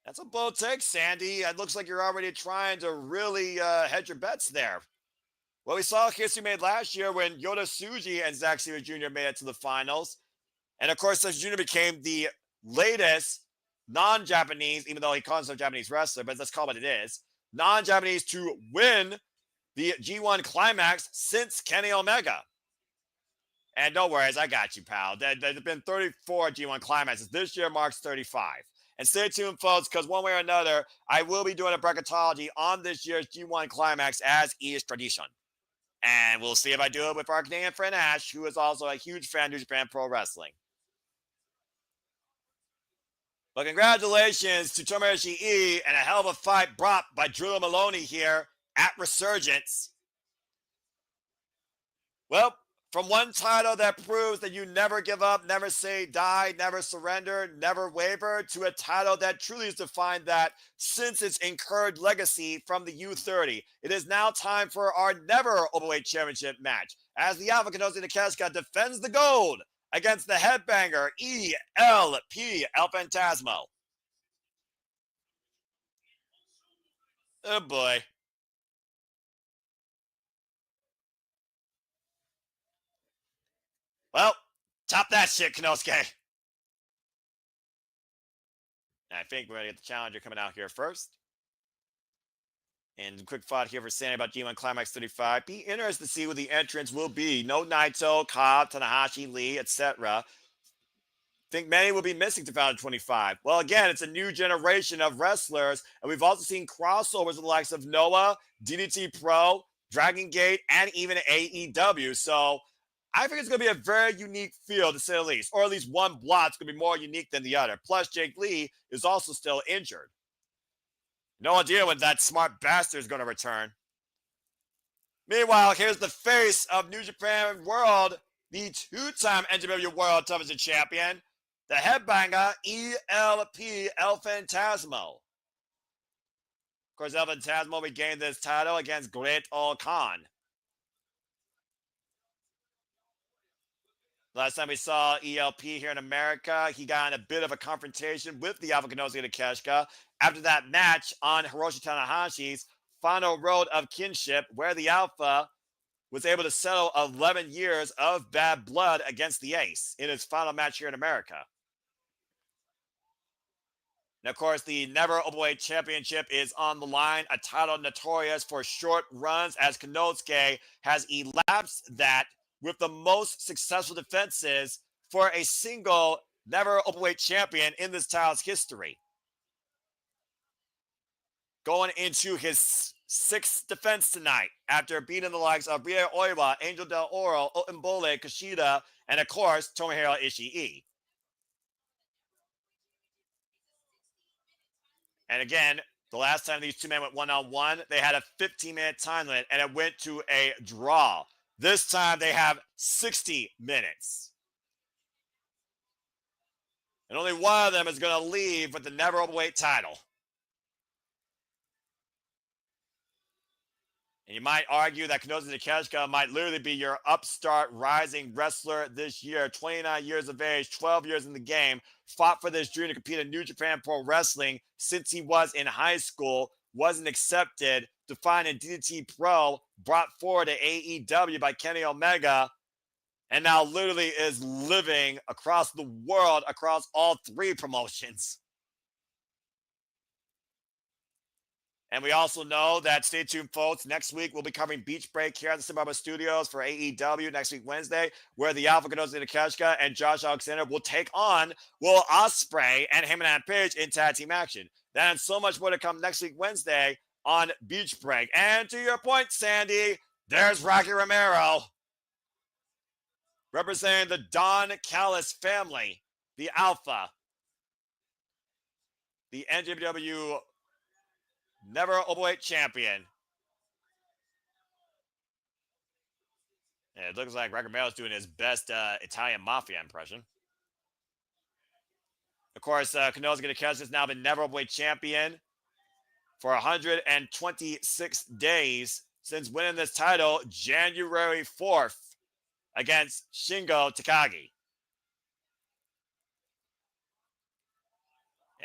A: That's a bold take, Sandy. It looks like you're already trying to really hedge your bets there. Well, we saw a history made last year when Yota Tsuji and Zack Sabre Jr. made it to the finals. And, of course, Sabre Jr. became the latest non-Japanese, even though he calls himself a Japanese wrestler, but let's call it what it is, non-Japanese to win the G1 Climax since Kenny Omega. And don't worry, I got you, pal. There have been 34 G1 Climaxes. This year marks 35. And stay tuned, folks, because one way or another, I will be doing a bracketology on this year's G1 Climax as is tradition. And we'll see if I do it with our Canadian friend Ash, who is also a huge fan of New Japan Pro Wrestling. But congratulations to Tomohiro Ishii and a hell of a fight brought by Drilla Moloney here at Resurgence. Well, from one title that proves that you never give up, never say die, never surrender, never waver, to a title that truly has defined that since its incurred legacy from the U30. It is now time for our never Openweight Championship match as the Alpha Konosuke Takeshita defends the gold against the headbanger ELP El Phantasmo. Oh boy. Well, top that shit, Konosuke. I think we're going to get the challenger coming out here first. And quick thought here for Sandy about G1 Climax 35. Be interested to see what the entrance will be. No Naito, Cobb, Tanahashi, Lee, etc. Think many will be missing to 2025. Well, again, it's a new generation of wrestlers, and we've also seen crossovers with the likes of Noah, DDT Pro, Dragon Gate, and even AEW. So I think it's going to be a very unique field, to say the least, or at least one block's going to be more unique than the other. Plus, Jake Lee is also still injured. No idea when that smart bastard is going to return. Meanwhile, here's the face of New Japan World, the two-time NJPW World Television Champion, the headbanger, ELP, El Phantasmo. Of course, El Phantasmo regained this title against Great Ol' Khan. Last time we saw ELP here in America, he got in a bit of a confrontation with the Alpha Konosuke Takeshita after that match on Hiroshi Tanahashi's final road of kinship, where the Alpha was able to settle 11 years of bad blood against the Ace in his final match here in America. And of course, the Never Openweight Championship is on the line, a title notorious for short runs, as Konosuke has elapsed that with the most successful defenses for a single Never Openweight champion in this title's history. Going into his sixth defense tonight after beating the likes of Rie Oiwa, Angel Del Oro, Otenbole, Kushida, and of course, Tomohiro Ishii. And again, the last time these two men went one-on-one, they had a 15-minute time limit, and it went to a draw. This time, they have 60 minutes. And only one of them is going to leave with the Never Openweight title. And you might argue that Konosuke Takeshita might literally be your upstart rising wrestler this year. 29 years of age, 12 years in the game, fought for this dream to compete in New Japan Pro Wrestling since he was in high school, wasn't accepted, to find in DDT Pro, brought forward to AEW by Kenny Omega, and now literally is living across the world, across all three promotions. And we also know that, stay tuned, folks, next week we'll be covering Beach Break here at the Simba Studios for AEW next week, Wednesday, where the Alpha Konosuke Takeshita and Josh Alexander will take on Will Ospreay and Heyman Page in tag team action. That and so much more to come next week, Wednesday, on Beach Break. And to your point, Sandy, there's Rocky Romero, representing the Don Callis family, the Alpha, the NJPW Never Openweight champion. And it looks like Rocky Romero's doing his best Italian Mafia impression. Of course, Konosuke Takeshita has now been Never Openweight champion for 126 days since winning this title January 4th against Shingo Takagi.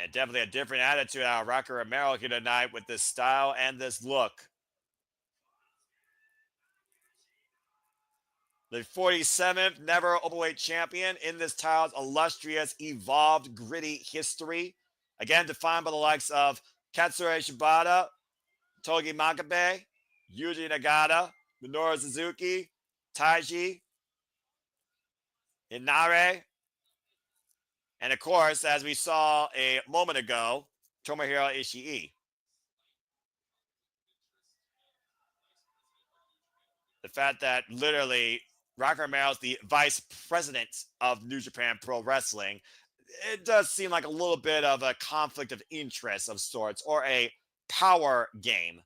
A: And definitely a different attitude out of Rocky Romero here tonight with this style and this look. The 47th Never Openweight champion in this title's illustrious, evolved, gritty history. Again, defined by the likes of Katsura Shibata, Togi Makabe, Yuji Nagata, Minoru Suzuki, Taiji, Inare, and of course, as we saw a moment ago, Tomohiro Ishii. The fact that literally Rocky Romero is the vice president of New Japan Pro Wrestling, it does seem like a little bit of a conflict of interest of sorts, or a power game.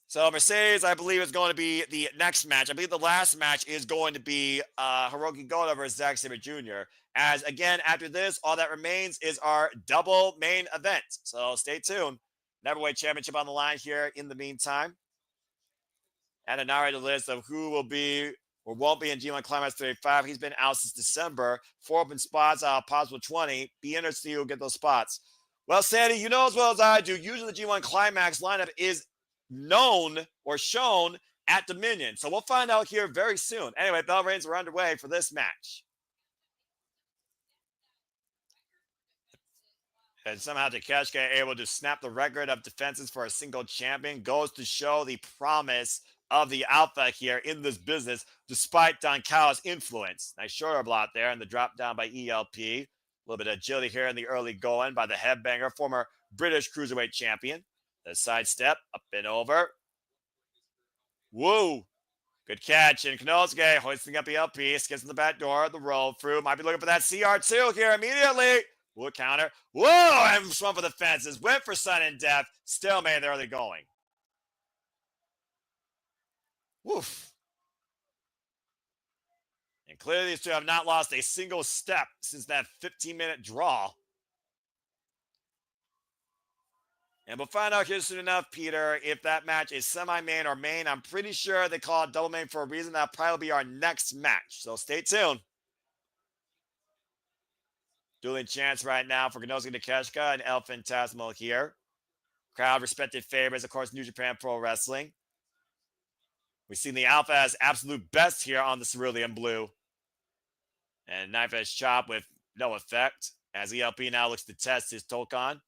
A: So Mercedes, I believe, is going to be the next match. I believe the last match is going to be Hiroki Goto versus Zack Sabre Jr. As, again, after this, all that remains is our double main event. So stay tuned. Neverweight Championship on the line here in the meantime. And a narrated list of who will be or won't be in G1 Climax 35. He's been out since December. 4 open spots, possible 20. Be interested to see who will get those spots. Well, Sandy, you know as well as I do, usually the G1 Climax lineup is known or shown at Dominion. So we'll find out here very soon. Anyway, bell rings are underway for this match. And somehow Takeshita able to snap the record of defenses for a single champion goes to show the promise of the Alpha here in this business, despite Don Callis' influence. Nice shoulder block there, and the drop down by ELP. A little bit of agility here in the early going by the headbanger, former British Cruiserweight champion. The sidestep, up and over. Woo! Good catch. And Konosuke hoisting up ELP. Skips in the back door. The roll through. Might be looking for that CR2 here immediately. Wood counter. Whoa! And swung for the fences. Went for sudden death. Still made the early going. Woof. And clearly these two have not lost a single step since that 15-minute draw. And we'll find out here soon enough, Peter, if that match is semi-main or main. I'm pretty sure they call it double main for a reason. That'll probably be our next match. So stay tuned. Dueling chance right now for Konosuke Takeshita and El Phantasmo here. Crowd respected favorites, of course, New Japan Pro Wrestling. We've seen the Alpha as absolute best here on the Cerulean Blue. And knife edge chop with no effect as ELP now looks to test his Tokon.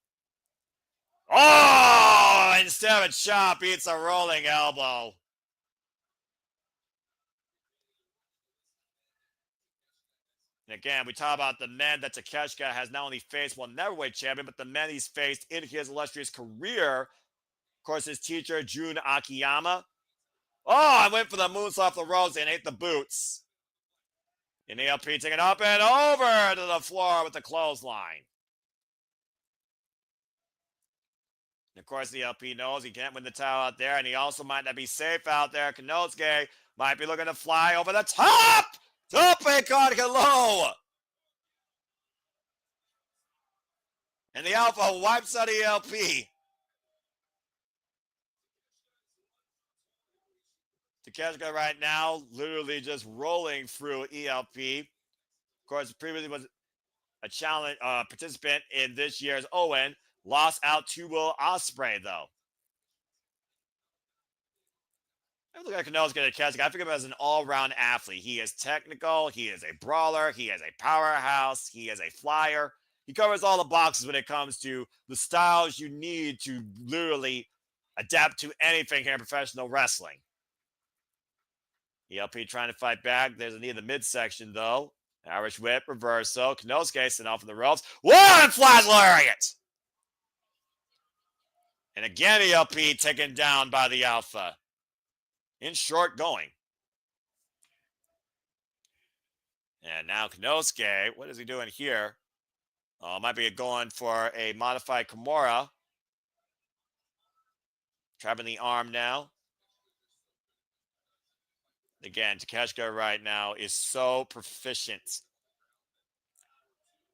A: Oh! Instead of a chop, beats a rolling elbow. And again, we talk about the men that Takeshita has not only faced one neverweight champion, but the men he's faced in his illustrious career. Of course, his teacher, Jun Akiyama. Oh, I went for the moonsault off the ropes and ate the boots. And ELP taking up and over to the floor with the clothesline. And of course, the ELP knows he can't win the title out there, and he also might not be safe out there. Konosuke might be looking to fly over the top. Tope con Gallows. And the Alpha wipes out ELP. Takeshita right now literally just rolling through ELP. Of course, previously was a challenge participant in this year's Owen. Lost out to Will Ospreay, though. I look at Konosuke Takeshita. I think of him as an all-round athlete. He is technical. He is a brawler. He is a powerhouse. He is a flyer. He covers all the boxes when it comes to the styles you need to literally adapt to anything here in professional wrestling. ELP trying to fight back. There's a knee in the midsection, though. Irish whip, reversal. Konosuke sent off in the ropes. One flash lariat! And again, ELP taken down by the Alpha. In short going. And now Konosuke, what is he doing here? Might be going for a modified Kimura. Trapping the arm now. Again, Takeshita right now is so proficient.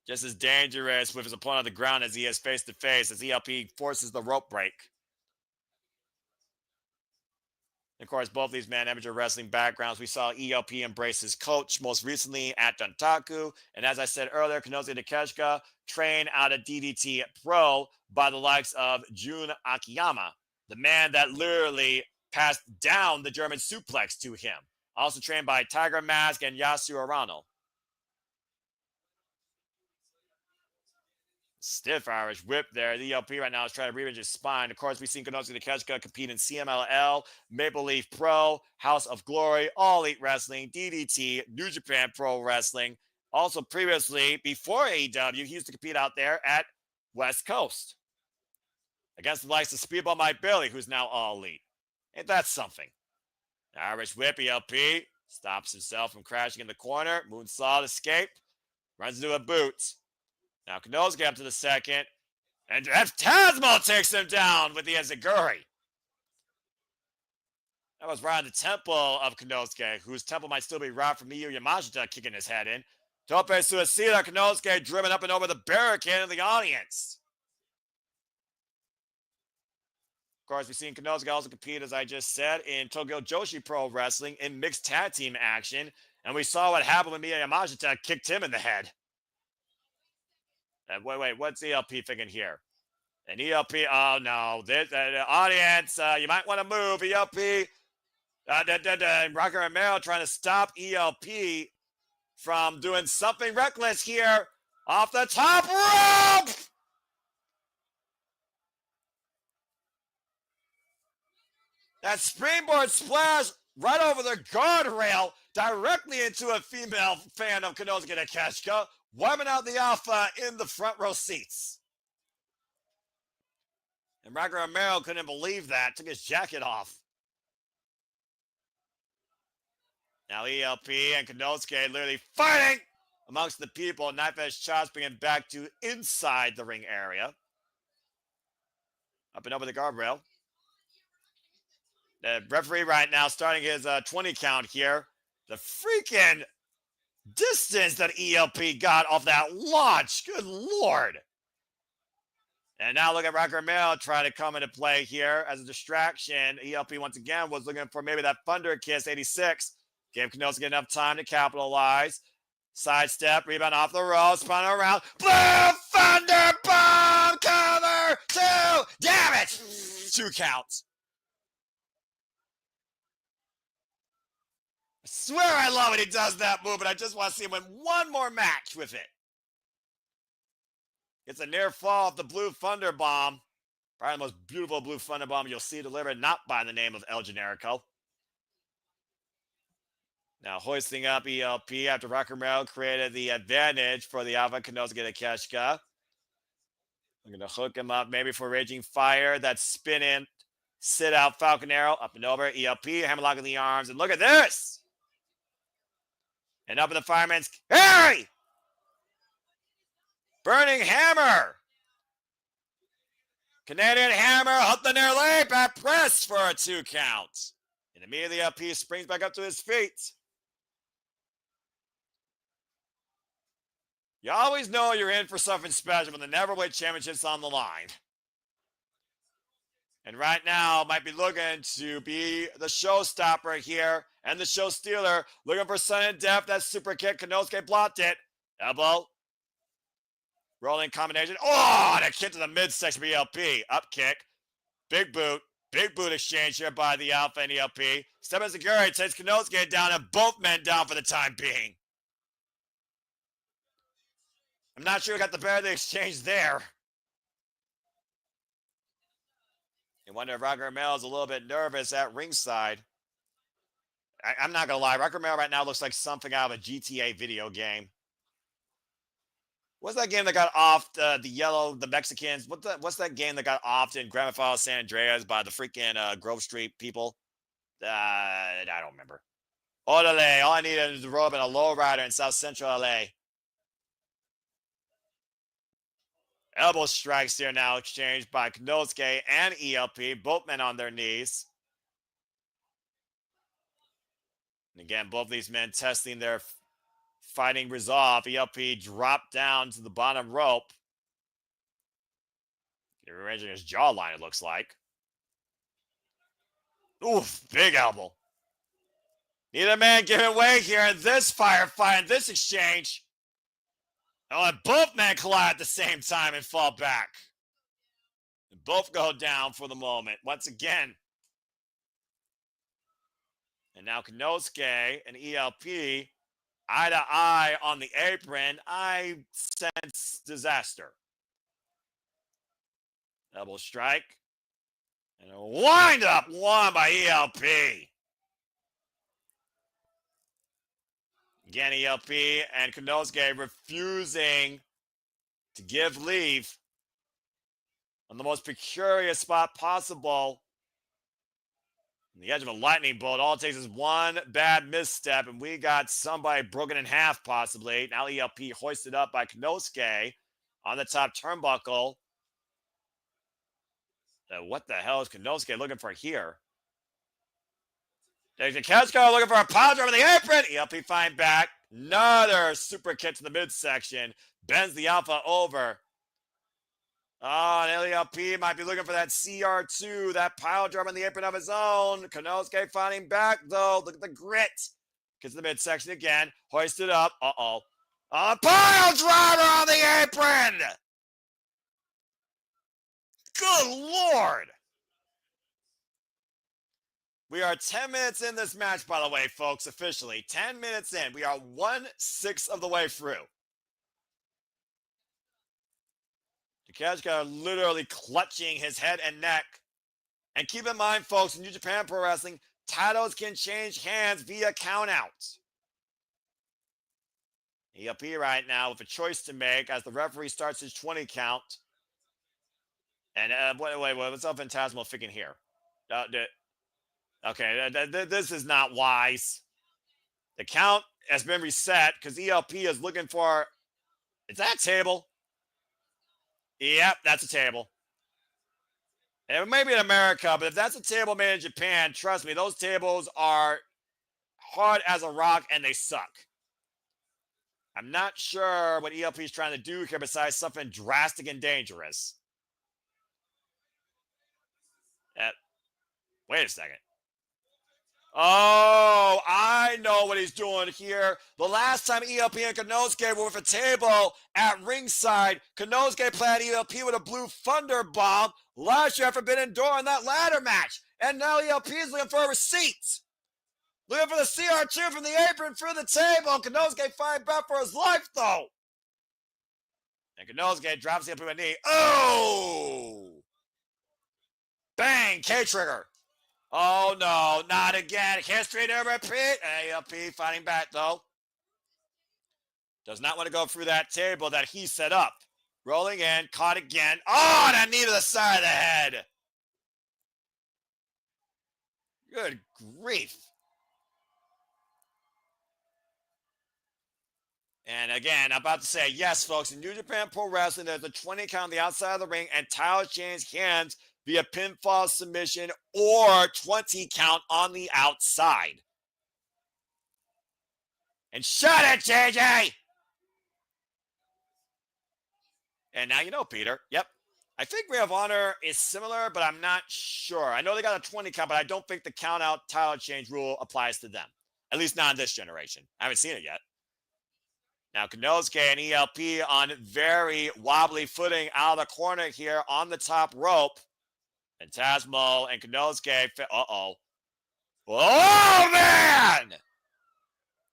A: Just as dangerous with his opponent on the ground as he is face-to-face as ELP forces the rope break. Of course, both these men amateur wrestling backgrounds. We saw ELP embrace his coach most recently at Dontaku. And as I said earlier, Konosuke Takeshita trained out of DDT Pro by the likes of Jun Akiyama, the man that literally passed down the German suplex to him. Also trained by Tiger Mask and Yasu Arano. Stiff Irish whip there. The ELP right now is trying to revenge his spine. Of course, we've seen Konosuke Takeshita compete in CMLL, Maple Leaf Pro, House of Glory, All Elite Wrestling, DDT, New Japan Pro Wrestling. Also previously, before AEW, he used to compete out there at West Coast against the likes of Speedball Mike Bailey, who's now All Elite. Ain't that something? Irish whip, ELP stops himself from crashing in the corner. Moonsault escape. Runs into a boot. Now Konosuke up to the second. And Phantasmo takes him down with the Enziguri. That was right on the temple of Konosuke, whose temple might still be right from Miyu Yamashita kicking his head in. Tope Suicida, Konosuke driven up and over the barricade of the audience. Of course, we've seen Konosuke also compete, as I just said, in Tokyo Joshi Pro Wrestling in mixed tag team action. And we saw what happened when Miyu Yamashita kicked him in the head. And wait, what's ELP thinking here? And ELP, oh no, this audience, you might want to move. ELP, Rocker Romero trying to stop ELP from doing something reckless here off the top rope. That springboard splash right over the guardrail directly into a female fan of Konosuke Takeshita, warming out the Alpha in the front row seats. And Rocker Romero couldn't believe that, took his jacket off. Now ELP and Konosuke literally fighting amongst the people. Knife edge chops bringing back to inside the ring area. Up and over the guardrail. The referee right now starting his 20 count here. The freaking distance that ELP got off that launch. Good Lord. And now look at Rocker Mail trying to come into play here as a distraction. ELP once again was looking for maybe that Thunder Kiss 86. Gave Konosuke enough time to capitalize. Sidestep, rebound off the roll, spun around. Blue Thunder Bomb cover 2. Damn it. 2 counts. I swear I love it. He does that move, but I just want to see him win one more match with it. It's a near fall of the Blue Thunder Bomb. Probably the most beautiful Blue Thunder Bomb you'll see delivered, not by the name of El Generico. Now hoisting up ELP after Rocker Merrill created the advantage for the Alpha Konosuke Takeshita. I'm going to hook him up maybe for Raging Fire. That spin in, sit out Falcon Arrow, up and over. ELP, hammerlock in the arms. And look at this. And up in the Fireman's carry. Burning Hammer. Canadian Hammer, hooked the near leg, back press for a 2 count. And immediately ELP springs back up to his feet. You always know you're in for something special when the Neverweight Championship's on the line. And right now, might be looking to be the showstopper here and the show stealer. Looking for sudden death. That super kick. Konosuke blocked it. Elbow. Rolling combination. Oh, and a kick to the midsection of ELP. Up kick. Big boot. Big boot exchange here by the Alpha and ELP. Step in security takes Konosuke down and both men down for the time being. I'm not sure who got the better of the exchange there. You wonder if Rocker Mel is a little bit nervous at ringside. I'm not going to lie. Rocker Mel right now looks like something out of a GTA video game. What's that game that got off the Mexicans? What's that game that got off in Grand Theft Auto San Andreas by the freaking Grove Street people? I don't remember. Orale. All I needed is a robe and a lowrider in South Central LA. Elbow strikes here now exchanged by Konosuke and ELP. Both men on their knees. And again, both these men testing their fighting resolve. ELP dropped down to the bottom rope. Rearranging his jawline, it looks like. Oof, big elbow. Neither man giving way here in this firefight, in this exchange. Oh, and both men collide at the same time and fall back. And both go down for the moment once again. And now Konosuke and ELP eye to eye on the apron. I sense disaster. Double strike. And a wind up one by ELP. Again, ELP and Konosuke refusing to give leave on the most precarious spot possible. On the edge of a lightning bolt, all it takes is one bad misstep, and we got somebody broken in half, possibly. Now ELP hoisted up by Konosuke on the top turnbuckle. What the hell is Konosuke looking for here? Takeshita looking for a power driver on the apron. ELP find back. Another super kick to the midsection. Bends the Alpha over. Oh, and ELP might be looking for that CR2, that pile driver on the apron of his own. Konosuke fighting back, though. Look at the grit. Gets the midsection again. Hoisted up. Uh-oh. A pile driver on the apron. Good Lord. We are 10 minutes in this match, by the way, folks, officially. 10 minutes in. We are 1/6 of the way through. Takeshita literally clutching his head and neck. And keep in mind, folks, in New Japan Pro Wrestling, titles can change hands via countouts. ELP right now with a choice to make as the referee starts his 20 count. And wait, what's up Phantasmo thinking here? Okay, this is not wise. The count has been reset because ELP is looking for... Is that a table? Yep, that's a table. It may be in America, but if that's a table made in Japan, trust me, those tables are hard as a rock and they suck. I'm not sure what ELP is trying to do here besides something drastic and dangerous. Wait a second. Oh, I know what he's doing here. The last time ELP and Konosuke were with a table at ringside, Konosuke played ELP with a blue thunder bomb last year at Forbidden Door in that ladder match. And now ELP is looking for a receipt. Looking for the CR2 from the apron through the table. Konosuke fighting back for his life, though. And Konosuke drops ELP with a knee. Oh! Bang! K-trigger. Oh, no, not again. History to repeat. ELP fighting back, though. Does not want to go through that table that he set up. Rolling in, caught again. Oh, and a knee to the side of the head. Good grief. And again, I'm about to say, yes, folks, in New Japan Pro Wrestling, there's a 20 count on the outside of the ring and title change hands via pinfall submission or 20 count on the outside. And shut it, JJ! And now you know, Peter. Yep. I think Ring of Honor is similar, but I'm not sure. I know they got a 20 count, but I don't think the count out title change rule applies to them. At least not in this generation. I haven't seen it yet. Now, Konosuke and ELP on very wobbly footing out of the corner here on the top rope. Phantasmo and Konosuke. Uh-oh. Oh, man!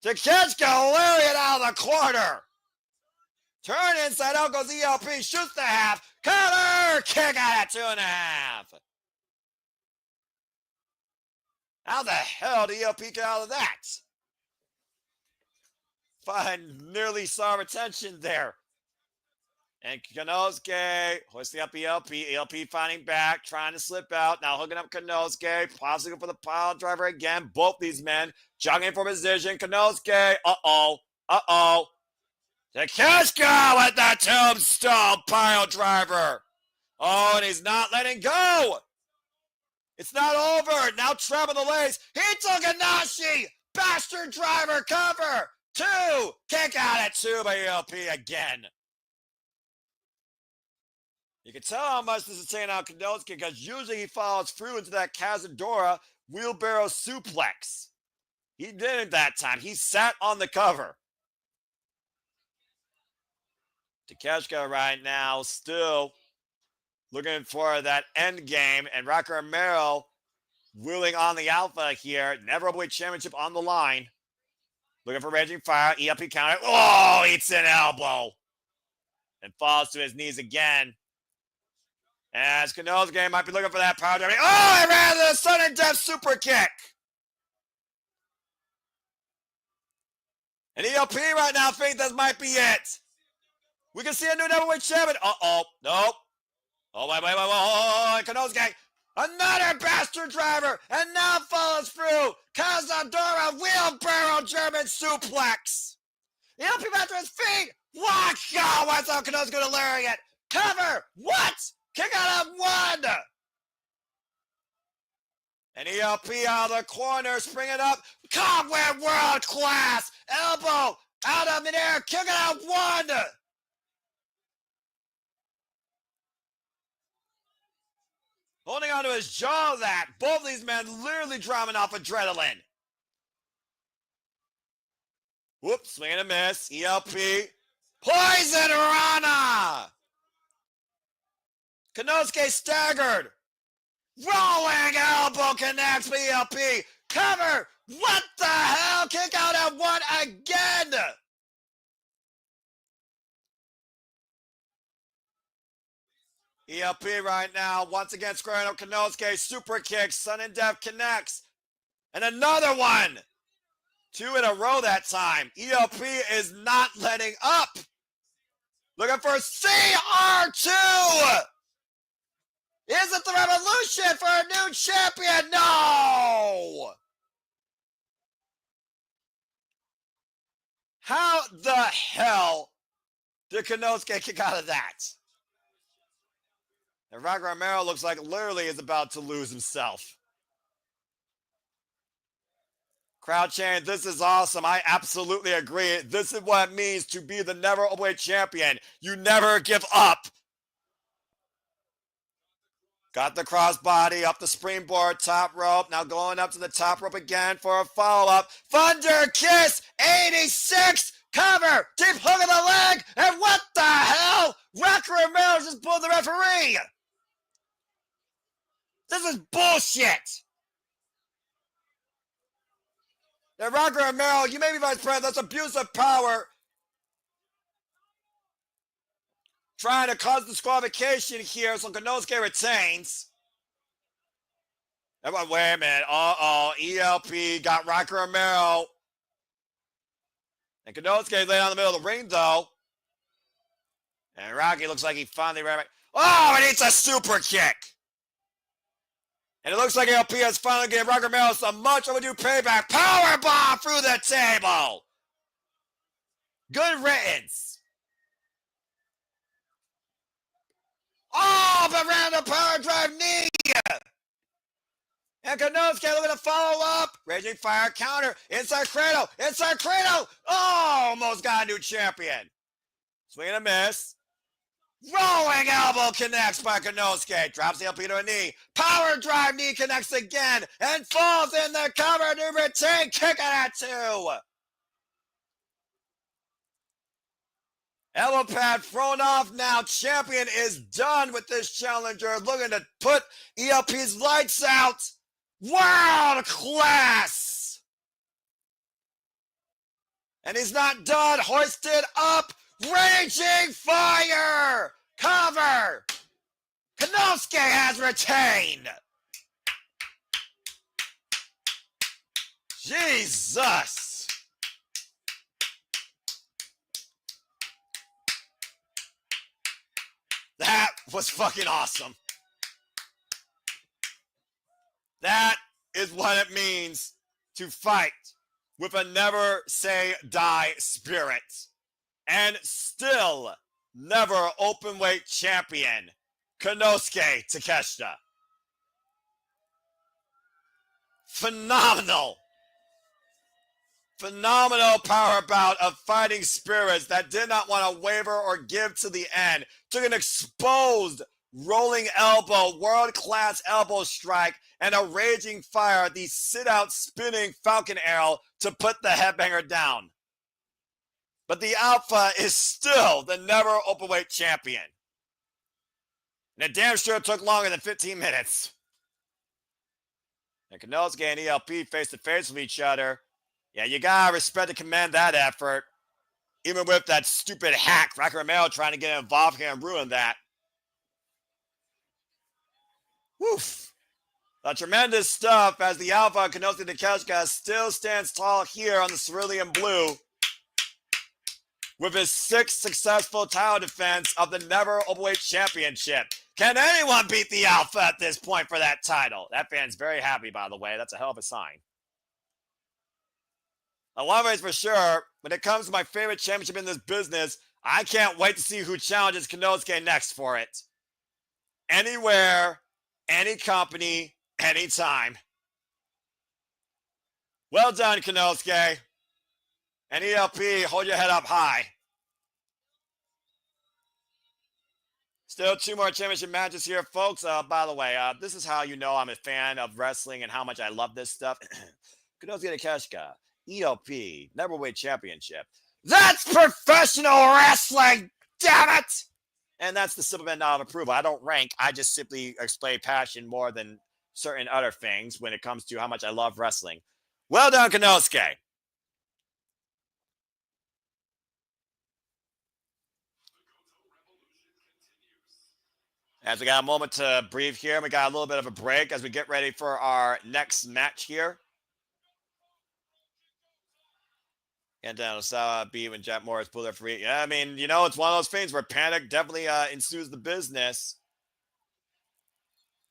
A: Takeshita lariat out of the corner. Turn inside out goes ELP. Shoots the half. Counter! Kick out at 2.5. How the hell did ELP get out of that? Fine, nearly saw retention there. And Konosuke hoisting up ELP. ELP finding back, trying to slip out. Now hooking up Konosuke. Possibly for the pile driver again. Both these men jogging for position. Konosuke. Uh-oh. Uh-oh. Takeshita with the tombstone pile driver. Oh, and he's not letting go. It's not over. Now trapping the legs. He took a Nashi. Bastard driver cover. 2. Kick out at 2 by ELP again. You can tell how much this is taking out Konosuke because usually he follows through into that Cazadora wheelbarrow suplex. He didn't that time. He sat on the cover. Takeshita right now still looking for that end game. And Rocker Romero wheeling on the alpha here. Never Openweight Championship on the line. Looking for Raging Fire. ELP counter. Oh, eats an elbow. And falls to his knees again. As Konosuke might be looking for that power drive. Oh, he ran the sudden death super kick. And ELP right now think this might be it. We can see a new Neverweight champion. Uh-oh. Nope. Oh, wait. Konosuke. Another bastard driver. And now follows through. Cazadora wheelbarrow German suplex. ELP back to his feet. What? Oh, what's up? Konosuke to lariat. Cover. What? Kick out of 1. And ELP out of the corner, springing up. Cobweb world class. Elbow out of midair. Kick out 1. Holding onto his jaw that. Both of these men literally drumming off adrenaline. Whoops, swing and a miss. ELP. Poison Rana. Konosuke staggered. Rolling elbow connects with ELP. Cover. What the hell? Kick out at 1 again. ELP right now, once again squaring up Konosuke. Super kick. Sudden death connects. And another one. 2 in a row that time. ELP is not letting up. Looking for CR2. Is it the revolution for a new champion? No! How the hell did Konosuke kick out of that? And Rocky Romero looks like literally is about to lose himself. Crowd chanting, this is awesome. I absolutely agree. This is what it means to be the never openweight champion. You never give up. Got the crossbody up the springboard, top rope. Now going up to the top rope again for a follow-up. Thunder Kiss, 86. Cover, deep hook of the leg, and what the hell? Rocky Romero just pulled the referee. This is bullshit. Now, Rocky Romero, you may be vice president. That's abuse of power. Trying to cause disqualification here so Konosuke retains. Everyone, wait a minute. ELP got Rocky Romero. And Konosuke laid on the middle of the ring, though. And Rocky looks like he finally ran back. Oh, and it's a super kick. And it looks like ELP has finally given Rocky Romero some much overdue payback. Powerbomb through the table. Good riddance. Oh, but ran the power drive knee. And Konosuke looking to follow up. Raging Fire counter. Inside cradle. Inside cradle. Oh, almost got a new champion. Swing and a miss. Rolling elbow connects by Konosuke. Drops the ELP to a knee. Power drive knee connects again. And falls in the cover to retain. Kicking at 2. Elbow pad thrown off now. Champion is done with this challenger. Looking to put ELP's lights out. World class. And he's not done. Hoisted up. Raging Fire. Cover. Konosuke has retained. Jesus. That was fucking awesome. That is what it means to fight with a never say die spirit. And still never openweight champion, Konosuke Takeshita. Phenomenal. Phenomenal power bout of fighting spirits that did not want to waver or give to the end. Took an exposed rolling elbow, world-class elbow strike, and a raging fire, the sit-out spinning falcon arrow to put the headbanger down. But the Alpha is still the never openweight champion. And it damn sure took longer than 15 minutes. And Konosuke and ELP face-to-face with each other. Yeah, you gotta respect and commend that effort. Even with that stupid hack, Rocky Romero trying to get involved here and ruin that. Woof. Tremendous stuff as the Alpha, Konosuke Takeshita, still stands tall here on the cerulean blue with his 6th successful title defense of the Never Openweight Championship. Can anyone beat the Alpha at this point for that title? That fan's very happy, by the way. That's a hell of a sign. One thing's for sure, when it comes to my favorite championship in this business, I can't wait to see who challenges Konosuke next for it. Anywhere, any company, anytime. Well done, Konosuke. And ELP, hold your head up high. Still 2 more championship matches here, folks. By the way, this is how you know I'm a fan of wrestling and how much I love this stuff. Konosuke Takeshita, ELP, Neverweight Championship. That's professional wrestling, damn it! And that's the simple nod of approval. I don't rank. I just simply display passion more than certain other things when it comes to how much I love wrestling. Well done, Konosuke. As we got a moment to breathe here, we got a little bit of a break as we get ready for our next match here. And down Osawa beat when Jack Morris pulled their free. Yeah, I mean, you know, it's one of those things where panic definitely ensues the business.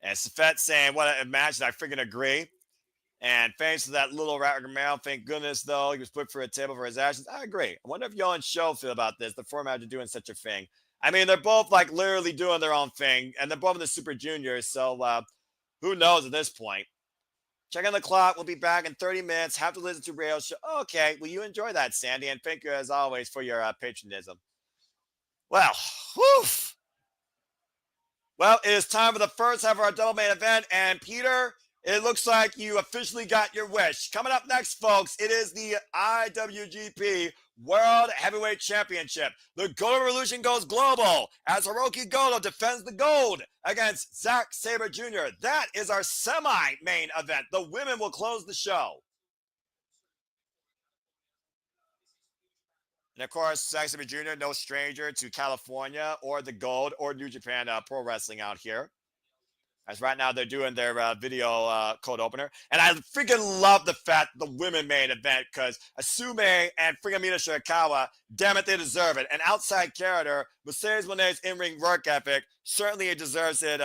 A: And Safet saying, what a match, and I freaking agree. And thanks to that little rat mouth, thank goodness, though, he was put for a table for his actions. I agree. I wonder if y'all and Show feel about this, the format of doing such a thing. I mean, they're both like literally doing their own thing, and they're both in the Super Juniors, so who knows at this point. Check on the clock. We'll be back in 30 minutes. Have to listen to Rail Show. Okay, well, you enjoy that, Sandy, and thank you as always for your patronism. Well, whew. Well, it is time for the first half of our double main event, and Peter, it looks like you officially got your wish. Coming up next, folks, it is the IWGP World Heavyweight Championship. The Gold Revolution goes global as Hiroki Goto defends the gold against Zack Sabre Jr. That is our semi-main event. The women will close the show. And of course, Zack Sabre Jr., no stranger to California or the Gold or New Japan Pro Wrestling out here. As right now they're doing their video code opener. And I freaking love the fact the women main event because Asume and freaking Mina Shirakawa, damn it, they deserve it. An outside character, Mercedes Moné's in-ring work ethic, certainly it deserves it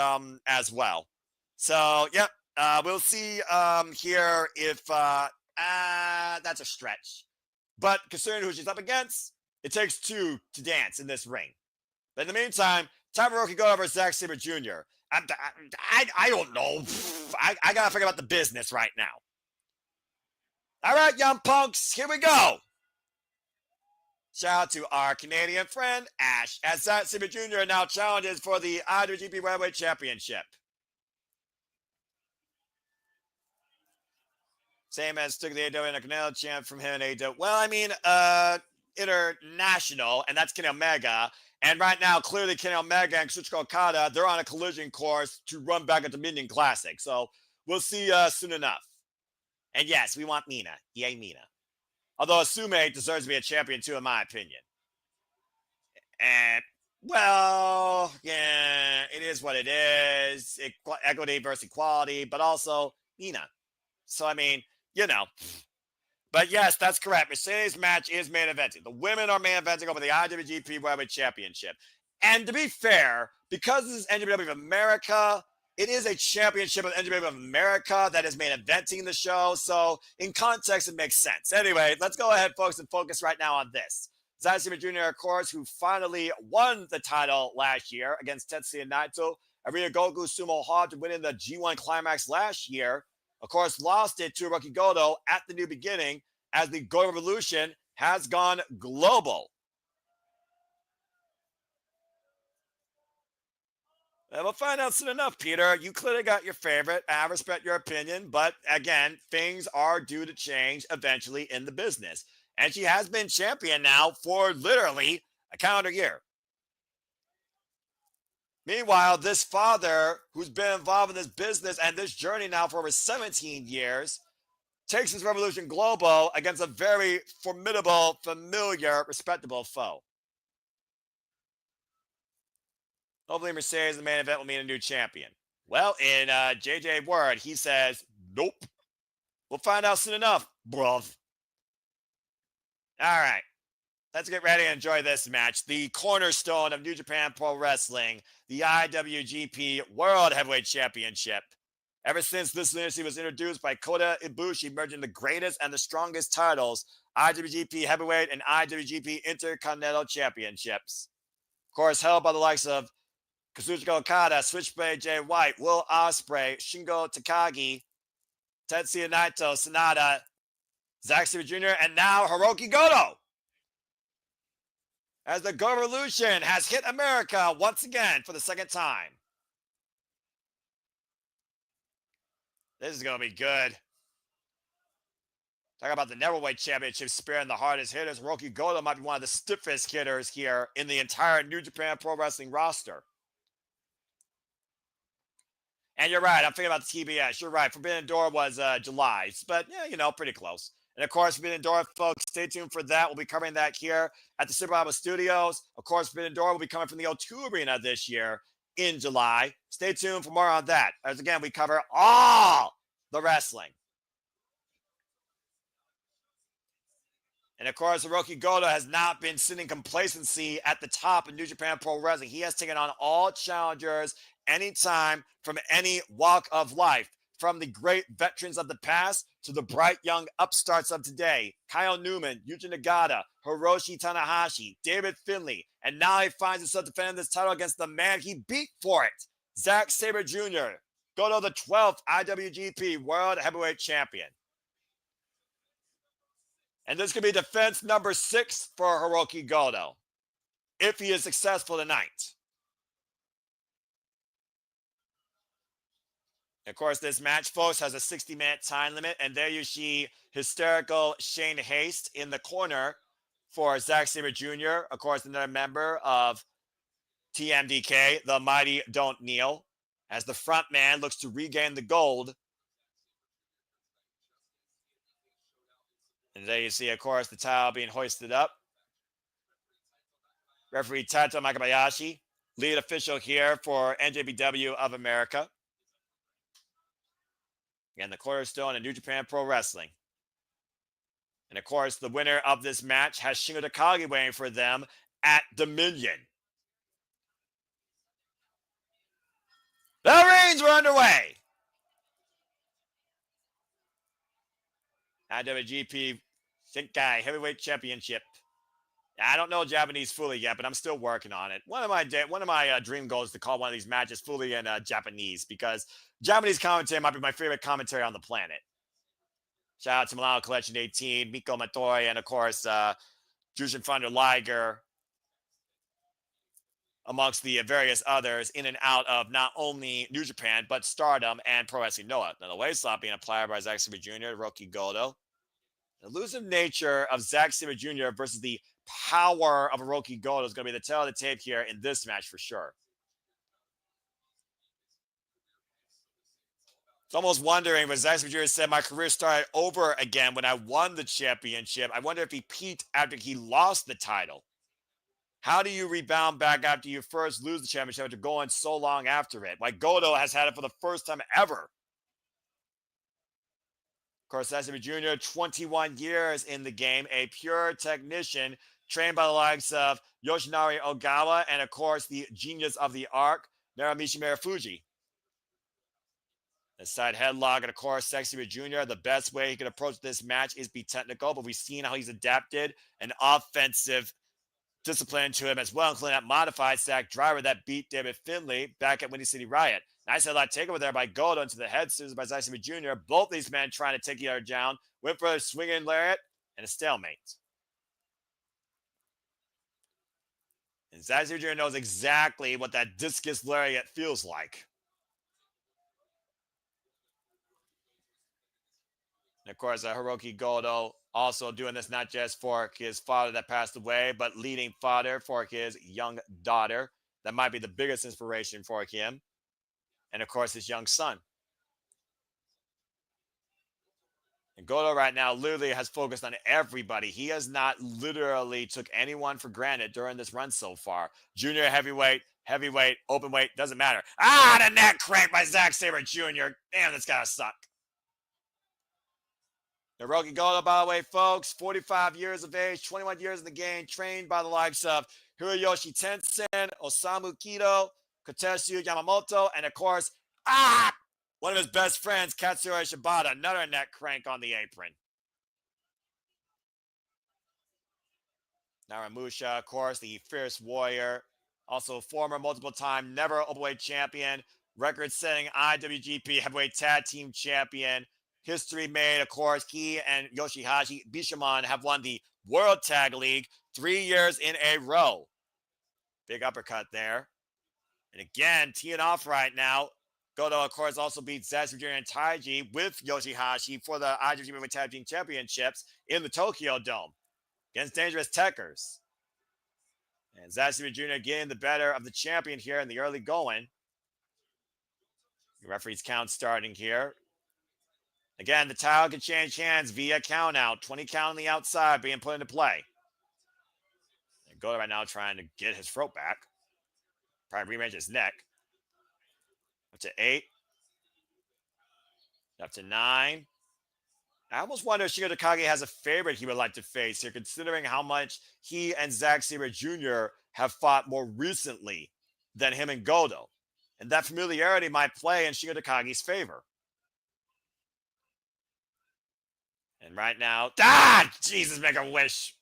A: as well. So, yep, we'll see here if that's a stretch. But considering who she's up against, it takes two to dance in this ring. But in the meantime, time for Hiroki Goto versus Zack Sabre Jr. I don't know. I got to figure out the business right now. All right, young punks, here we go. Shout out to our Canadian friend, Ash, as Zack Sabre Jr. now challenges for the IWGP Heavyweight Championship. Same as took the AEW Intercontinental champ from him and AEW. Well, I mean, international, and that's Kenny Omega. And right now, clearly, Kenny Omega and Kazuchika Okada, they're on a collision course to run back at the Dominion Classic. So we'll see soon enough. And yes, we want Mina. Yay, Mina. Although Asume deserves to be a champion too, in my opinion. And, well, yeah, it is what it is. Equity versus equality, but also Mina. So, I mean, you know. But yes, that's correct. Mercedes' match is main eventing. The women are main eventing over the IWGP Heavyweight Championship. And to be fair, because this is NJPW of America, it is a championship of NJPW of America that is main eventing the show. So in context, it makes sense. Anyway, let's go ahead, folks, and focus right now on this. Zack Sabre Jr., of course, who finally won the title last year against Tetsuya Naito. Ryogoku Sumo Hall winning the G1 Climax last year. Of course, lost it to Hiroki Goto at the New Beginning as the Gold Revolution has gone global. And we'll find out soon enough, Peter. You clearly got your favorite. I respect your opinion. But again, things are due to change eventually in the business. And she has been champion now for literally a calendar year. Meanwhile, this father, who's been involved in this business and this journey now for over 17 years, takes his revolution global against a very formidable, familiar, respectable foe. Hopefully, Mercedes, the main event, will mean a new champion. Well, in JJ word, he says, nope. We'll find out soon enough, bruv. All right. Let's get ready and enjoy this match. The cornerstone of New Japan Pro Wrestling, the IWGP World Heavyweight Championship. Ever since this dynasty was introduced by Kota Ibushi, merging the greatest and the strongest titles, IWGP Heavyweight and IWGP Intercontinental Championships. Of course, held by the likes of Kazuchika Okada, Switchblade Jay White, Will Ospreay, Shingo Takagi, Tetsuya Naito, Sanada, Zack Sabre Jr., and now Hiroki Goto. As the Gold Revolution has hit America once again for the second time. This is going to be good. Talk about the Neverweight Championship spearing the hardest hitters. Hiroki Goto might be one of the stiffest hitters here in the entire New Japan Pro Wrestling roster. And you're right. I'm thinking about the TBS. You're right. Forbidden Door was July. But, yeah, you know, pretty close. And, of course, Forbidden Door, folks, stay tuned for that. We'll be covering that here at the Super Alamo Studios. Of course, Forbidden Door will be coming from the O2 Arena this year in July. Stay tuned for more on that. As, again, we cover all the wrestling. And, of course, Hiroki Goto has not been sitting complacency at the top of New Japan Pro Wrestling. He has taken on all challengers anytime from any walk of life. from the great veterans of the past to the bright young upstarts of today. Kyle Newman, Yuji Nagata, Hiroshi Tanahashi, David Finlay, and now he finds himself defending this title against the man he beat for it, Zack Sabre Jr., Gedo the 12th IWGP World Heavyweight Champion. And this could be defense number 6 for Hiroki Gedo if he is successful tonight. Of course, this match, folks, has a 60-minute time limit, and there you see hysterical Shane Haste in the corner for Zack Sabre Jr., of course, another member of TMDK, the Mighty Don't Kneel, as the front man looks to regain the gold. And there you see, of course, the title being hoisted up. Referee Tato Makabayashi, lead official here for NJPW of America. Again, the cornerstone in New Japan Pro Wrestling. And of course, the winner of this match has Shingo Takagi waiting for them at Dominion. The reigns were underway. IWGP Shinkai Heavyweight Championship. I don't know Japanese fully yet, but I'm still working on it. One of my dream goals is to call one of these matches fully in Japanese, because Japanese commentary might be my favorite commentary on the planet. Shout out to Milano Collection 18, Miko Matori, and of course, Jushin Thunder Liger, amongst the various others in and out of not only New Japan, but Stardom and Pro Wrestling Noah. Now, the weight slot being applied by Zack Sabre Jr., Hiroki Gedo. The elusive nature of Zack Sabre Jr. versus the power of Hiroki Gedo is going to be the tail of the tape here in this match for sure. It's almost wondering, but Zack Sabre Jr. said, my career started over again when I won the championship. I wonder if he peaked after he lost the title. How do you rebound back after you first lose the championship after going so long after it? Like Gedo has had it for the first time ever. Of course, Zack Sabre Jr., 21 years in the game, a pure technician, trained by the likes of Yoshinari Ogawa and, of course, the genius of the arc, Naramichi Marufuji. The side headlock, and of course, Zack Sabre Jr., the best way he could approach this match is be technical, but we've seen how he's adapted an offensive discipline to him as well, including that modified sack driver that beat David Finlay back at Windy City Riot. Nice headlock takeover there by Gedo into the head scissors by Zack Sabre Jr. Both these men trying to take each other down. Went for a swinging lariat and a stalemate. And Zack Sabre Jr. knows exactly what that discus lariat feels like. And of course, Hiroki Gedo also doing this not just for his father that passed away, but leading father for his young daughter. That might be the biggest inspiration for him. And of course, his young son. And Gedo right now literally has focused on everybody. He has not literally took anyone for granted during this run so far. Junior heavyweight, open weight, doesn't matter. The neck crank by Zack Sabre Jr. Damn, that's gotta suck. Hiroki Gedo, by the way, folks, 45 years of age, 21 years in the game, trained by the likes of Hiroyoshi Tensen, Osamu Kido, Kotetsu Yamamoto, and of course, one of his best friends, Katsuyori Shibata, another neck crank on the apron. Naramusha, of course, the fierce warrior, also former multiple-time never openweight champion, record-setting IWGP heavyweight tag team champion. History made, of course, he and Yoshihashi Bishamon have won the World Tag League 3 years in a row. Big uppercut there. And again, teeing off right now. Gedo, of course, also beat Zack Sabre Jr. and Taiji with Yoshihashi for the IWGP Tag Team Championships in the Tokyo Dome against Dangerous Techers. And Zack Sabre Jr. getting the better of the champion here in the early going. The referee's count starting here. Again, the title can change hands via count out. 20 count on the outside being put into play. And Gedo right now trying to get his throat back. Probably rearrange his neck. Up to 8. Up to 9. I almost wonder if Shingo Takagi has a favorite he would like to face here, considering how much he and Zack Sabre Jr. have fought more recently than him and Gedo. And that familiarity might play in Shingo Takagi's favor. And right now, Jesus, make a wish.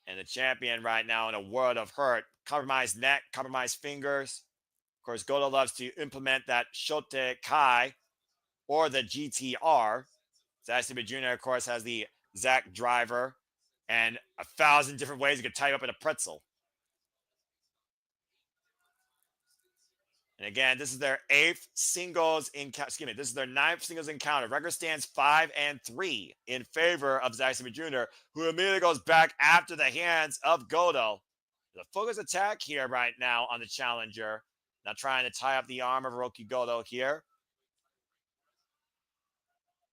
A: And the champion right now in a world of hurt. Compromised neck, compromised fingers. Of course, Gedo loves to implement that Shote Kai or the GTR. Zack Sabre Jr., of course, has the Zack Driver and 1,000 different ways you could tie up in a pretzel. And again, this is their 8th singles encounter. Excuse me, this is their 9th singles encounter. Record stands 5-3 in favor of Zack Sabre Jr., who immediately goes back after the hands of Gedo. The focus attack here right now on the challenger. Now trying to tie up the arm of Hiroki Gedo here.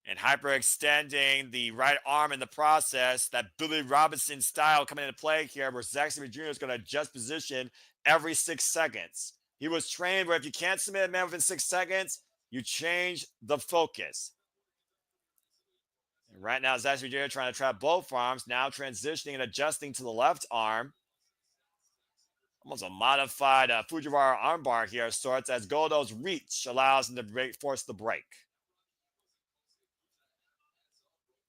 A: And hyperextending the right arm in the process. That Billy Robinson style coming into play here, where Zack Sabre Jr. is going to adjust position every 6 seconds. He was trained where if you can't submit a man within 6 seconds, you change the focus. And right now, Zack Sabre Jr. trying to trap both arms, now transitioning and adjusting to the left arm. Almost a modified Fujiwara armbar here of sorts, as Gedo's reach allows him to force the break.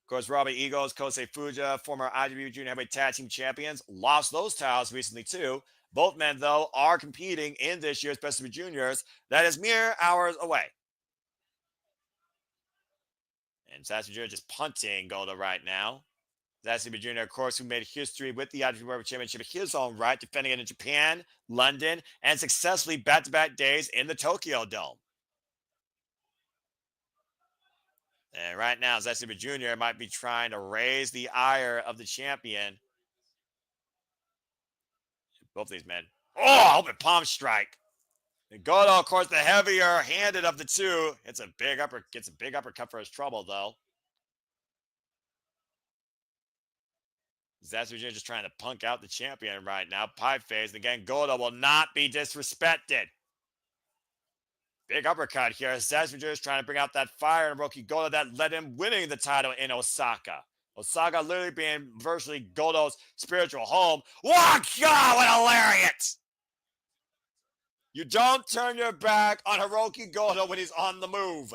A: Of course, Robbie Eagles, Kosei Fuja, former IWGP Junior Heavyweight Tag Team Champions, lost those titles recently too. Both men, though, are competing in this year's Best of the Juniors. That is mere hours away. And Zack Jr. just punting Gedo right now. Zack Jr., of course, who made history with the IWGP World Championship in his own right, defending it in Japan, London, and successfully back-to-back days in the Tokyo Dome. And right now, Zack Jr. might be trying to raise the ire of the champion. Both these men. Oh, open palm strike. And Gedo, of course, the heavier handed of the two. Gets a big uppercut for his trouble, though. Zack Jr. just trying to punk out the champion right now. Pipe phase. And again, Gedo will not be disrespected. Big uppercut here. Zack Jr. is trying to bring out that fire in Hiroki Gedo that led him winning the title in Osaka. Osaka literally being virtually Gedo's spiritual home. Oh, God, what a lariat! You don't turn your back on Hiroki Gedo when he's on the move.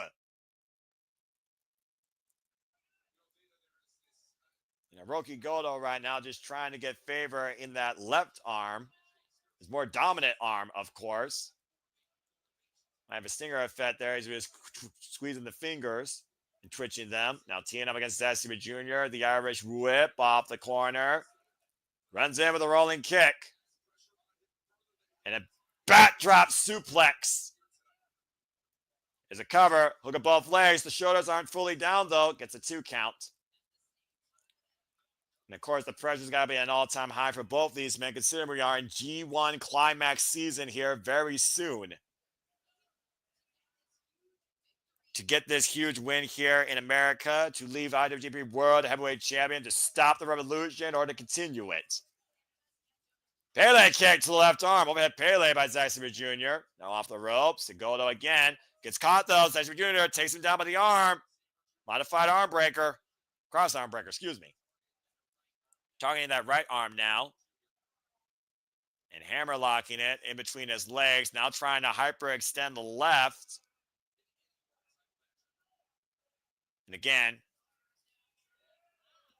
A: And Hiroki Gedo right now just trying to get favor in that left arm. His more dominant arm, of course. I have a stinger effect there. He's just squeezing the fingers and twitching them. Now teeing up against Zack Sabre Jr. The Irish whip off the corner. Runs in with a rolling kick. And a backdrop suplex. Is a cover. Hook at both legs. The shoulders aren't fully down, though. Gets a 2 count. And, of course, the pressure's got to be an all-time high for both these men, considering we are in G1 climax season here very soon. To get this huge win here in America, to leave IWGP World Heavyweight Champion, to stop the revolution, or to continue it. Pele kick to the left arm. Overhead Pele by Zack Sabre Jr. Now off the ropes. Gedo again. Gets caught, though. Zack Sabre Jr. takes him down by the arm. Modified arm breaker. Cross arm breaker, excuse me. Targeting that right arm now. And hammer locking it in between his legs. Now trying to hyperextend the left. And again,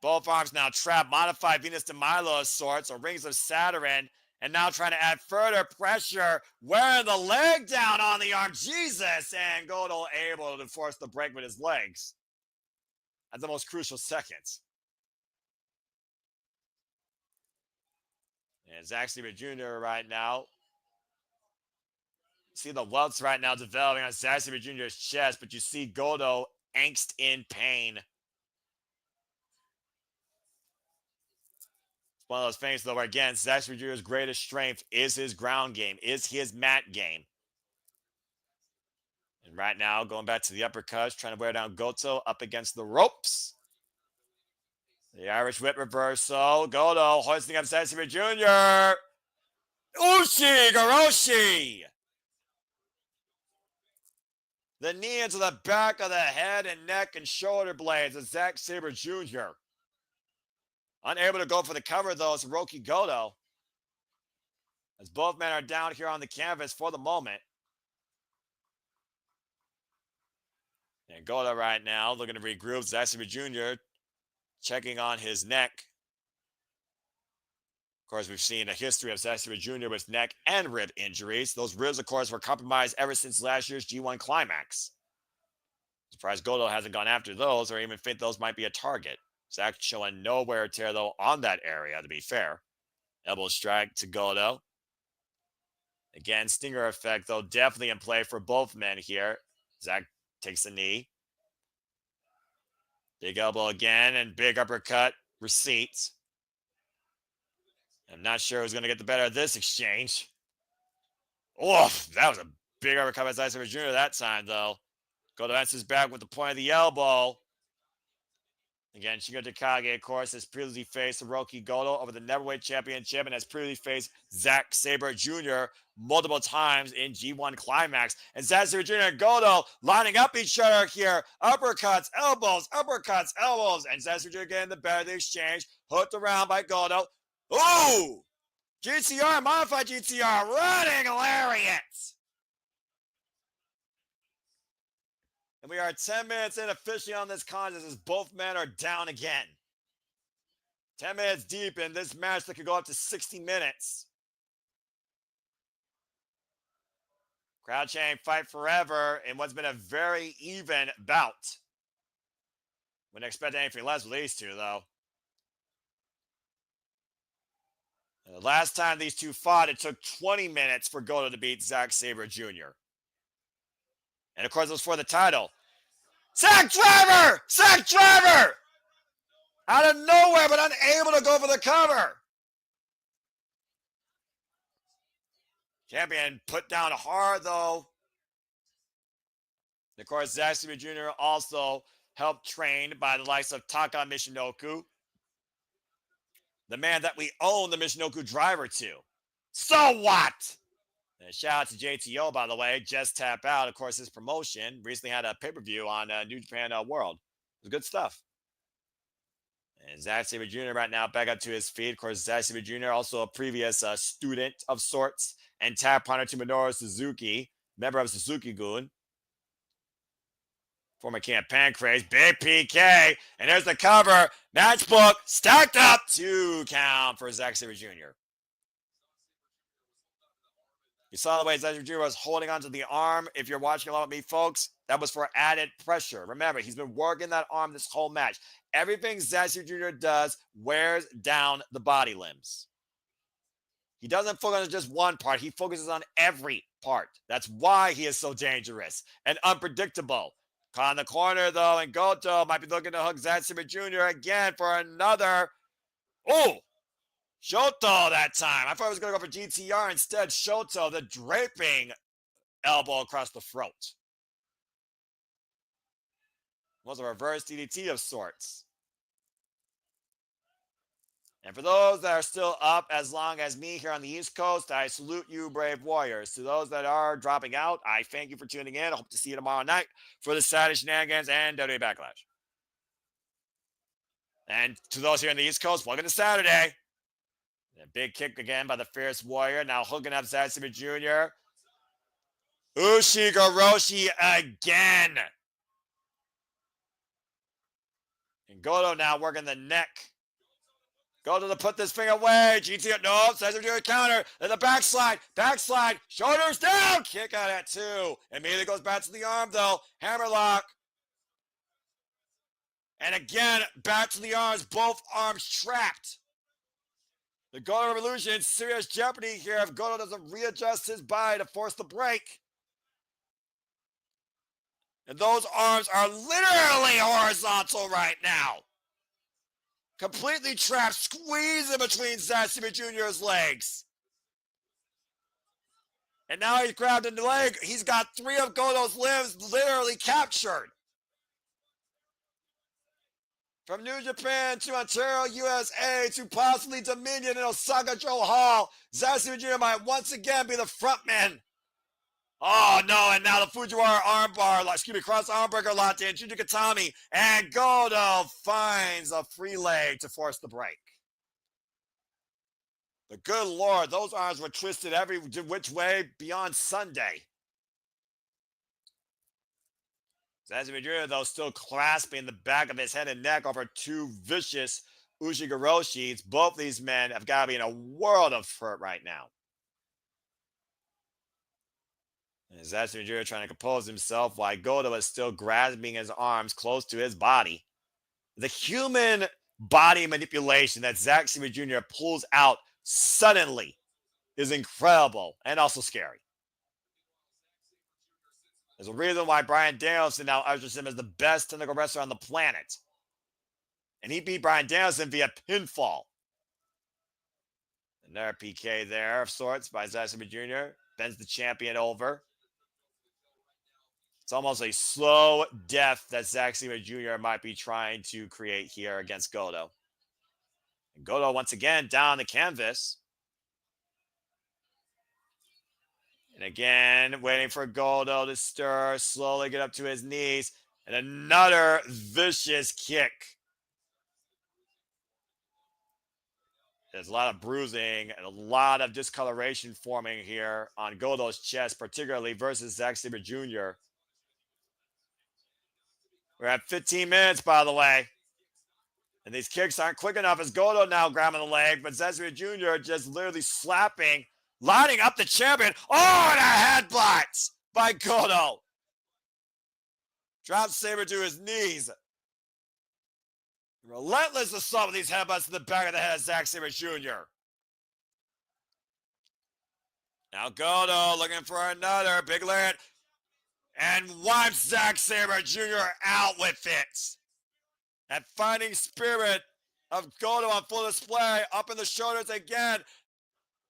A: both arms now trapped. Modified Venus de Milo of sorts, or Rings of Saturn. And now trying to add further pressure. Wearing the leg down on the arm. Jesus! And Gedo able to force the break with his legs. At the most crucial seconds. And Zack Sabre Jr. right now. See the welts right now developing on Zack Sabre Jr.'s chest, but you see Gedo angst in pain. It's one of those things, though, where again, Zack Sabre Jr.'s greatest strength is his ground game, is his mat game. And right now, going back to the uppercuts, trying to wear down Goto up against the ropes. The Irish whip reversal. Gedo hoisting up Zack Sabre Jr. Ushi Garoshi. The knee into the back of the head and neck and shoulder blades of Zack Sabre Jr. Unable to go for the cover, though, is Hiroki Gedo. As both men are down here on the canvas for the moment. And Gedo right now looking to regroup. Zack Jr. checking on his neck. Of course, we've seen a history of Zack Jr. with neck and rib injuries. Those ribs, of course, were compromised ever since last year's G1 Climax. Surprised Gedo hasn't gone after those or even think those might be a target. Zack showing no wear and tear, though, on that area, to be fair. Elbow strike to Gedo. Again, stinger effect, though, definitely in play for both men here. Zack takes a knee. Big elbow again and big uppercut. Receipt. I'm not sure who's going to get the better of this exchange. Oh, that was a big uppercut by Zack Jr. that time, though. Gedo answers back with the point of the elbow. Again, Shingo Takagi, of course, has previously faced Hiroki Goto over the Neverweight Championship and has previously faced Zack Sabre Jr. multiple times in G1 Climax. And Zack Sabre Jr. and Goto lining up each other here. Uppercuts, elbows, and Zack Sabre Jr. getting the better of the exchange. Hooked around by Goto. Ooh! GTR, modified GTR, running lariat! And we are 10 minutes in officially on this contest as both men are down again. 10 minutes deep in this match that could go up to 60 minutes. Crowd chanting fight forever in what's been a very even bout. Wouldn't expect anything less with these two, though. And the last time these two fought, it took 20 minutes for Goto to beat Zack Sabre Jr. And of course, it was for the title. Zack Driver! Zack Driver! Out of nowhere, but unable to go for the cover. Champion put down hard, though. And of course, Zack Sabre Jr. also helped trained by the likes of Taka Michinoku, the man that we own the Michinoku driver to. So what? And shout out to JTO, by the way, just tap out. Of course, his promotion recently had a pay-per-view on New Japan World. It was good stuff. And Zack Sabre Jr. right now back up to his feet. Of course, Zack Sabre Jr. also a previous student of sorts and tap partner to Minoru Suzuki, member of Suzuki-gun. Former King of Pancrase, big PK, and there's the cover. Matchbook stacked up, 2 count for Zack Sabre Jr. You saw the way Zack Sabre Jr. was holding onto the arm. If you're watching along with me, folks, that was for added pressure. Remember, he's been working that arm this whole match. Everything Zack Sabre Jr. does wears down the body limbs. He doesn't focus on just one part. He focuses on every part. That's why he is so dangerous and unpredictable. Caught in the corner, though, and Goto might be looking to hook Zack Sabre Jr. again for another. Oh! Shoto that time. I thought I was going to go for GTR. Instead, Shoto, the draping elbow across the throat. It was a reverse DDT of sorts. And for those that are still up as long as me here on the East Coast, I salute you, brave warriors. To those that are dropping out, I thank you for tuning in. I hope to see you tomorrow night for the Saturday Shenanigans and WWE Backlash. And to those here on the East Coast, welcome to Saturday. A big kick again by the Fierce Warrior. Now hooking up Zack Sabre Jr. Ushigoroshi again. And Goto now working the neck. Goto to put this thing away. GT, no, Zack Sabre Jr. counter. Then the backslide. Shoulders down. Kick out at 2. Immediately goes back to the arm, though. Hammerlock. And again, back to the arms. Both arms trapped. The Goto Revolution in serious jeopardy here if Goto doesn't readjust his body to force the break. And those arms are literally horizontal right now. Completely trapped, squeezing between Zack Sabre Jr.'s legs. And now he's grabbed into the leg. He's got 3 of Goto's limbs literally captured. From New Japan to Ontario, USA to possibly Dominion in Osaka Joe Hall, Zack Sabre Jr. might once again be the frontman. Oh no, and now the Fujiwara armbar, cross armbreaker locked in, Shinji Katami, and Goto finds a free leg to force the break. But good Lord, those arms were twisted every which way beyond Sunday. Zack Sabre Jr., though, still clasping the back of his head and neck over two vicious Ushigoroshis. Both these men have got to be in a world of hurt right now. And Zack Sabre Jr. trying to compose himself while Gedo is still grasping his arms close to his body. The human body manipulation that Zack Sabre Jr. pulls out suddenly is incredible and also scary. There's a reason why Bryan Danielson now ushers him as the best technical wrestler on the planet. And he beat Bryan Danielson via pinfall. Another PK there of sorts by Zack Sabre Jr. Bends the champion over. It's almost a slow death that Zack Sabre Jr. might be trying to create here against Gedo. And Gedo once again down the canvas. And again, waiting for Gedo to stir, slowly get up to his knees. And another vicious kick. There's a lot of bruising and a lot of discoloration forming here on Gedo's chest, particularly versus Zack Sabre Jr. We're at 15 minutes, by the way. And these kicks aren't quick enough as Gedo now grabbing the leg, but Zack Sabre Jr. just literally slapping, lining up the champion. Oh, and a headbutt by Gedo. Drops Sabre to his knees. Relentless assault with these headbutts to the back of the head of Zack Sabre Jr. Now Gedo looking for another big land and wipes Zack Sabre Jr. out with it. That fighting spirit of Gedo on full display, up in the shoulders again.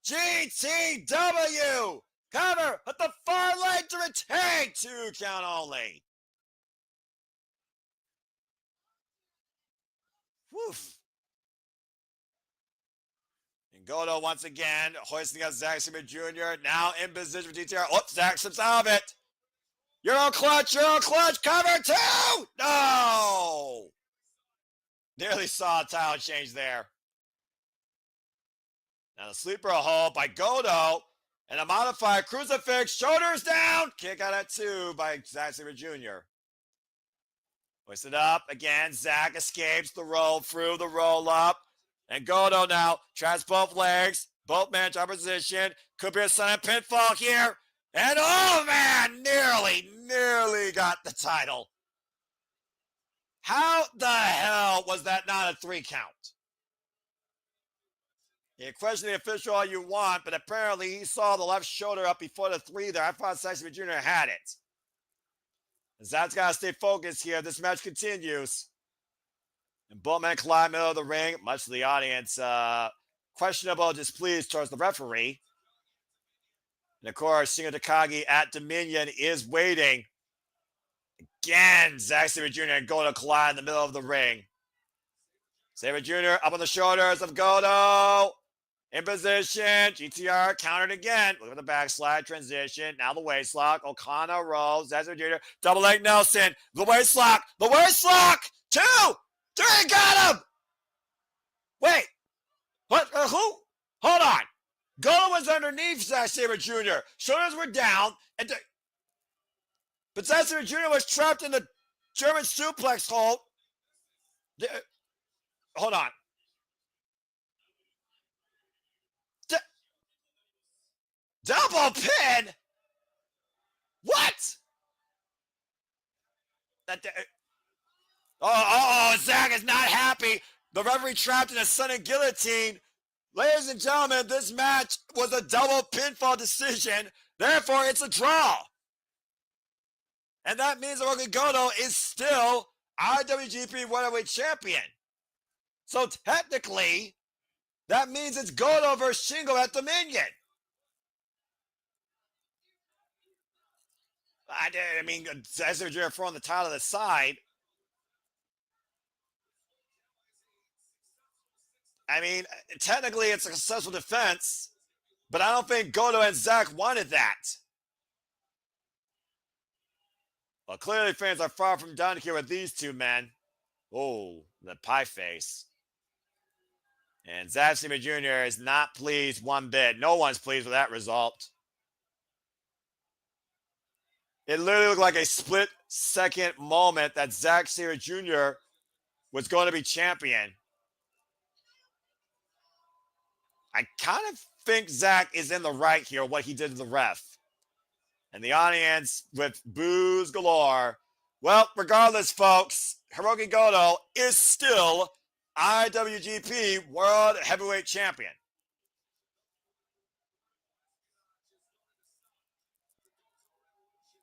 A: GTW! Cover at the far leg to retain. 2 count only. Woof. And Gedo once again hoisting up Zack Sabre Jr. Now in position for DTR. Oh, Zack slips out of it. Euro clutch, cover 2! No! Nearly saw a title change there. Now the sleeper hold by Gedo and a modified crucifix, shoulders down. Kick out at 2 by Zack Sabre Jr. Hoisted up again. Zack escapes the roll through the roll up. And Gedo now tries both legs. Both men in position. Could be a sudden pinfall here. And oh man, nearly got the title. How the hell was that not a 3 count? You question the official all you want, but apparently he saw the left shoulder up before the 3 there. I thought Zack Sabre Jr. had it. Zack's got to stay focused here. This match continues. And both men collide middle of the ring. Much of the audience questionable displeased towards the referee. And of course, Shingo Takagi at Dominion is waiting. Again, Zack Sabre Jr. and Gedo collide in the middle of the ring. Sabre Jr. up on the shoulders of Gedo. In position. GTR countered again. Look at the backslide transition. Now the waist lock. Okana rolls. Zack Sabre Jr. Double leg Nelson. The waist lock. 2, 3. Got him. Wait. What? Who? Hold on. Gedo was underneath Zack Sabre Jr. Shoulders were down. But Zack Sabre Jr. was trapped in the German suplex hold. Hold on. Double pin? What? Zack is not happy. The referee trapped in a sudden guillotine. Ladies and gentlemen, this match was a double pinfall decision. Therefore, it's a draw. And that means that Gedo is still IWGP Welterweight Champion. So technically, that means it's Gedo versus Shingo at Dominion. I mean, as they're throwing the title to the side. I mean, technically it's a successful defense, but I don't think Gedo and Zack wanted that. Well, clearly fans are far from done here with these two men. Oh, the pie face. And Zack Sabre Jr. is not pleased one bit. No one's pleased with that result. It literally looked like a split second moment that Zack Sabre Jr. was going to be champion. I kind of think Zack is in the right here, what he did to the ref. And the audience with boos galore. Well, regardless, folks, Hiroki Goto is still IWGP World Heavyweight Champion.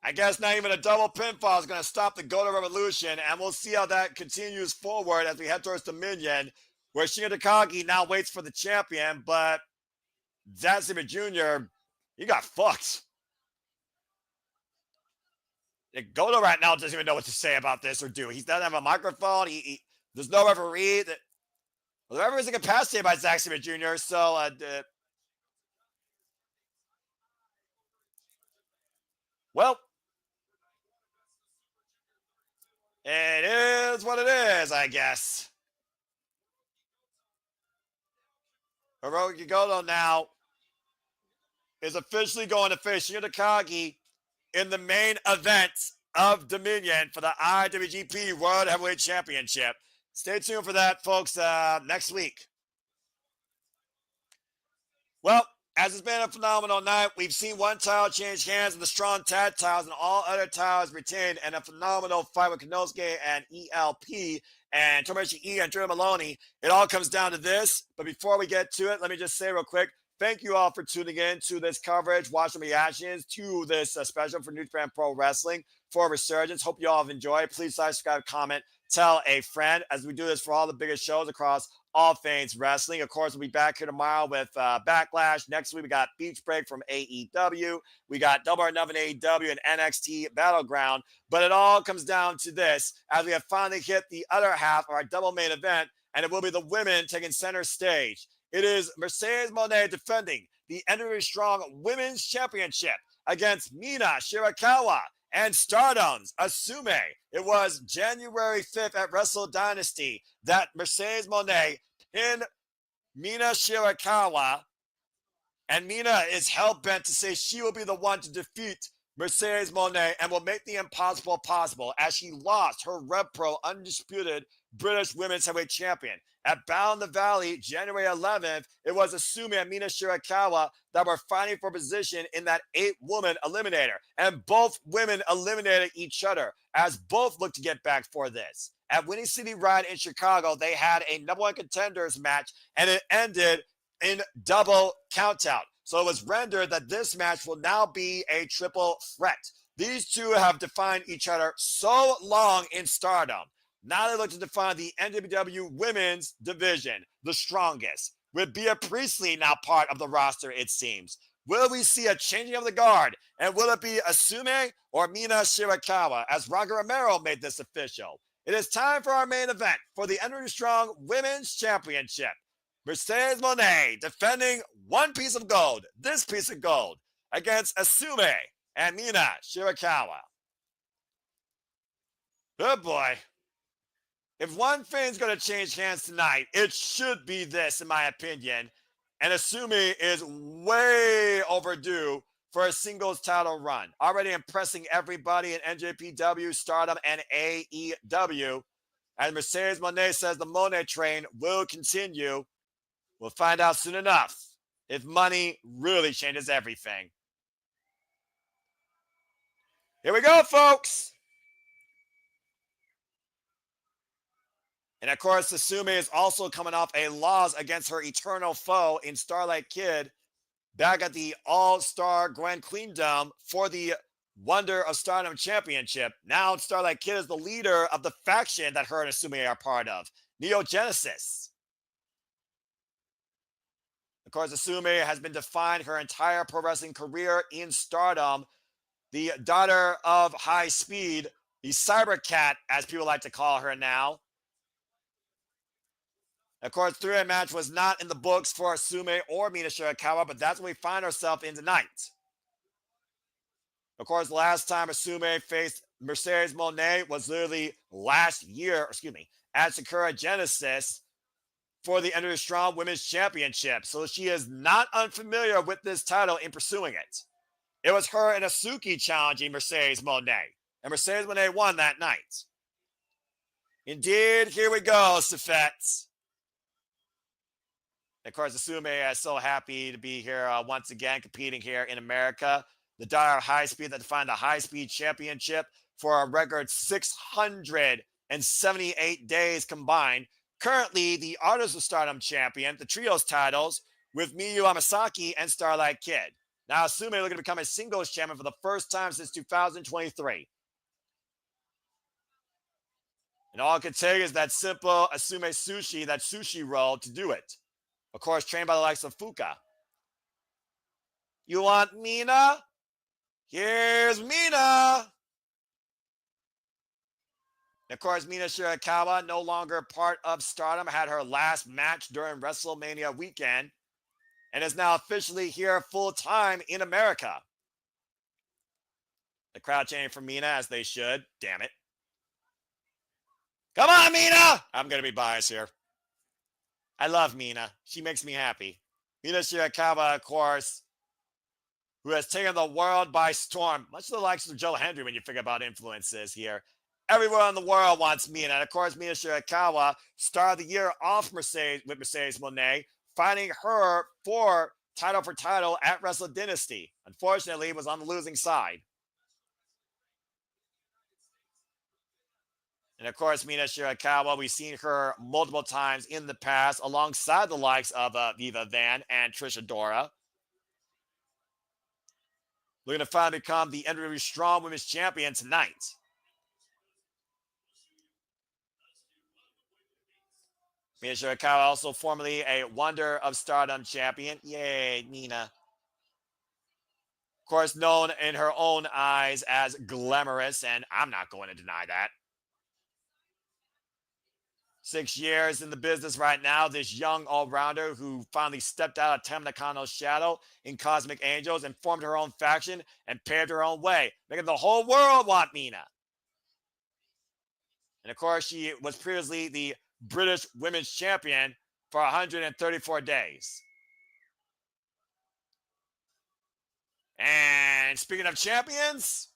A: I guess not even a double pinfall is going to stop the Goto Revolution, and we'll see how that continues forward as we head towards Dominion, where Shingo Takagi now waits for the champion, but Zack Sabre Jr., he got fucked. Goto right now doesn't even know what to say about this or do. He doesn't have a microphone. There's no referee. The referee is incapacitated by Zack Sabre Jr., so well, it is what it is, I guess. Hiroki Goto now is officially going to face Shingo Takagi in the main event of Dominion for the IWGP World Heavyweight Championship. Stay tuned for that, folks, next week. Well, as it's been a phenomenal night, we've seen one title change hands in the strong tag titles and all other titles retained, and a phenomenal fight with Konosuke and ELP and Tomohiro Ishii and Drilla Moloney. It all comes down to this, but before we get to it, let me just say real quick, thank you all for tuning in to this coverage, watching reactions to this special for New Japan Pro Wrestling for Resurgence. Hope you all have enjoyed. Please like, subscribe, comment, tell a friend as we do this for all the biggest shows across all things wrestling. Of course, we'll be back here tomorrow with Backlash. Next week, we got Beach Break from AEW. We got Double or Nothing AEW and NXT Battleground. But it all comes down to this, as we have finally hit the other half of our double main event, and it will be the women taking center stage. It is Mercedes Mone defending the Ender Strong Women's Championship against Mina, Shirakawa, and Stardom's Asume. It was January 5th at Wrestle Dynasty that Mercedes Mone pinned Mina Shirakawa, and Mina is hell-bent to say she will be the one to defeat Mercedes Mone and will make the impossible possible, as she lost her Rev Pro Undisputed British Women's Heavyweight Champion. At Bound the Valley, January 11th, it was Asume and Mina Shirakawa that were fighting for position in that 8-woman eliminator. And both women eliminated each other, as both looked to get back for this. At Windy City Ride in Chicago, they had a number one contenders match, and it ended in double countout. So it was rendered that this match will now be a triple threat. These two have defined each other so long in Stardom. Now they look to define the NJPW women's division, the strongest. With Bea Priestley now part of the roster, it seems. Will we see a changing of the guard? And will it be Asume or Mina Shirakawa, as Roger Romero made this official? It is time for our main event for the Ender Strong Women's Championship. Mercedes Mone defending one piece of gold, this piece of gold, against Asume and Mina Shirakawa. Good boy. If one thing's going to change hands tonight, it should be this, in my opinion. And Asume is way overdue for a singles title run. Already impressing everybody in NJPW, Stardom, and AEW. As Mercedes Mone says, the Mone train will continue. We'll find out soon enough if money really changes everything. Here we go, folks. And of course, Asume is also coming off a loss against her eternal foe in Starlight Kid back at the All-Star Grand Queendom for the Wonder of Stardom Championship. Now Starlight Kid is the leader of the faction that her and Asume are part of, Neo Genesis. Of course, Asume has been defined her entire pro wrestling career in Stardom, the daughter of High Speed, the Cyber Cat, as people like to call her now. Of course, the 3-way match was not in the books for Asume or Mina Shirakawa, but that's what we find ourselves in tonight. Of course, last time Asume faced Mercedes Mone was literally last year, at Sakura Genesis for the Ender Strong Women's Championship. So she is not unfamiliar with this title in pursuing it. It was her and Asuki challenging Mercedes Mone. And Mercedes Mone won that night. Indeed, here we go, Safette. Of course, Asume is so happy to be here once again, competing here in America. The Dire High Speed that defined the High Speed Championship for a record 678 days combined. Currently, the Artists of Stardom champion, the trios titles, with Miyu Amasaki and Starlight Kid. Now, Asume looking to become a singles champion for the first time since 2023. And all I can tell you is that simple Asume Sushi, that sushi roll to do it. Of course, trained by the likes of Fuka. You want Mina? Here's Mina. And of course, Mina Shirakawa, no longer part of Stardom, had her last match during WrestleMania weekend and is now officially here full-time in America. The crowd chanting for Mina, as they should. Damn it. Come on, Mina! I'm going to be biased here. I love Mina. She makes me happy. Mina Shirakawa, of course, who has taken the world by storm, much to the likes of Joe Hendry when you figure about influences here. Everyone in the world wants Mina. And of course, Mina Shirakawa, star of the year off Mercedes Mone, fighting her for title at Wrestle Dynasty. Unfortunately, it was on the losing side. And of course, Mina Shirakawa, we've seen her multiple times in the past alongside the likes of Viva Van and Trish Adora. Looking to finally become the NJPW Strong Women's Champion tonight. Mina Shirakawa, also formerly a Wonder of Stardom champion. Yay, Mina. Of course, known in her own eyes as glamorous, and I'm not going to deny that. 6 years in the business right now, this young all-rounder who finally stepped out of Tam Nakano's shadow in Cosmic Angels and formed her own faction and paved her own way, making the whole world want Mina. And of course, she was previously the British Women's Champion for 134 days. And speaking of champions,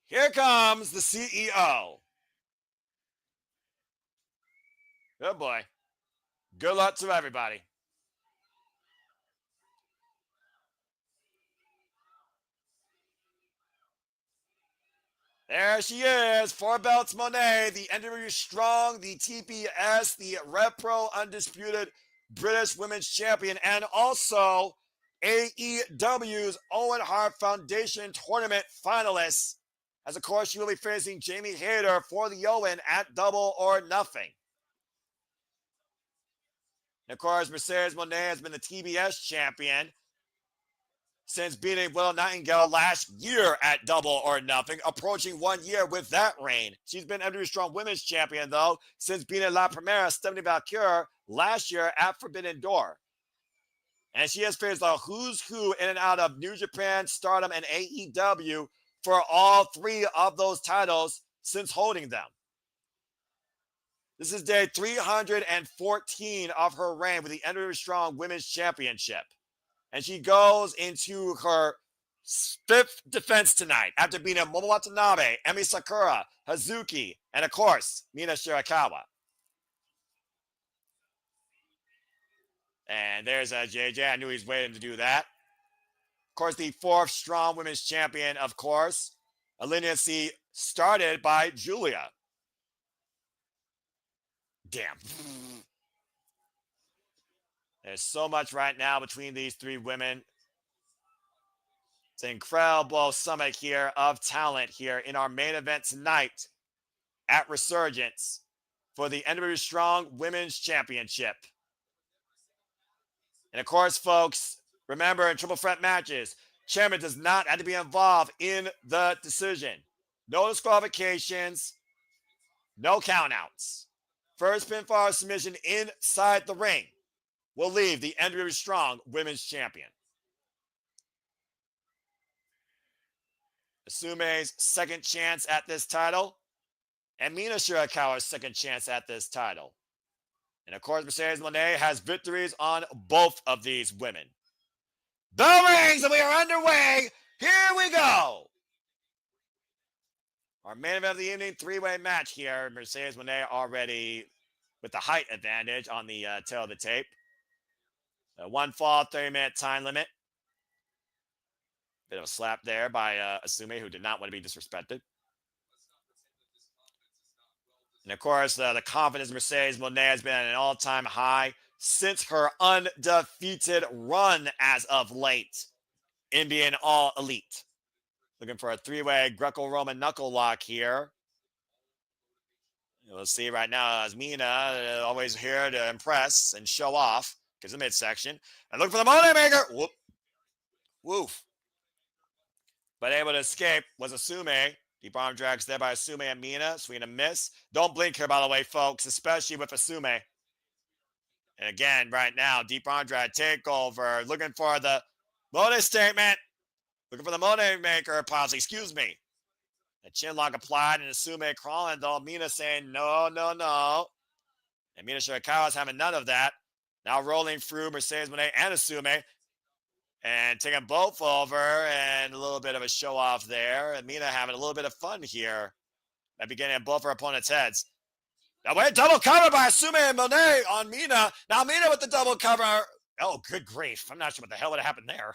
A: here comes the CEO. Good boy. Good luck to everybody. There she is, 4 belts Mone, the NJPW Strong, the TPS, the Rev Pro Undisputed British Women's Champion, and also AEW's Owen Hart Foundation Tournament finalist. As of course, she will be facing Jamie Hayter for the Owen at Double or Nothing. And of course, Mercedes Mone has been the TBS champion since beating Willow Nightingale last year at Double or Nothing, approaching 1 year with that reign. She's been NJPW Strong Women's Champion, though, since beating La Primera, Stephanie Valkyrie, last year at Forbidden Door. And she has faced a who's who in and out of New Japan, Stardom, and AEW for all 3 of those titles since holding them. This is day 314 of her reign with the NJPW Strong Women's Championship. And she goes into her 5th defense tonight after beating Momo Watanabe, Emi Sakura, Hazuki, and of course, Mina Shirakawa. And there's JJ. I knew he was waiting to do that. Of course, the 4th Strong Women's Champion, of course. A lineage started by Julia. Damn. There's so much right now between these 3 women. It's an incredible summit here of talent here in our main event tonight at Resurgence for the NJPW Strong Women's Championship. And of course, folks, remember in triple threat matches, chairman does not have to be involved in the decision. No disqualifications, no countouts. First pinfall submission inside the ring will leave the NJPW Strong Women's Champion. Asume's second chance at this title, and Mina Shirakawa's second chance at this title. And of course, Mercedes Mone has victories on both of these women. Bell rings and we are underway. Here we go. Our main event of the evening, three-way match here. Mercedes Mone already with the height advantage on the tail of the tape. One fall, 30-minute time limit. Bit of a slap there by Asume, who did not want to be disrespected. And of course, the confidence of Mercedes Mone has been at an all-time high since her undefeated run as of late in being all elite. Looking for a three-way Greco-Roman knuckle lock here. We'll see right now as Mina, always here to impress and show off, gives the midsection. And look for the Mone maker. Whoop. Woof. But able to escape was Asume. Deep arm drags there by Asume and Mina. Swing and miss. Don't blink here, by the way, folks, especially with Asume. And again, right now, deep arm drag takeover. Looking for the Mone statement. Looking for the Mone maker policy. Excuse me. A chin lock applied and Asume crawling, though. Mina saying no, no, no. And Mina Shirakawa is having none of that. Now rolling through Mercedes Mone and Asume. And taking both over and a little bit of a show off there. And Mina having a little bit of fun here at beginning of both her opponents' heads. Now wait, double cover by Asume and Mone on Mina. Now Mina with the double cover. Oh, good grief. I'm not sure what the hell would have happened there.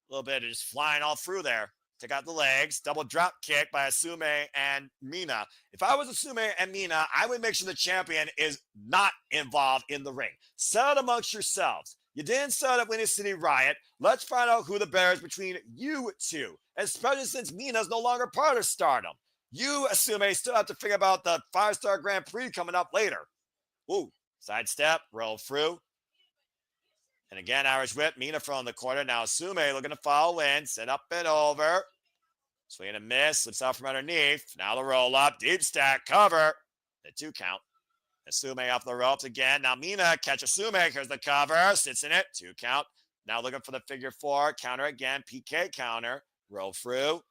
A: A little bit of just flying all through there. Take out the legs. Double drop kick by Asume and Mina. If I was Asume and Mina, I would make sure the champion is not involved in the ring. Settle it amongst yourselves. You didn't set up Winnie City Riot. Let's find out who the bear is between you two, especially since Mina's no longer part of Stardom. You, Asume, still have to figure about the 5-star Grand Prix coming up later. Ooh, sidestep, roll through. And again, Irish whip, Mina from the corner. Now Asume looking to follow in, set up and over. Swing and a miss, slips out from underneath. Now the roll up, deep stack, cover. The 2 count. Asume off the ropes again. Now Mina catch Asume. Here's the cover. Sits in it. 2 count. Now looking for the figure 4. Counter again. PK counter. Roll through.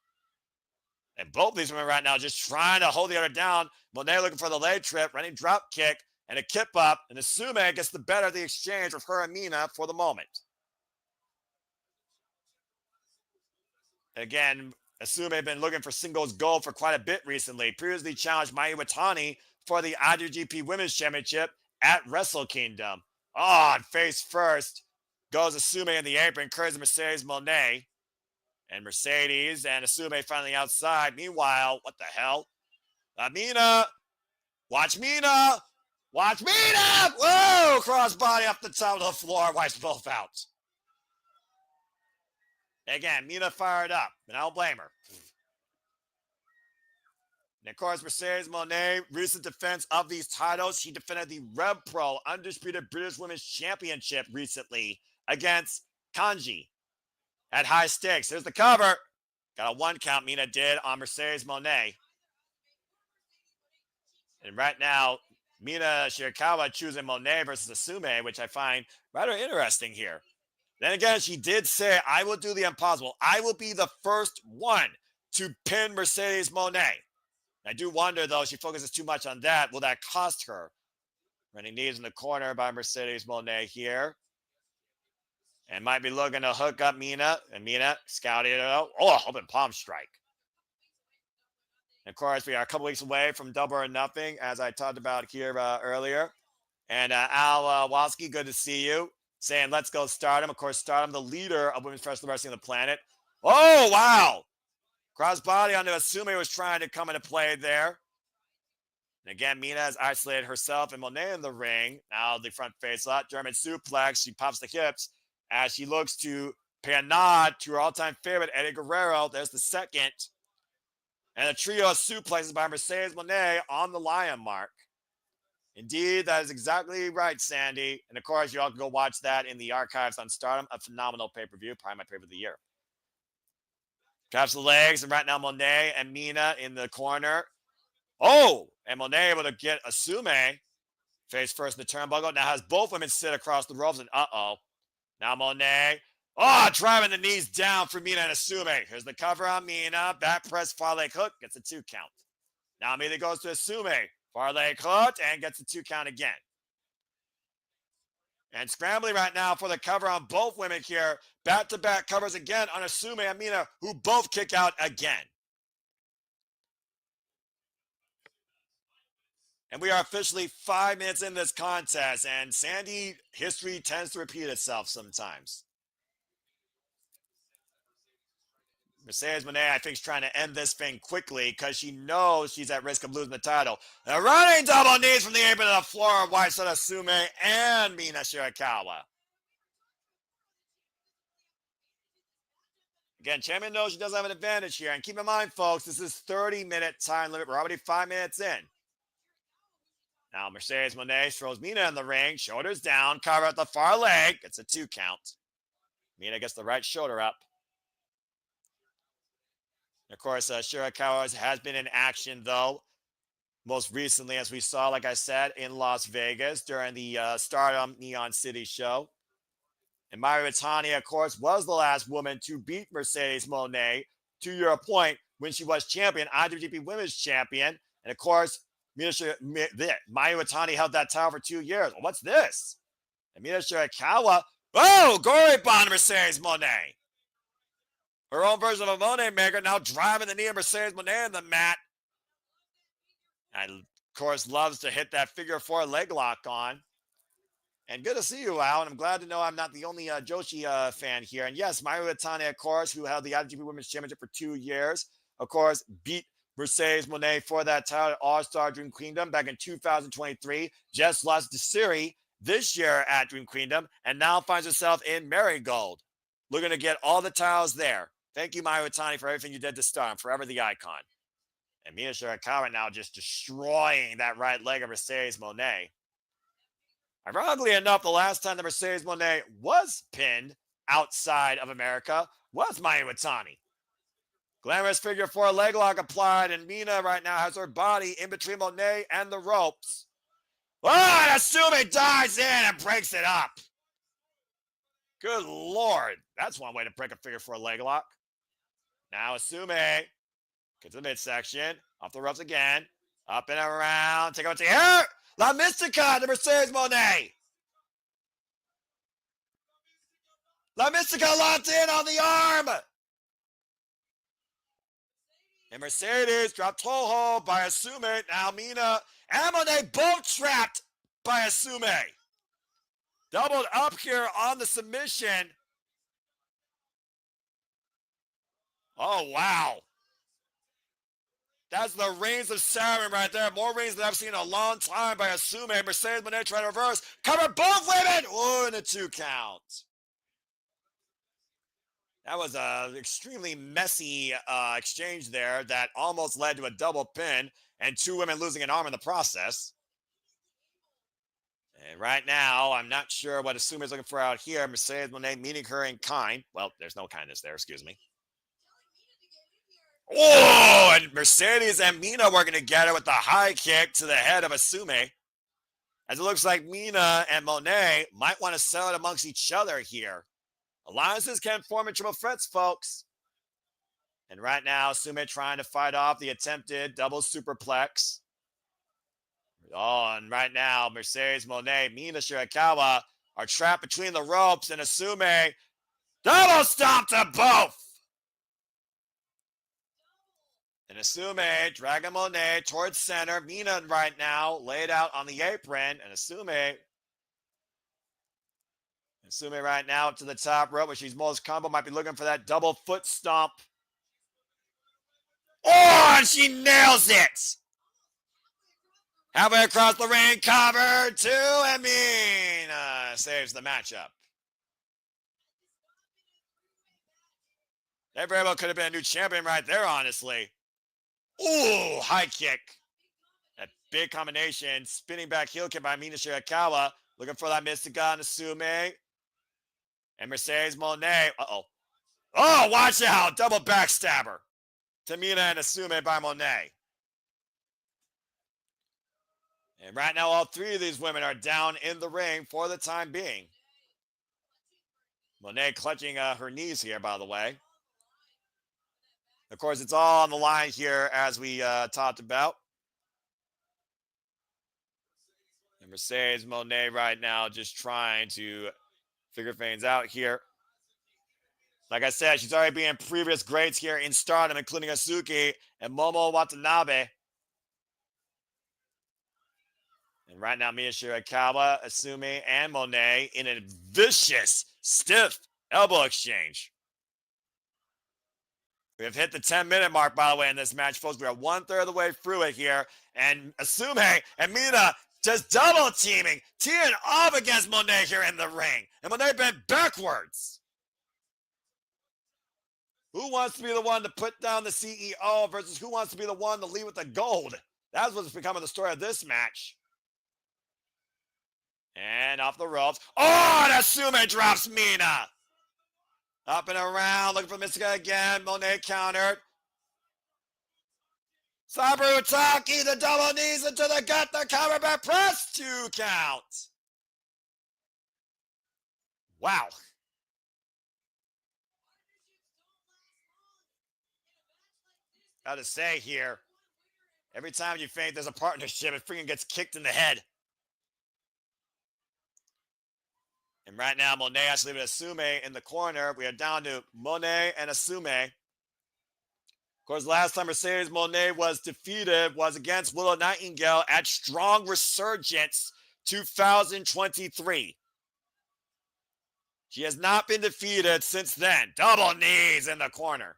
A: And both these women right now just trying to hold the other down. Mone looking for the leg trip. Running drop kick. And a kip up. And Asume gets the better of the exchange with her and Mina for the moment. Again, Asume had been looking for singles gold for quite a bit recently. Previously challenged Mai Iwatani for the IWGP Women's Championship at Wrestle Kingdom. Oh, and face first goes Asume in the apron, curves Mercedes Mone. And Mercedes and Asume finally outside. Meanwhile, what the hell? Mina. Watch Mina. Watch Mina. Whoa, crossbody up the top of the floor. Wipes both out. Again, Mina fired up, and I don't blame her. And of course, Mercedes Mone, recent defense of these titles. She defended the Rev Pro Undisputed British Women's Championship recently against Kanji at high stakes. Here's the cover. Got a 1 count Mina did on Mercedes Mone. And right now, Mina Shirakawa choosing Mone versus Asume, which I find rather interesting here. Then again, she did say, I will do the impossible. I will be the first one to pin Mercedes Mone. I do wonder, though, she focuses too much on that. Will that cost her? Running knees in the corner by Mercedes Mone here. And might be looking to hook up Mina. And Mina scouting it out. Oh, open palm strike. And of course, we are a couple weeks away from Double or Nothing, as I talked about here earlier. And Al Walski, good to see you. Saying, let's go Stardom. Of course, Stardom, the leader of women's professional wrestling on the planet. Oh, wow. Crossbody onto Asume was trying to come into play there. And again, Mina has isolated herself and Mone in the ring. Now the front face lock, German suplex. She pops the hips as she looks to pay a nod to her all-time favorite, Eddie Guerrero. There's the second. And a trio of suplexes by Mercedes Mone on the lion mark. Indeed, that is exactly right, Sandy. And of course, you all can go watch that in the archives on Stardom. A phenomenal pay-per-view, probably my favorite of the year. Grabs the legs, and right now Mone and Mina in the corner. Oh, and Mone able to get Asume face first in the turnbuckle. Now has both women sit across the ropes, and uh-oh. Now Mone. Oh, driving the knees down for Mina and Asume. Here's the cover on Mina. Back press, far leg hook, gets a 2 count. Now Mina goes to Asume. Far leg hook, and gets a 2 count again. And scrambling right now for the cover on both women here. Back-to-back covers again on Asume and Mina, who both kick out again. And we are officially 5 minutes in this contest, and Sandy history tends to repeat itself sometimes. Mercedes Mone, I think, is trying to end this thing quickly because she knows she's at risk of losing the title. The running double knees from the apron to the floor of White Asume and Mina Shirakawa. Again, champion knows she doesn't have an advantage here. And keep in mind, folks, this is 30-minute time limit. We're already 5 minutes in. Now, Mercedes Mone throws Mina in the ring. Shoulders down. Cover at the far leg. Gets a 2 count. Mina gets the right shoulder up. And of course, Shirakawa has been in action, though. Most recently, as we saw, like I said, in Las Vegas during the Stardom Neon City show. And Mayu Iwatani, of course, was the last woman to beat Mercedes Mone, to your point, when she was champion, IWGP Women's Champion. And of course, Mayu Iwatani held that title for 2 years. Well, what's this? And Mina Shirakawa, gory bomb Mercedes Mone. Her own version of a Mone maker, now driving the knee of Mercedes Mone in the mat. And of course, loves to hit that figure 4 leg lock on. And good to see you, Allan. I'm glad to know I'm not the only Joshi fan here. And yes, Mayu Iwatani, of course, who held the IWGP Women's Championship for 2 years, of course, beat Mercedes Mone for that title at All-Star Dream Kingdom back in 2023. Just lost to Siri this year at Dream Kingdom, and now finds herself in Marigold. Looking to get all the titles there. Thank you, Mayu Iwatani, for everything you did to start. I'm forever the icon. And Mina Shirakawa now just destroying that right leg of Mercedes Mone. Ironically enough, the last time the Mercedes Mone was pinned outside of America was Mayu Iwatani. Glamorous figure 4 leg lock applied, and Mina right now has her body in between Mone and the ropes. And Asume dives in and breaks it up. Good Lord. That's one way to break a figure 4 leg lock. Now Asume gets to the midsection, off the ropes again, up and around, take out to here. La Mystica to Mercedes Mone. La Mystica locked in on the arm. And Mercedes dropped toe hold by Asume. Now Mina and Mone both trapped by Asume. Doubled up here on the submission. Oh, wow. That's the reigns of Saturn right there. More reigns than I've seen in a long time by Asume. Mercedes Mone trying to reverse. Cover both women. And a 2 count. That was an extremely messy exchange there that almost led to a double pin and 2 women losing an arm in the process. And right now, I'm not sure what Asume is looking for out here. Mercedes Mone meeting her in kind. Well, there's no kindness there, excuse me. And Mercedes and Mina working together with the high kick to the head of Asume. As it looks like Mina and Mone might want to settle it amongst each other here. Alliances can form in triple threats, folks. And right now, Asume trying to fight off the attempted double superplex. And right now, Mercedes Mone, Mina Shirakawa are trapped between the ropes, and Asume double stomp to both. And Asume dragging Mone towards center. Mina right now laid out on the apron, and Asume right now up to the top rope where she's most comfortable. Might be looking for that double foot stomp. And she nails it. Halfway across the ring, cover 2, and Mina saves the matchup. That very well could have been a new champion right there, honestly. High kick. That big combination. Spinning back heel kick by Mina Shirakawa. Looking for that Mystica on Asume. And Mercedes Mone. Watch out. Double backstabber to Mina and Asume by Mone. And right now, all 3 of these women are down in the ring for the time being. Mone clutching her knees here, by the way. Of course, it's all on the line here as we talked about. And Mercedes Mone right now just trying to figure things out here. Like I said, she's already being previous greats here in Stardom, including Asuki and Momo Watanabe. And right now, Mina Shirakawa, Asumi, and Mone in a vicious, stiff elbow exchange. We have hit the 10-minute mark, by the way, in this match, folks. We are 1/3 of the way through it here. And Asumi and Mina just double teaming, teeing off against Mone here in the ring. And Mone bent backwards. Who wants to be the one to put down the CEO versus who wants to be the one to lead with the gold? That's what's becoming the story of this match. And off the ropes. Oh, and Asumi drops Mina. Up and around, looking for Mystica again. Mone countered. Saburutaki, the double knees into the gut, the cover back press, 2 count. Wow. Gotta say here, every time you think there's a partnership, it freaking gets kicked in the head. And right now, Mone actually leaving Asumi in the corner. We are down to Mone and Asumi. Of course, last time Mercedes Mone was defeated was against Willow Nightingale at Strong Resurgence 2023. She has not been defeated since then. Double knees in the corner.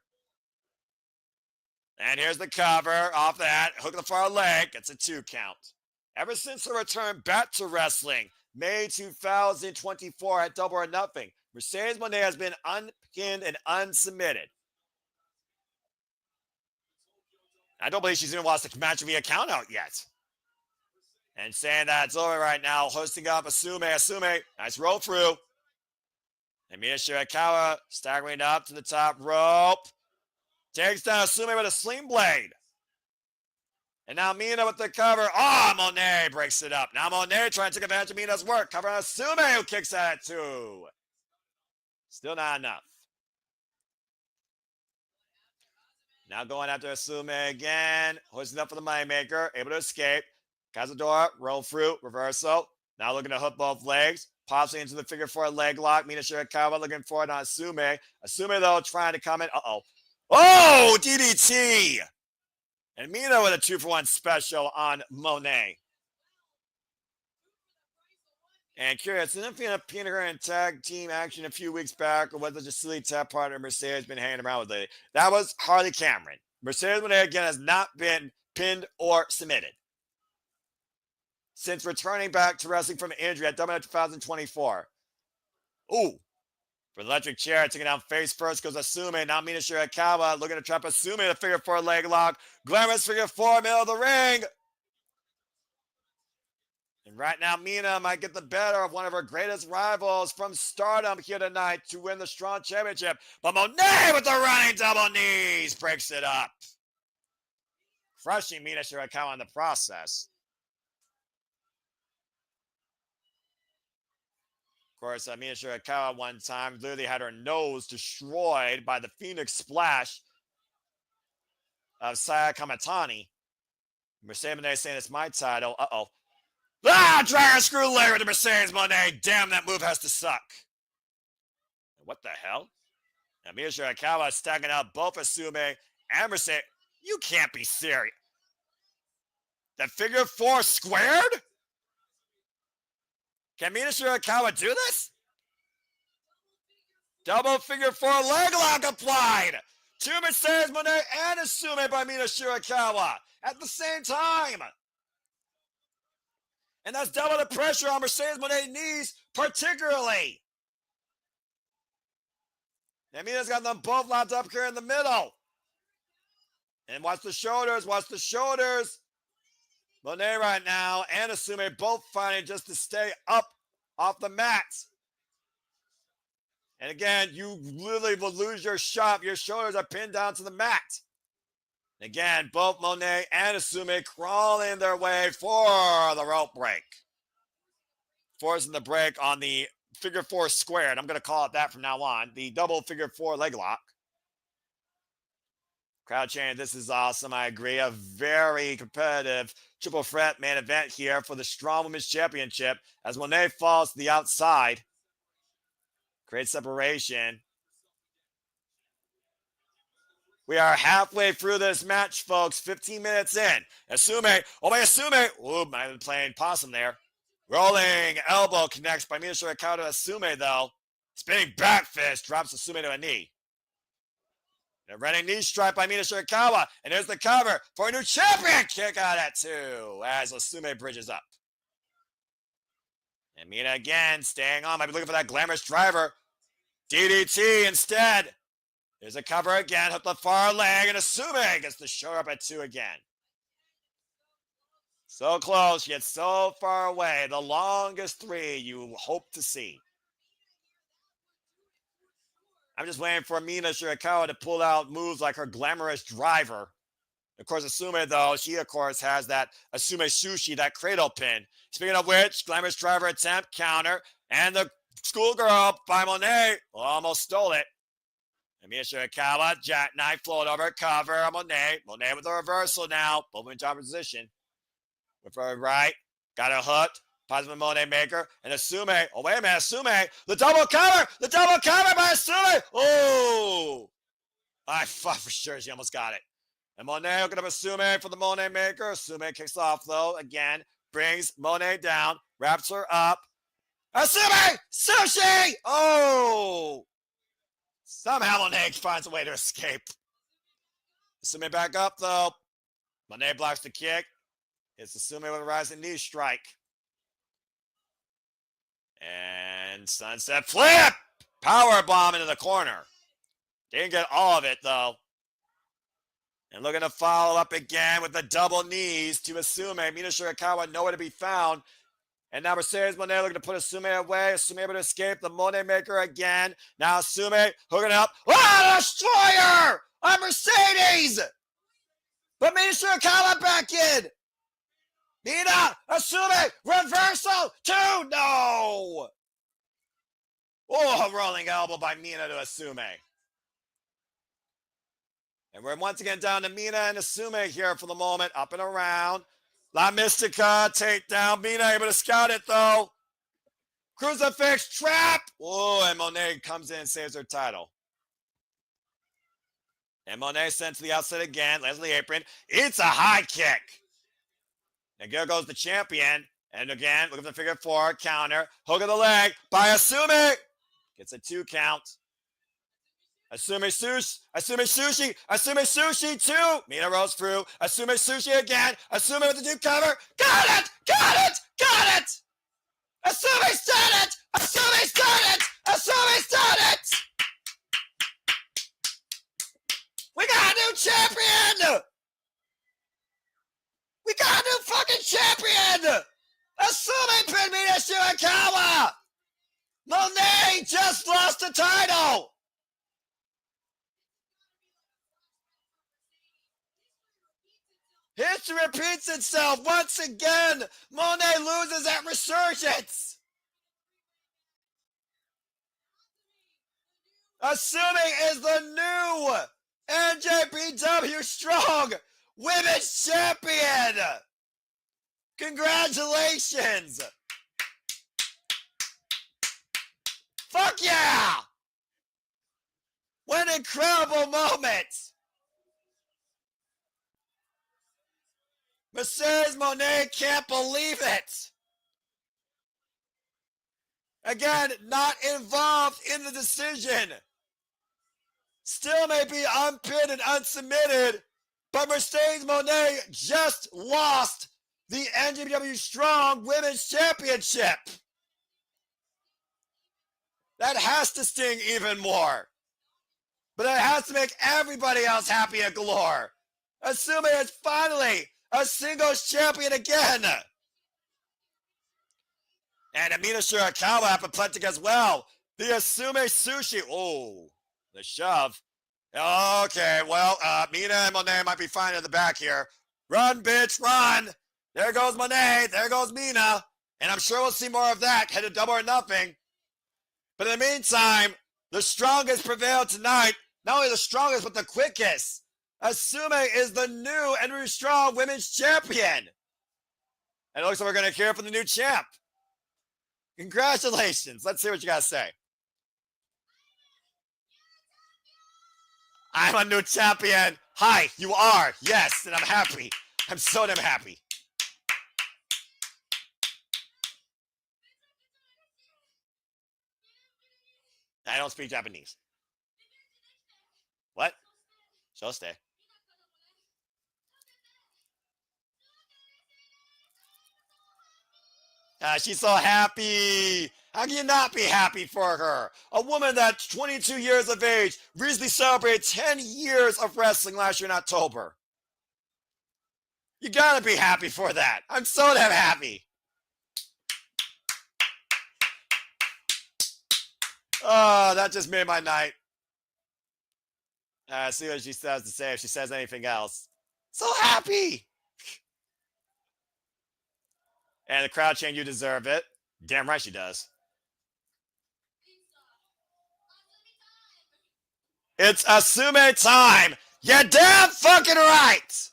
A: And here's the cover off that. Hook the far leg. Gets a 2 count. Ever since her return back to wrestling, May 2024 at Double or Nothing, Mercedes Mone has been unpinned and unsubmitted. I don't believe she's even lost a match via count out yet. And saying that it's over right now, hosting up Asumi. Nice roll through. And Mina Shirakawa staggering up to the top rope. Takes down Asumi with a sling blade. And now Mina with the cover. Oh, Mone breaks it up. Now Mone trying to take advantage of Mina's work. Cover on Asumi, who kicks out at 2. Still not enough. Now going after Asumi again. Hoisting up for the Moneymaker. Able to escape. Cazadora, roll through, reversal. Now looking to hook both legs. Pops into the figure 4 leg lock. Mina Shirakawa looking forward on Asumi. Asumi, though, trying to come in. Oh, DDT! And Mina with a 2-for-1 special on Mone. And curious, isn't it pinning her in tag team action a few weeks back, or was it just silly tap partner Mercedes been hanging around with lately? That was Harley Cameron. Mercedes Mone again has not been pinned or submitted since returning back to wrestling from injury at WrestleMania 2024. Ooh. For the electric chair, taking down face first goes Asumi. Now Mina Shirakawa looking to trap Asumi in a figure 4 leg lock. Glamorous figure 4, middle of the ring. And right now, Mina might get the better of one of her greatest rivals from Stardom here tonight to win the Strong Championship. But Mone with the running double knees breaks it up. Crushing Mina Shirakawa in the process. Of course, Mina Shirakawa one time literally had her nose destroyed by the Phoenix Splash of Saya Kamatani. Mercedes Mone saying it's my title. Dragon Screw Layer to Mercedes Mone. Damn, that move has to suck. What the hell? Now Mina Shirakawa stacking out both Asumi and Mercedes. You can't be serious. The figure 4 squared? Can Mina Shirakawa do this? Double figure 4 leg lock applied to Mercedes Mone and Asumi by Mina Shirakawa at the same time. And that's double the pressure on Mercedes Mone's knees, particularly. And Mina's got them both locked up here in the middle. And watch the shoulders, Mone right now and Asumi both fighting just to stay up off the mat. And again, you literally will lose your shot. Your shoulders are pinned down to the mat. Again, both Mone and Asumi crawling their way for the rope break. Forcing the break on the figure 4 squared. I'm going to call it that from now on. The double figure 4 leg lock. Crowd chanting, this is awesome. I agree. A very competitive triple threat main event here for the Strong Women's Championship as Mone falls to the outside. Great separation. We are halfway through this match, folks. 15 minutes in. Asume. Oh, my Asume. Ooh, might have been playing possum there. Rolling elbow connects by Mina Shirakawa to Asume, though. Spinning back fist drops Asume to a knee. A running knee strike by Mina Shirakawa. And there's the cover for a new champion. Kick out at 2 as Asume bridges up. And Mina again staying on. Might be looking for that glamorous driver. DDT instead. There's a cover again. Hook the far leg. And Asume gets the show up at 2 again. So close, yet so far away. The longest 3 you hope to see. I'm just waiting for Mina Shirakawa to pull out moves like her glamorous driver. Of course, Asume, though, she, of course, has that Asume Sushi, that cradle pin. Speaking of which, glamorous driver attempt, counter, and the schoolgirl by Mone almost stole it. And Mina Shirakawa, jackknife, float over, cover, Mone. Mone with a reversal now, both in top position. With her right, got her hooked. Positive Mone maker, and Asume. Oh, wait a minute, Asume. The double cover by Asume. Oh, I thought for sure she almost got it. And Mone hooking up Asume for the Mone maker. Asume kicks off, though, again. Brings Mone down, wraps her up. Asume! Sushi! Oh! Somehow Mone finds a way to escape. Asume back up, though. Mone blocks the kick. It's Asume with a rising knee strike. And sunset flip! Power bomb into the corner. Didn't get all of it, though. And looking to follow up again with the double knees to Asume. Mina Shirakawa nowhere to be found. And now Mercedes Mone looking to put Asume away. Asume able to escape the Mone maker again. Now Asume hooking up. Oh, destroyer! On Mercedes! But Mina Shirakawa back in. Mina, Asume, reversal, 2, no! Oh, rolling elbow by Mina to Asume. And we're once again down to Mina and Asume here for the moment, up and around. La Mystica, takedown. Mina able to scout it, though. Crucifix, trap! Oh, and Mone comes in and saves her title. And Mone sent to the outside again, lands on the apron. It's a high kick. And here goes the champion. And again, looking for the figure 4, counter. Hook of the leg by Asume. Gets a 2 count. Asume Sushi 2. Mina rolls through. Asume Sushi again. Asume with the 2 cover. Got it! Asume's done it! Asume's done it! We got a new champion! We got a new fucking champion! Asume pinned Mina Shirakawa! Mone just lost the title! History repeats itself once again! Mone loses at Resurgence! Asume is the new NJPW Strong Women's Champion! Congratulations! Fuck yeah! What an incredible moment! Mercedes Mone can't believe it! Again, not involved in the decision. Still may be unpinned and unsubmitted, but Mercedes Mone just lost the NJPW Strong Women's Championship. That has to sting even more. But it has to make everybody else happy and galore. Asume is finally a singles champion again. And Mina Shirakawa apoplectic as well. The Asume Sushi. Oh, the shove. Okay, well, Mina and Mone might be fine in the back here. Run, bitch, run. There goes Mone. There goes Mina. And I'm sure we'll see more of that. Headed double or nothing. But in the meantime, the strongest prevailed tonight. Not only the strongest, but the quickest. Asume is the new and strong women's champion. And it looks like we're going to hear from the new champ. Congratulations. Let's see what you got to say. I'm a new champion. Hi, you are. Yes, and I'm happy. I'm so damn happy. I don't speak Japanese. What? Shoste. She's so happy. How can you not be happy for her? A woman that's 22 years of age recently celebrated 10 years of wrestling last year in October. You gotta be happy for that. I'm so damn happy. Oh, that just made my night. See what she says to say if she says anything else. So happy. And the crowd chant, you deserve it. Damn right she does. It's Asume time. You're damn fucking right.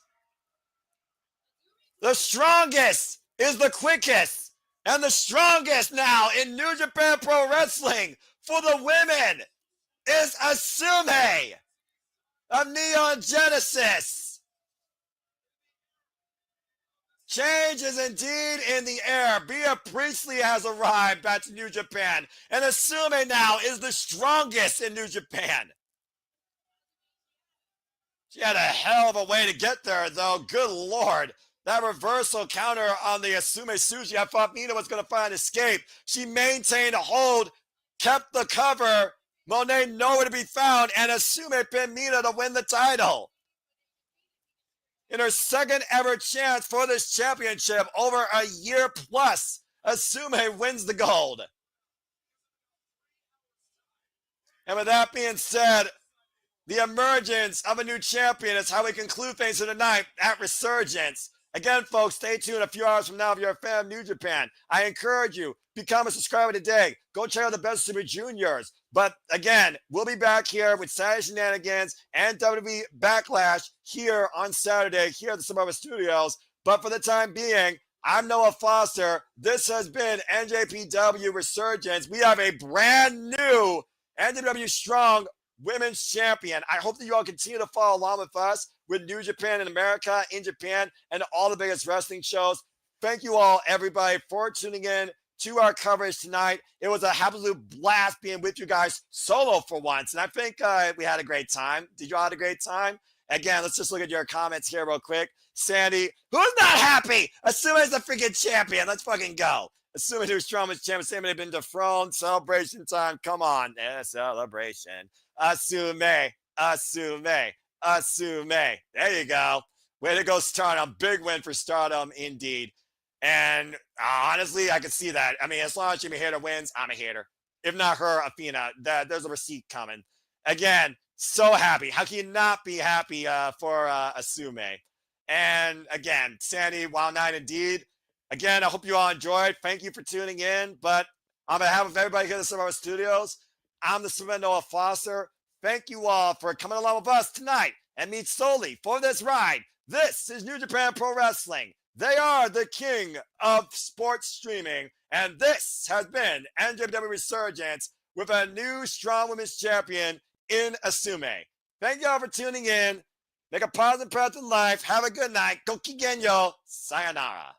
A: The strongest is the quickest. And the strongest now in New Japan Pro Wrestling for the women is Asume of Neon Genesis. Change is indeed in the air. Bea Priestley has arrived back to New Japan. And Asume now is the strongest in New Japan. She had a hell of a way to get there, though. Good Lord. That reversal counter on the Asume Sushi, I thought Mina was going to find escape. She maintained a hold, kept the cover. Mone nowhere to be found, and Asume pinned Mina to win the title. In her second ever chance for this championship, over a year plus, Asume wins the gold. And with that being said, the emergence of a new champion is how we conclude things for tonight at Resurgence. Again, folks, stay tuned a few hours from now if you're a fan of New Japan. I encourage you, become a subscriber today. Go check out the Best Super Juniors. But again, we'll be back here with Saturday Shenanigans and WWE Backlash here on Saturday here at the Suburban Studios. But for the time being, I'm Noah Foster. This has been NJPW Resurgence. We have a brand new NJPW Strong Women's Champion. I hope that you all continue to follow along with us with New Japan in America, in Japan, and all the biggest wrestling shows. Thank you all, everybody, for tuning in to our coverage tonight. It was an absolute blast being with you guys solo for once, and I think we had a great time. Did you all have a great time? Again, let's just look at your comments here real quick. Sandy, who's not happy? Asume's the freaking champion. Let's fucking go. Assuming who's strongest champion, saying they've been dethroned. Celebration time. Come on. Yeah, celebration. Asume. There you go. Way to go, Stardom. Big win for Stardom, indeed. And honestly, I can see that. I mean, as long as Jimmy Hater wins, I'm a hater. If not her, Athena, there's a receipt coming. Again, so happy. How can you not be happy for Asume? And again, Sandy, wild night indeed. Again, I hope you all enjoyed. Thank you for tuning in. But on behalf of everybody here at the Survivor Studios, I'm the Superman Noah Foster. Thank you all for coming along with us tonight and meet solely for this ride. This is New Japan Pro Wrestling. They are the king of sports streaming. And this has been NJPW Resurgence with a new strong women's champion in Asume. Thank you all for tuning in. Make a positive path in life. Have a good night. Gokigenyo. Sayonara.